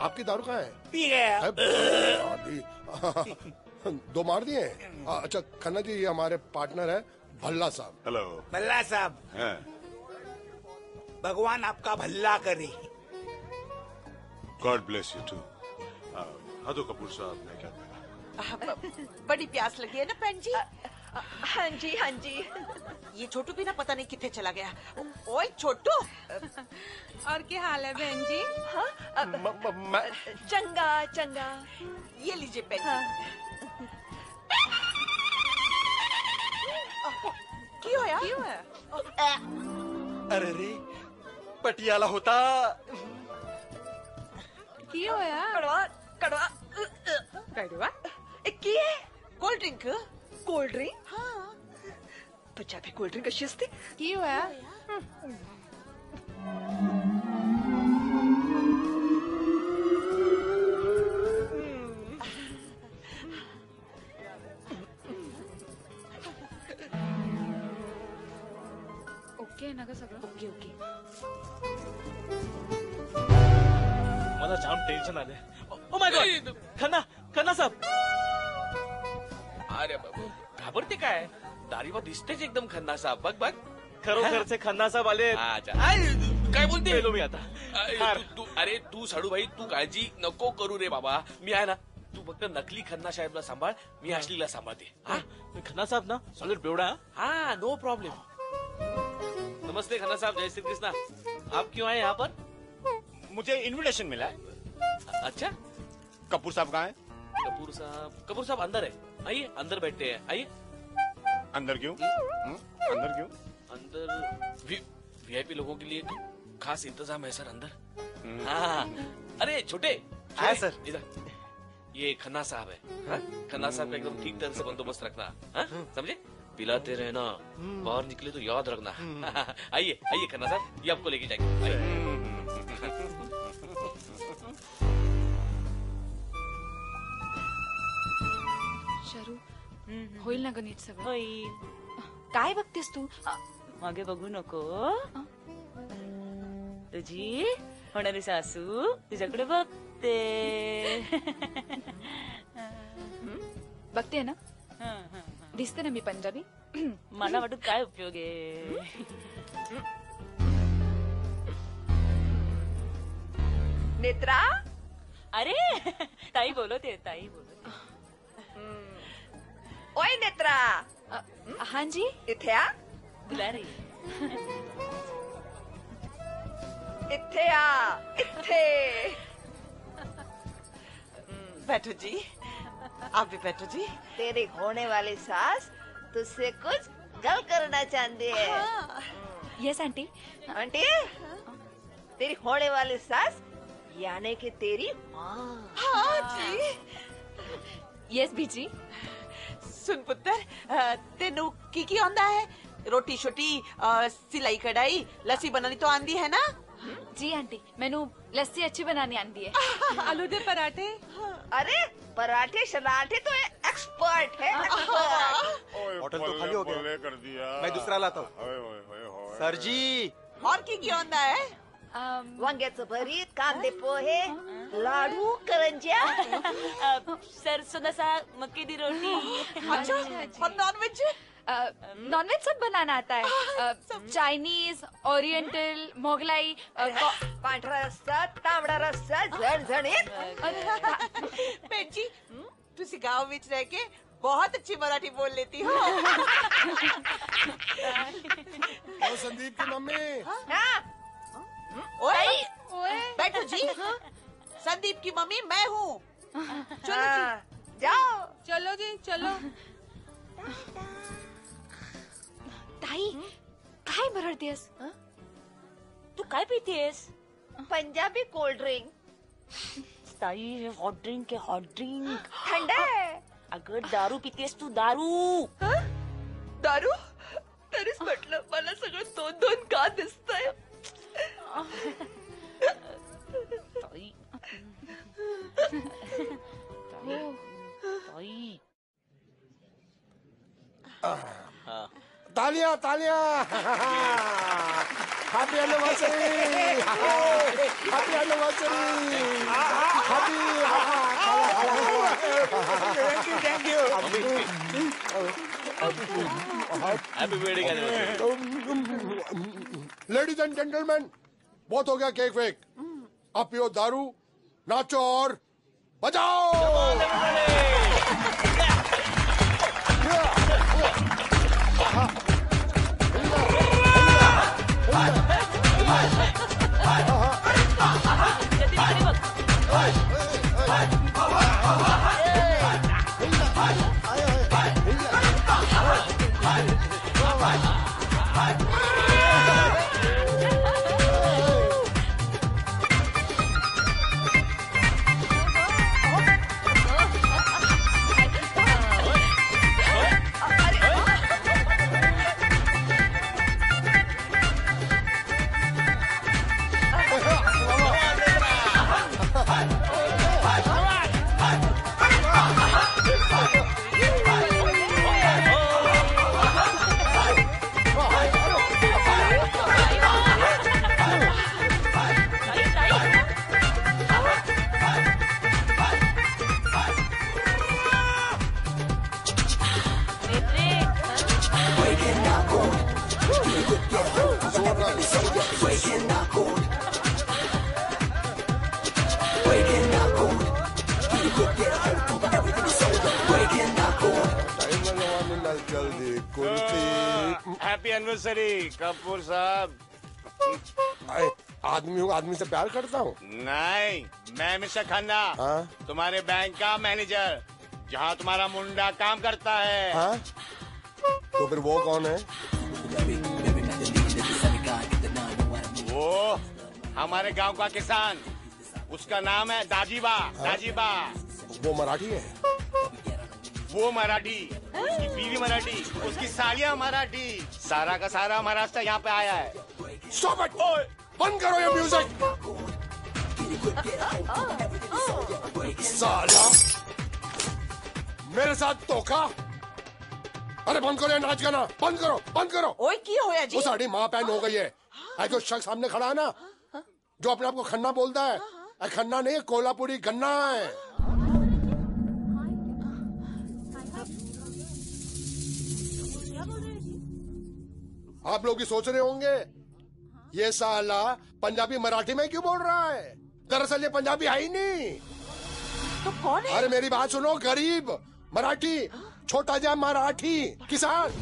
Speaker 14: आपकी दारू कहाँ है
Speaker 5: पी गया
Speaker 14: दो मार दिए अच्छा खन्ना जी ये हमारे पार्टनर है भल्ला साहब
Speaker 11: हेलो
Speaker 5: भल्ला साहब भगवान आपका भल्ला करे
Speaker 11: गॉड ब्लेस यू टू हादो कपूर साहब ने क्या कहा
Speaker 8: बड़ी प्यास लगी है ना बहन जी हाँ जी हाँ जी ये छोटू भी ना पता नहीं कितने चला गया ओए छोटू
Speaker 18: और क्या हाल है बहन जी
Speaker 8: चंगा चंगा ये लीजिए बहन क्यों है
Speaker 15: अरे रे पटियाला होता
Speaker 18: क्यों है
Speaker 8: कड़वा कड़वा
Speaker 18: कड़वा
Speaker 8: की है कोल्ड ड्रिंक हाँ पंजाबी कोल्ड ड्रिंक अच्छी असते
Speaker 18: क्यों है ओके ना का सगळं
Speaker 8: ओके ओके
Speaker 13: मला जाम टेन्शन आले ओ माय गॉड खन्ना साहब
Speaker 10: अरे बाबू घाबरते काय दारीवा दिसतेच एकदम खन्ना साहब बघ बघ
Speaker 13: खरोखरचे खन्ना साहब आले
Speaker 10: काय बोलते
Speaker 13: गेलो मी आता
Speaker 10: अरे तू साडूबाई तू काळजी नको करू रे बाबा मी आहे ना तू फक्त नकली खन्ना साहेबला सांभाळ मी असलीला सांभाळते
Speaker 13: खन्ना साहब ना सॉलिड बेवड़ा
Speaker 10: हाँ नो प्रॉब्लम नमस्ते खन्ना साहब जय श्री कृष्णा आप क्यों आए यहाँ पर
Speaker 11: मुझे इनविटेशन मिला है
Speaker 10: अच्छा
Speaker 11: कपूर साहब कहाँ है
Speaker 10: कपूर साहब अंदर है आइए अंदर बैठते हैं आइए
Speaker 11: अंदर क्यों अंदर क्यों
Speaker 10: अंदर वीआईपी लोगों के लिए खास इंतजाम है सर अंदर हाँ अरे छोटे
Speaker 15: हाँ, सर।
Speaker 10: इधर ये खन्ना साहब है। खन्ना साहब का एकदम ठीक तरह से बंदोबस्त रखना, हाँ? समझे? पिलाते रहना, बाहर निकले तो याद रखना। आइए आइए खन्ना साहब, ये आपको लेके जाएंगे।
Speaker 7: शरू होईल ना गणित सगळं?
Speaker 6: होईल.
Speaker 7: काय बघतेस तू?
Speaker 6: मागे बघू नको. तुझी होणारी सासू तुझ्याकडे बघते.
Speaker 7: बघते ना, दिसते ना मी पंजाबी.
Speaker 6: मला वाटत काय उपयोग आहे.
Speaker 8: नेत्रा,
Speaker 6: अरे ताई बोलवते, ताई बोलवते.
Speaker 8: ओय नेत्रा.
Speaker 7: हाँ जी,
Speaker 8: इथे आ.
Speaker 6: बुला रही.
Speaker 8: इथे आ, इथे. बैठो जी, आप भी बैठो जी.
Speaker 20: तेरी होने वाली सास तुझसे कुछ गल करना चाहती है.
Speaker 7: Yes aunty.
Speaker 20: आंटी, तेरी होने वाली सास यानी कि तेरी माँ.
Speaker 8: हाँ जी.
Speaker 7: Yes busy.
Speaker 8: सुन पुत्र, तेनू की आंदा है? रोटी छोटी, सिलाई कढ़ाई, लस्सी बनानी तो आंदी है ना?
Speaker 7: जी आंटी, मैनू लस्सी अच्छी बनानी आंदी है.
Speaker 18: आलू दे पराठे.
Speaker 20: अरे पराठे शराठे तो एक्सपर्ट है.
Speaker 15: होटल तो खाली हो गया.
Speaker 11: कर दिया.
Speaker 15: मैं दूसरा लाता हूँ. सर जी.
Speaker 8: और की आंदा है?
Speaker 20: वांग्याचं भरीत, कांदे पोहे, लाडू, करंज्या.
Speaker 6: सरसों दा साग, मक्के दी रोटी.
Speaker 8: अच्छा, और नॉनवेज?
Speaker 7: नॉनवेज सब बनाना आता है. Chinese, oriental, Mughlai.
Speaker 20: पांढरा रस्सा, तांबडा रस्सा, झणझणीत.
Speaker 8: बेन जी, तुसी गांव विच रह के बहुत अच्छी मराठी बोल लेती हो.
Speaker 14: संदीप की मम्मी.
Speaker 8: ओए, बैठो जी. संदीप की मम्मी मैं हूँ. चलो जी,
Speaker 20: जाओ.
Speaker 18: चलो जी, चलो.
Speaker 7: ताई, काय बरडतेस?
Speaker 6: तू काय पितेस?
Speaker 20: Punjabi cold drink.
Speaker 6: ताई हे हॉट ड्रिंक आहे, हॉट ड्रिंक.
Speaker 20: थंड आहे.
Speaker 6: अगं दारू पितेस तू, दारू.
Speaker 8: दारू? तरीच म्हटलं मला सगळं दोन दोन का दिसतंय.
Speaker 6: ताई. ताई.
Speaker 14: तालियां तालियां. Happy anniversary. Happy anniversary.
Speaker 10: Thank you. Happy wedding anniversary.
Speaker 14: Ladies end gentleman, बहुत हो गया केक वेक. अब पियो दारू, नाचो और बजाओ.
Speaker 11: हैप्पी एनिवर्सरी कपूर साहब.
Speaker 14: आदमी हूँ, आदमी से प्यार करता हूँ.
Speaker 11: नहीं, मैं मिस्टर खन्ना, तुम्हारे बैंक का मैनेजर, जहाँ तुम्हारा मुंडा काम करता है.
Speaker 14: हाँ? तो फिर वो कौन है?
Speaker 11: वो हमारे गांव का किसान, उसका नाम है दाजीबा। दाजीबा
Speaker 14: वो मराठी है?
Speaker 11: वो मराठी, उसकी बीवी मराठी, उसकी सालियां मराठी, सारा का सारा महाराष्ट्र यहाँ पे आया है।
Speaker 14: Stop it! बंद करो ये म्यूजिक। साला मेरे साथ धोखा। अरे बंद करो ये नाच गाना, बंद करो, बंद करो।
Speaker 8: ओए की होया जी?
Speaker 14: वो साड़ी माँ पैन हो गई है। जो शख्स सामने खड़ा है ना, जो अपने आप को खन्ना बोलता है, खन्ना नहीं, कोल्हापुरी गन्ना है। आप लोग भी सोच रहे होंगे ये साला पंजाबी मराठी में क्यों बोल रहा है? दरअसल ये पंजाबी है ही नहीं।
Speaker 8: तो कौन है?
Speaker 14: अरे मेरी बात सुनो, गरीब मराठी, छोटा जा मराठी किसान।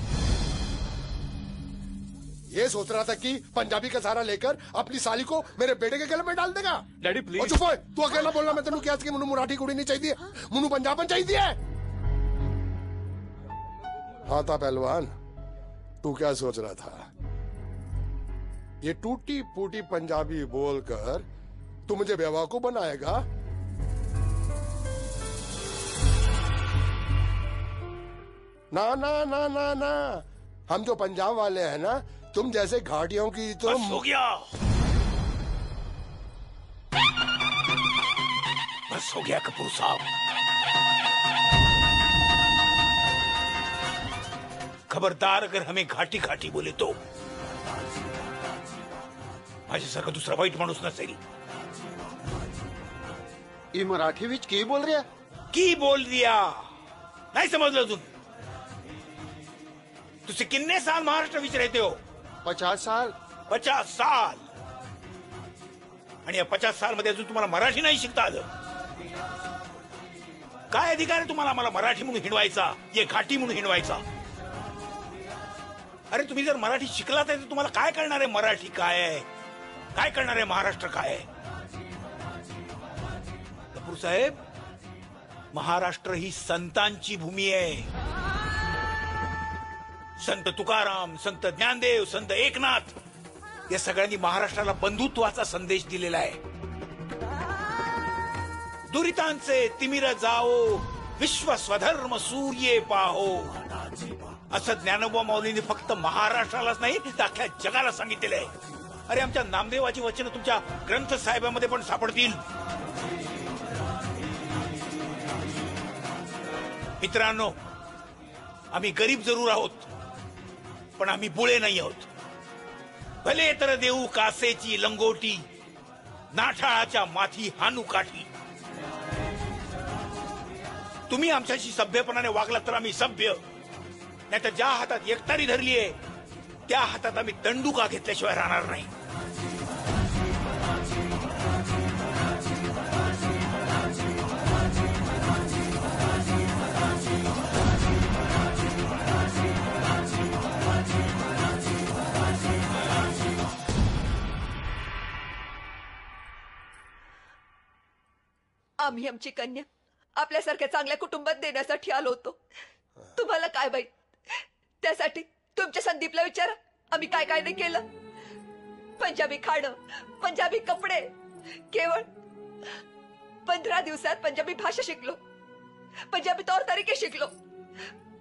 Speaker 14: ये सोच रहा था कि पंजाबी का सहारा लेकर अपनी साली को मेरे बेटे के गले में डाल देगा।
Speaker 13: Daddy please.
Speaker 14: चुप हो, तू अकेला बोलना। मैं तेनू क्या कि मुन्नू मराठी कुड़ी नहीं चाहिए, मुन्नू पंजाबन चाहिए। हाँ था पहलवान, तू क्या सोच रहा था? ये टूटी फूटी पंजाबी बोलकर तू मुझे बेवकूफ बनाएगा? ना ना ना ना ना, हम जो पंजाब वाले हैं ना, तुम जैसे घाटियों की तो
Speaker 5: बस हो गया, बस हो गया कपूर साहब। खबरदार अगर हमें घाटी घाटी बोले तो माझ्यासारखा दुसरा वाईट माणूस नसेल।
Speaker 19: ये मराठी विच की बोल रहा?
Speaker 5: की बोल दिया नहीं समझ तुम? तुझे कितने साल महाराष्ट्र विच रहते हो?
Speaker 19: 50 साल।
Speaker 5: 50 साल। आणि या 50 साल मध्ये अजून तुम्हाला मराठी नाही शिकता आलं? काय अधिकार आहे तुम्हाला मला मराठी म्हणून हिंडवायचा, ये घाटी म्हणून हिंडवायचा? अरे तुम्ही जर मराठी शिकलात तर तुम्हाला काय कळणार आहे मराठी काय आहे, काय कळणार आहे महाराष्ट्र काय आहे? कपूर साहेब, महाराष्ट्र ही संतांची भूमी आहे। संत तुकाराम, संत ज्ञानदेव, संत एकनाथ या सगळ्यांनी महाराष्ट्राला बंधुत्वाचा संदेश दिलेला आहे। दुरितांचे तिमिर जाओ, विश्व स्वधर्म सूर्ये पाहो, असं ज्ञानोबा माऊलींनी फक्त महाराष्ट्रालाच नाही तर अख्ख्या जगाला सांगितलेलं आहे। अरे आमच्या नामदेवाची वचनं तुमच्या ग्रंथ साहेबांमध्ये पण सापडतील। मित्रांनो, आम्ही गरीब जरूर आहोत, पण आम्ही बुळे नाही आहोत। भले तर देऊ कासेची लंगोटी, नाठाळाच्या माथी हानू काठी। तुम्ही आमच्याशी सभ्यपणाने वागलात तर आम्ही सभ्य, नाही तर ज्या हातात एकतारी धरली आहे त्या हातात आम्ही दंडुका घेतल्याशिवाय राहणार नाही।
Speaker 20: आम्ही आमची कन्या आपल्यासारख्या चांगल्या कुटुंबात देण्यासाठी आलो होतो। तुम्हाला काय माहित, त्यासाठी तुमच्या संदीपला विचारा आम्ही काय काय नाही केलं। पंजाबी खाणं, पंजाबी कपडे, केवळ 15 दिवसात पंजाबी भाषा शिकलो, पंजाबी तौर तरीके शिकलो,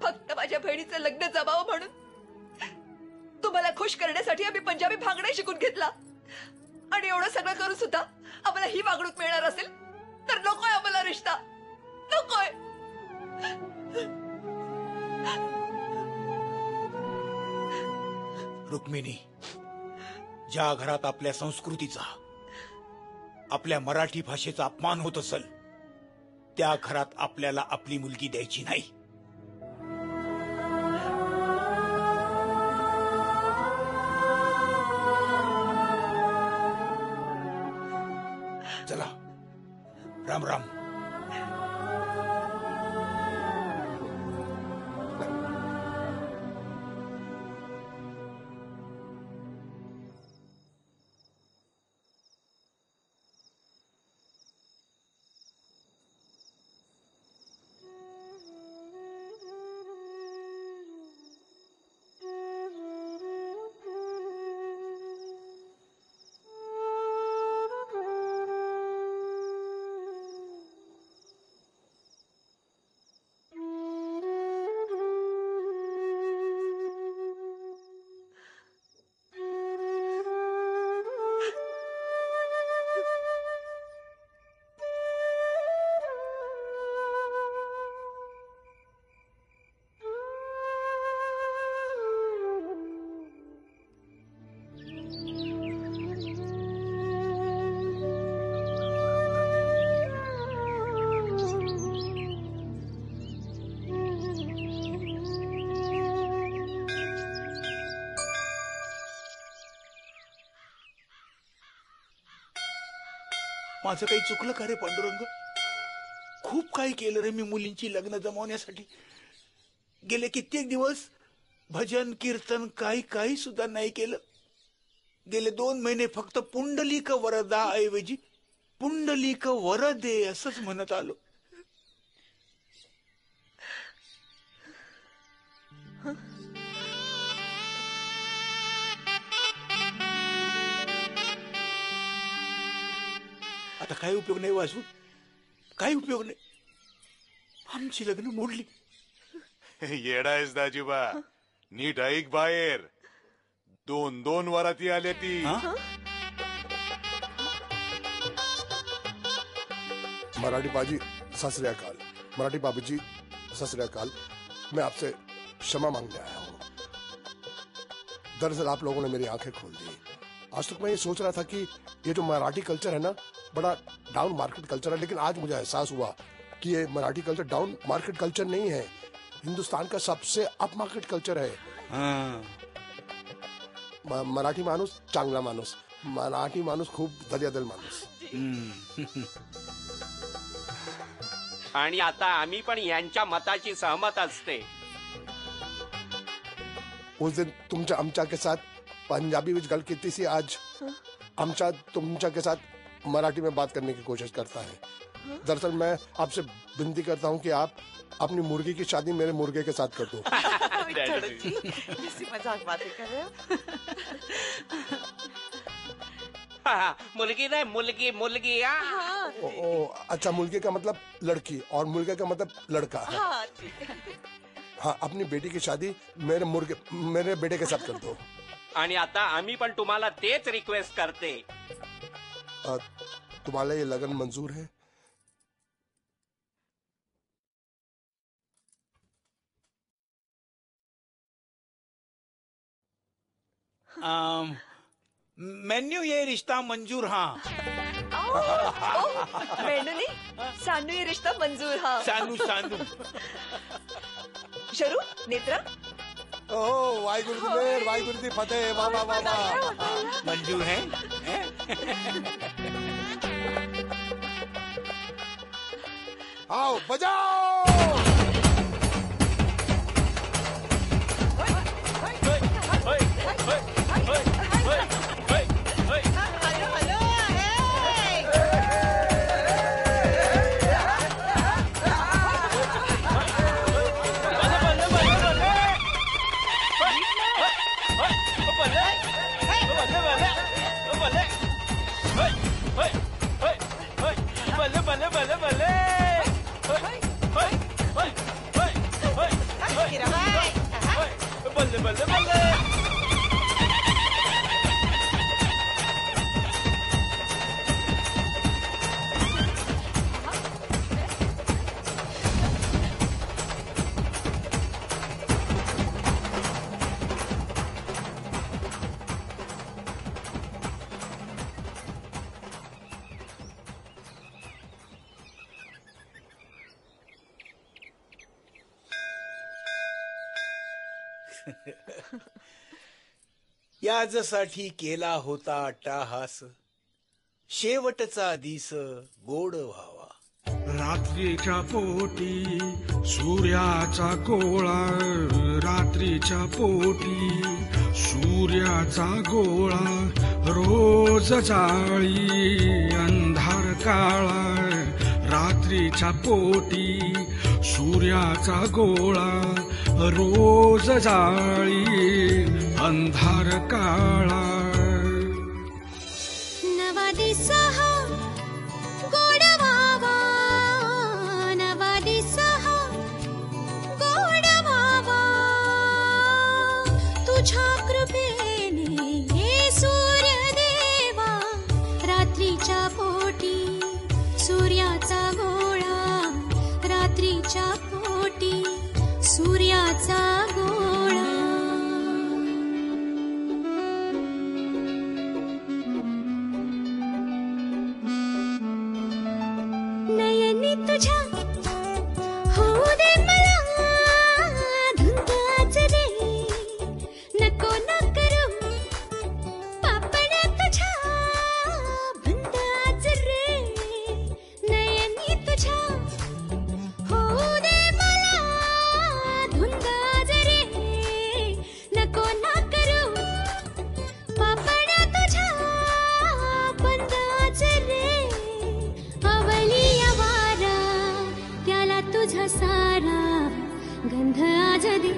Speaker 20: फक्त माझ्या बहिणीचं लग्न जमावं म्हणून। तुम्हाला खुश करण्यासाठी आम्ही पंजाबी भांगडा शिकून घेतला, आणि एवढं सगळं करून सुद्धा आम्हाला ही वागणूक मिळणार असेल तर नकोय आम्हाला रिश्ता, नकोय।
Speaker 5: रुक्मिणी, ज्या घरात आपल्या संस्कृतीचा, आपल्या मराठी भाषेचा अपमान होत असेल त्या घरात आपल्याला आपली मुलगी द्यायची नाही। चला, राम राम। माझं काही चुकलं का रे पांडुरंग? खूप काही केलं रे मी मुलींची लग्न जमवण्यासाठी. गेले कित्येक दिवस भजन कीर्तन काही सुद्धा नाही केलं. गेले 2 महिने फक्त पुंडलिक वरदा ऐवजी पुंडलिक वरदे असंच म्हणत आलो. आता काही उपयोग नाही वाजवून, काही उपयोग नाही. आमची लग्न मोडली.
Speaker 21: येडा आहेस दाजीबा, नीट ऐक बाहेर. 2 वराती आल्या ती.
Speaker 14: मराठी बाजी सत श्री अकाल, मराठी बाबूजी सत श्री अकाल. मैं आपसे क्षमा मांगने आया हूँ. दरअसल आप लोगों ने मेरी आंखें खोल दी. आज तक मैं ये सोच रहा था कि ये जो मराठी कल्चर है ना, बड़ा डाउन मार्केट कल्चर है, लेकिन आज मुझे एहसास हुआ कि ये Marathi culture down market culture नहीं है, हिंदुस्तान का सबसे अप मार्केट कल्चर है. मराठी माणूस चांगला माणूस, मराठी माणूस खूप दर्यादिल माणूस.
Speaker 9: आणि आता आम्ही पण यांच्या मताची सहमत असते.
Speaker 14: उस दिन तुमचा आमचा के साथ पंजाबी में गल की थी, आज आमचा तुमचा के साथ मराठी में बात करने की कोशिश करता है. दरअसल मैं आपसे विनती करता हूँ कि आप अपनी मुर्गी की शादी मेरे मुर्गे के साथ कर दो.
Speaker 8: मजाक बातें कर रहे हो.
Speaker 9: मुलगी नहीं, मुलगी मुलगी.
Speaker 14: अच्छा, मुलगी का मतलब लड़की और मुर्गे का मतलब लड़का. हाँ, अपनी बेटी की शादी मेरे बेटे के साथ कर दो.
Speaker 9: आणि आता आम्ही पण तुम्हाला तेच रिक्वेस्ट करते.
Speaker 14: तुम्हाला ये लगन मंजूर है?
Speaker 5: मेन्यू ये रिश्ता मंजूर. हाँ.
Speaker 20: मेनू नहीं, सानू ये रिश्ता मंजूर. हाँ.
Speaker 5: सानू.
Speaker 20: शरू, नेत्रा.
Speaker 14: ओह, वाहिगुरु दी मेहर, वाहिगुरु दी फतेह. वाह वाह वाह वाह.
Speaker 5: मंजूर है.
Speaker 14: आओ बजाओ.
Speaker 5: याजसाठी केला होता अट्टाहास, शेवटचा दिस गोड व्हावा.
Speaker 3: रात्रीच्या पोटी सूर्याचा गोळा, रात्रीच्या पोटी सूर्याचा गोळा, रोज जाळी अंधार काळा. रात्रीच्या पोटी सूर्याचा गोळा, रोज जाळी अंधार काळा.
Speaker 4: नवा दिसा गोड व्हावा, नवा दिसा गोड व्हावा. तुझ्या कृपेने हे सूर्यदेवा, रात्रीच्या पोटी सूर्याचा गोळा, रात्रीच्या पोटी सूर्याचा गोळा. नयनी तुझ्या होऊ दे मला धुंद आज रे, नको सारा गंध आज दे